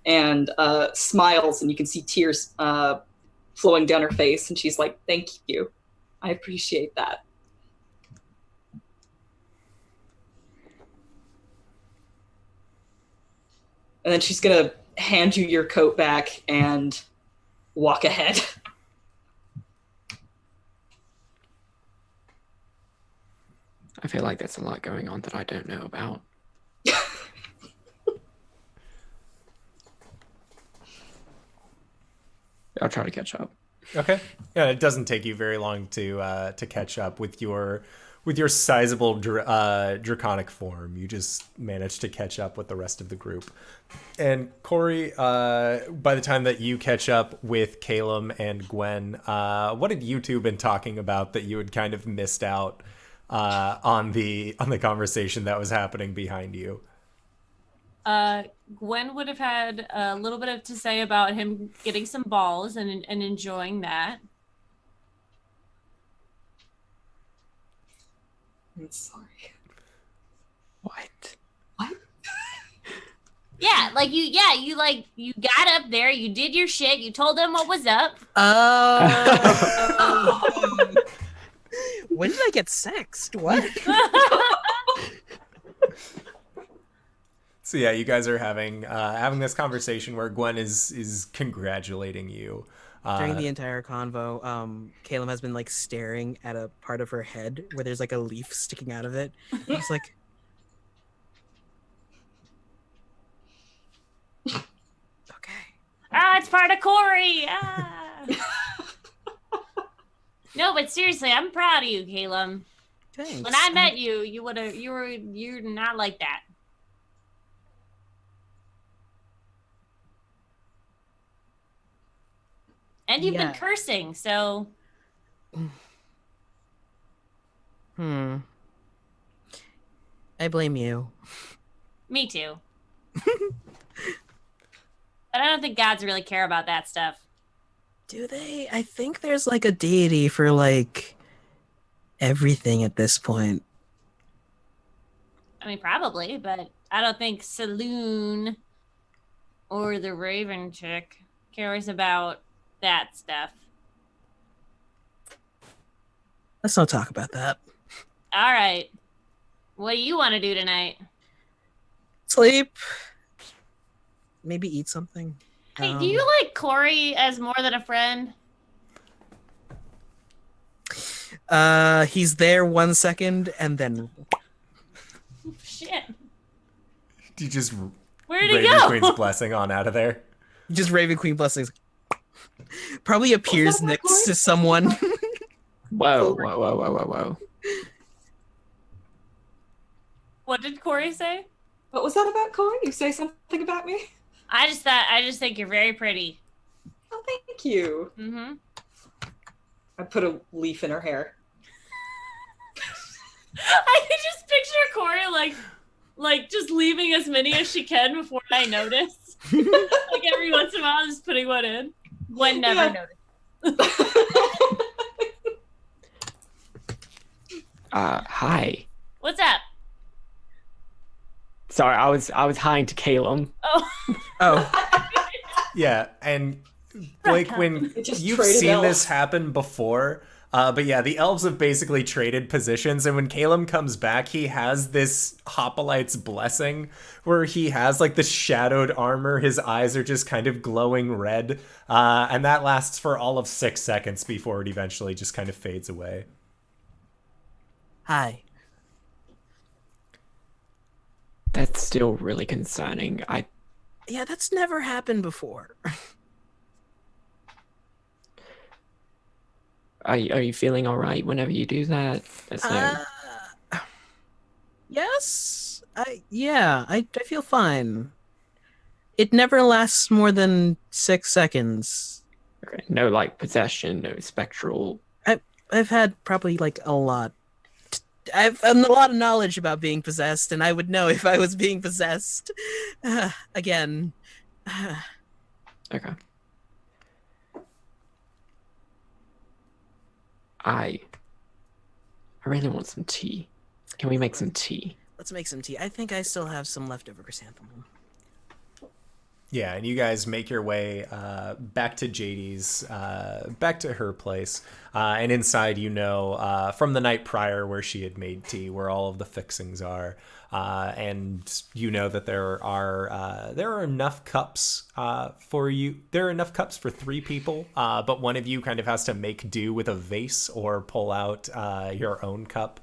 and smiles, and you can see tears flowing down her face, and she's like, "Thank you. I appreciate that." And then she's going to hand you your coat back and walk ahead. I feel like there's a lot going on that I don't know about. I'll try to catch up. Okay. Yeah, it doesn't take you very long to catch up with your sizable draconic form. You just managed to catch up with the rest of the group. And Cori, by the time that you catch up with Caelum and Gwen, what had you two been talking about that you had kind of missed out on the conversation that was happening behind you? Gwen would have had a little bit to say about him getting some balls and enjoying that. I'm sorry. What? What? Yeah, you got up there, you did your shit, you told them what was up. Oh. When did I get sexed? What? So yeah, you guys are having this conversation where Gwen is congratulating you. During the entire convo, Caelum has been like staring at a part of her head where there's like a leaf sticking out of it. It's like, okay. Ah, it's part of Cori. Ah. No, but seriously, I'm proud of you, Caelum. Thanks. When I met you, you're not like that. And you've been cursing, so. I blame you. Me too. But I don't think gods really care about that stuff. Do they? I think there's like a deity for like everything at this point. I mean, probably, but I don't think Saloon or the Raven chick cares about that stuff. Let's not talk about that. All right. What do you want to do tonight? Sleep. Maybe eat something. Hey, do you like Cori as more than a friend? He's there 1 second and then Shit. Do you just Where did he Raven go? Queen's blessing on out of there? just Raven Queen blessings. Probably appears that next Cori? to someone. Whoa. What did Cori say? What was that about, Cori? You say something about me? I just think you're very pretty. Oh, thank you. Mm-hmm. I put a leaf in her hair. I can just picture Cori like just leaving as many as she can before I notice. Like every once in a while, just putting one in. Gwen never noticed. Hi. What's up? Sorry, I was hiing to Caelum. Oh. Oh, Yeah, and Blake, when It just you've traded seen elves. this happen before, But yeah, the elves have basically traded positions, and when Caelum comes back, he has this Hoplite's Blessing, where he has like the shadowed armor, his eyes are just kind of glowing red, and that lasts for all of 6 seconds before it eventually just kind of fades away. Hi. That's still really concerning. Yeah, that's never happened before. Are you feeling all right whenever you do that? There's no... Yes. I feel fine. It never lasts more than 6 seconds. Okay, no like possession, no spectral. I've had probably like a lot. I've a lot of knowledge about being possessed, and I would know if I was being possessed. Again. Okay. I really want some tea. Can we make some tea? Let's make some tea. I think I still have some leftover chrysanthemum. Yeah, and you guys make your way back to JD's, back to her place. And inside, from the night prior where she had made tea, where all of the fixings are. And you know that there are enough cups for you. There are enough cups for 3 people, but one of you kind of has to make do with a vase or pull out your own cup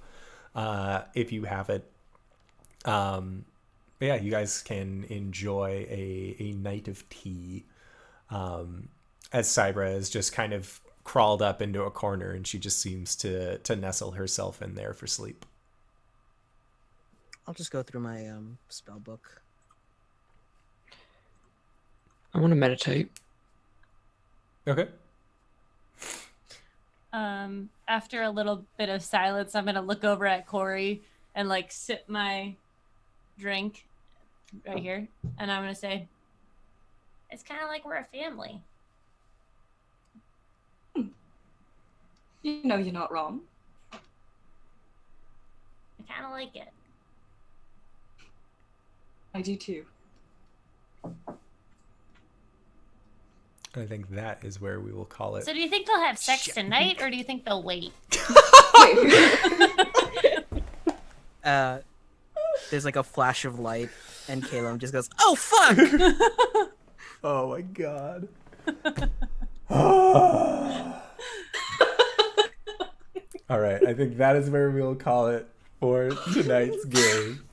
if you have it. But yeah, you guys can enjoy a night of tea as Cybra is just kind of crawled up into a corner and she just seems to nestle herself in there for sleep. I'll just go through my spell book. I want to meditate. Okay. After a little bit of silence, I'm going to look over at Cori and like sip my drink right here, and I'm gonna say, it's kind of like we're a family. You know you're not wrong. I kind of like it. I do too. I think that is where we will call it. So do you think they'll have sex tonight, or do you think they'll wait? There's like a flash of light, and Caelum just goes, "Oh fuck!" Oh my god. All right, I think that is where we'll call it for tonight's game.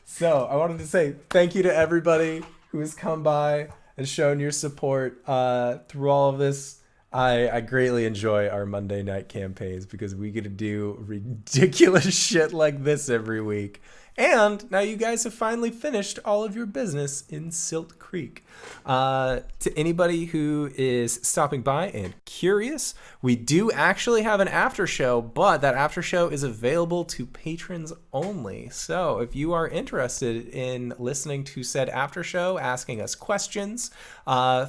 So I wanted to say thank you to everybody who has come by and shown your support through all of this. I greatly enjoy our Monday night campaigns because we get to do ridiculous shit like this every week. And now you guys have finally finished all of your business in Silt Creek. To anybody who is stopping by and curious, we do actually have an after show, but that after show is available to patrons only. So if you are interested in listening to said after show, asking us questions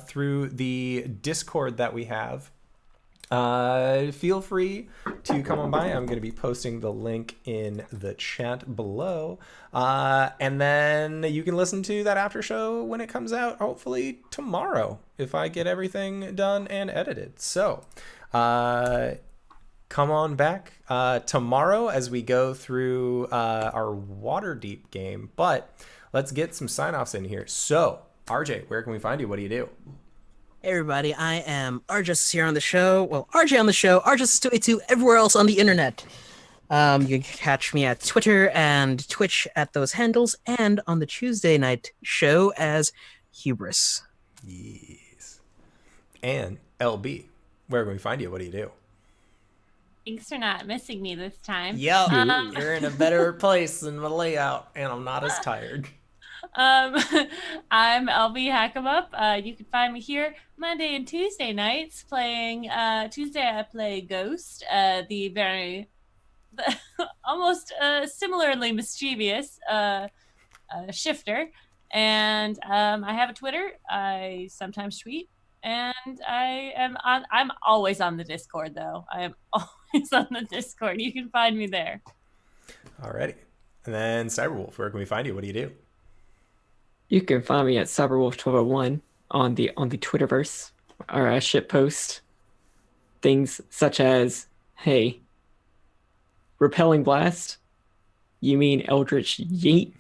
through the Discord that we have, feel free to come on by. I'm going to be posting the link in the chat below. And then you can listen to that after show when it comes out, hopefully tomorrow, if I get everything done and edited. So, come on back tomorrow as we go through our Waterdeep game. But let's get some sign-offs in here. So, RJ, where can we find you? What do you do? Hey everybody, I am RJustice here on the show. Well, RJ on the show, RJustice282 everywhere else on the internet. You can catch me at Twitter and Twitch at those handles, and on the Tuesday night show as Hubris. Yes. And LB, where can we find you? What do you do? Thanks for not missing me this time. Yep, you're in a better place than the layout, and I'm not as tired. I'm LBHackEmUp. You can find me here Monday and Tuesday nights playing. Tuesday I play Ghost, the almost similarly mischievous shifter, and I have a Twitter. I sometimes tweet, and I'm always on the Discord though. I am always on the Discord. You can find me there. Alrighty, and then Cyberwolf, where can we find you? What do you do? You can find me at Cyberwolf1201 on the Twitterverse, or shitpost things such as Hey, repelling blast? You mean Eldritch Yeet?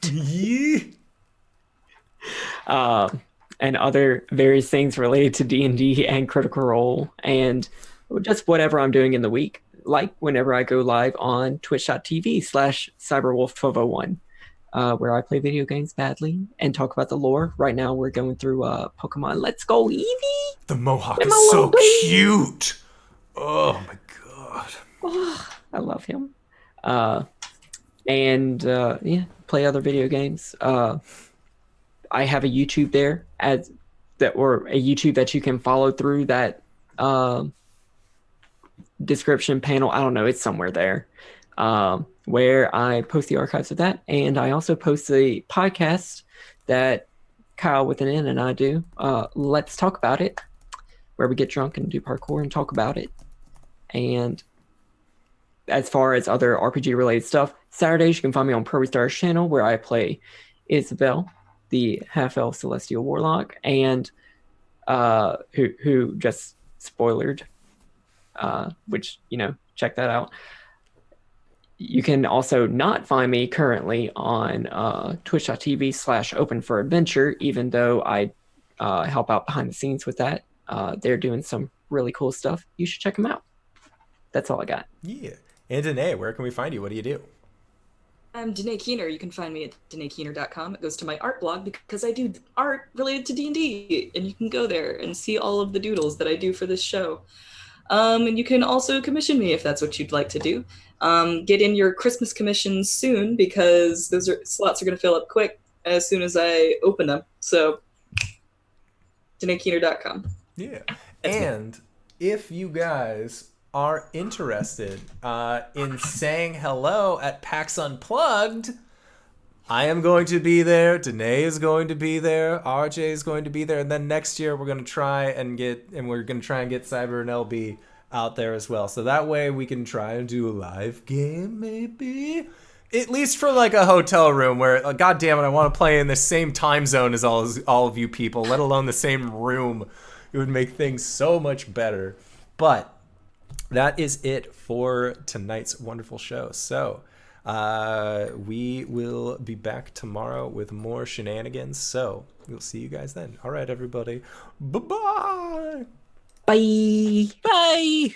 Yeah. And other various things related to D&D and Critical Role, and just whatever I'm doing in the week. Like whenever I go live on twitch.tv/cyberwolf1201, where I play video games badly and talk about the lore. Right now we're going through Pokemon Let's Go Eevee. The Mohawk Am is I so wrong? cute. Oh my god. Oh, I love him. And play other video games. I have a YouTube there or a YouTube that you can follow through that description panel. I don't know, it's somewhere there, where I post the archives of that, and I also post the podcast that Kyle with an N and I do. Let's Talk About It, where we get drunk and do parkour and talk about it. And as far as other RPG related stuff, Saturdays you can find me on Pro Star's channel, where I play Isabel, the half-elf celestial warlock, and who just spoilered, which, check that out. You can also not find me currently on twitch.tv/open4adventure, even though I help out behind the scenes with that. They're doing some really cool stuff. You should check them out. That's all I got. Yeah. And Danae, where can we find you? What do you do? I'm Danae Keener. You can find me at DanaeKeener.com. It goes to my art blog because I do art related to D&D, and you can go there and see all of the doodles that I do for this show. And you can also commission me if that's what you'd like to do. Get in your Christmas commissions soon, because slots are going to fill up quick as soon as I open them. So, DanaeKeener.com. Yeah. And if you guys are interested in saying hello at PAX Unplugged, I am going to be there. Danae is going to be there. RJ is going to be there. And then next year we're going to try and get Cyber and LB out there as well. So that way we can try and do a live game, maybe. At least for like a hotel room where, God damn it, I want to play in the same time zone as all of you people, let alone the same room. It would make things so much better. But that is it for tonight's wonderful show. So we will be back tomorrow with more shenanigans. So we'll see you guys then. All right, everybody. Bye-bye. Bye. Bye.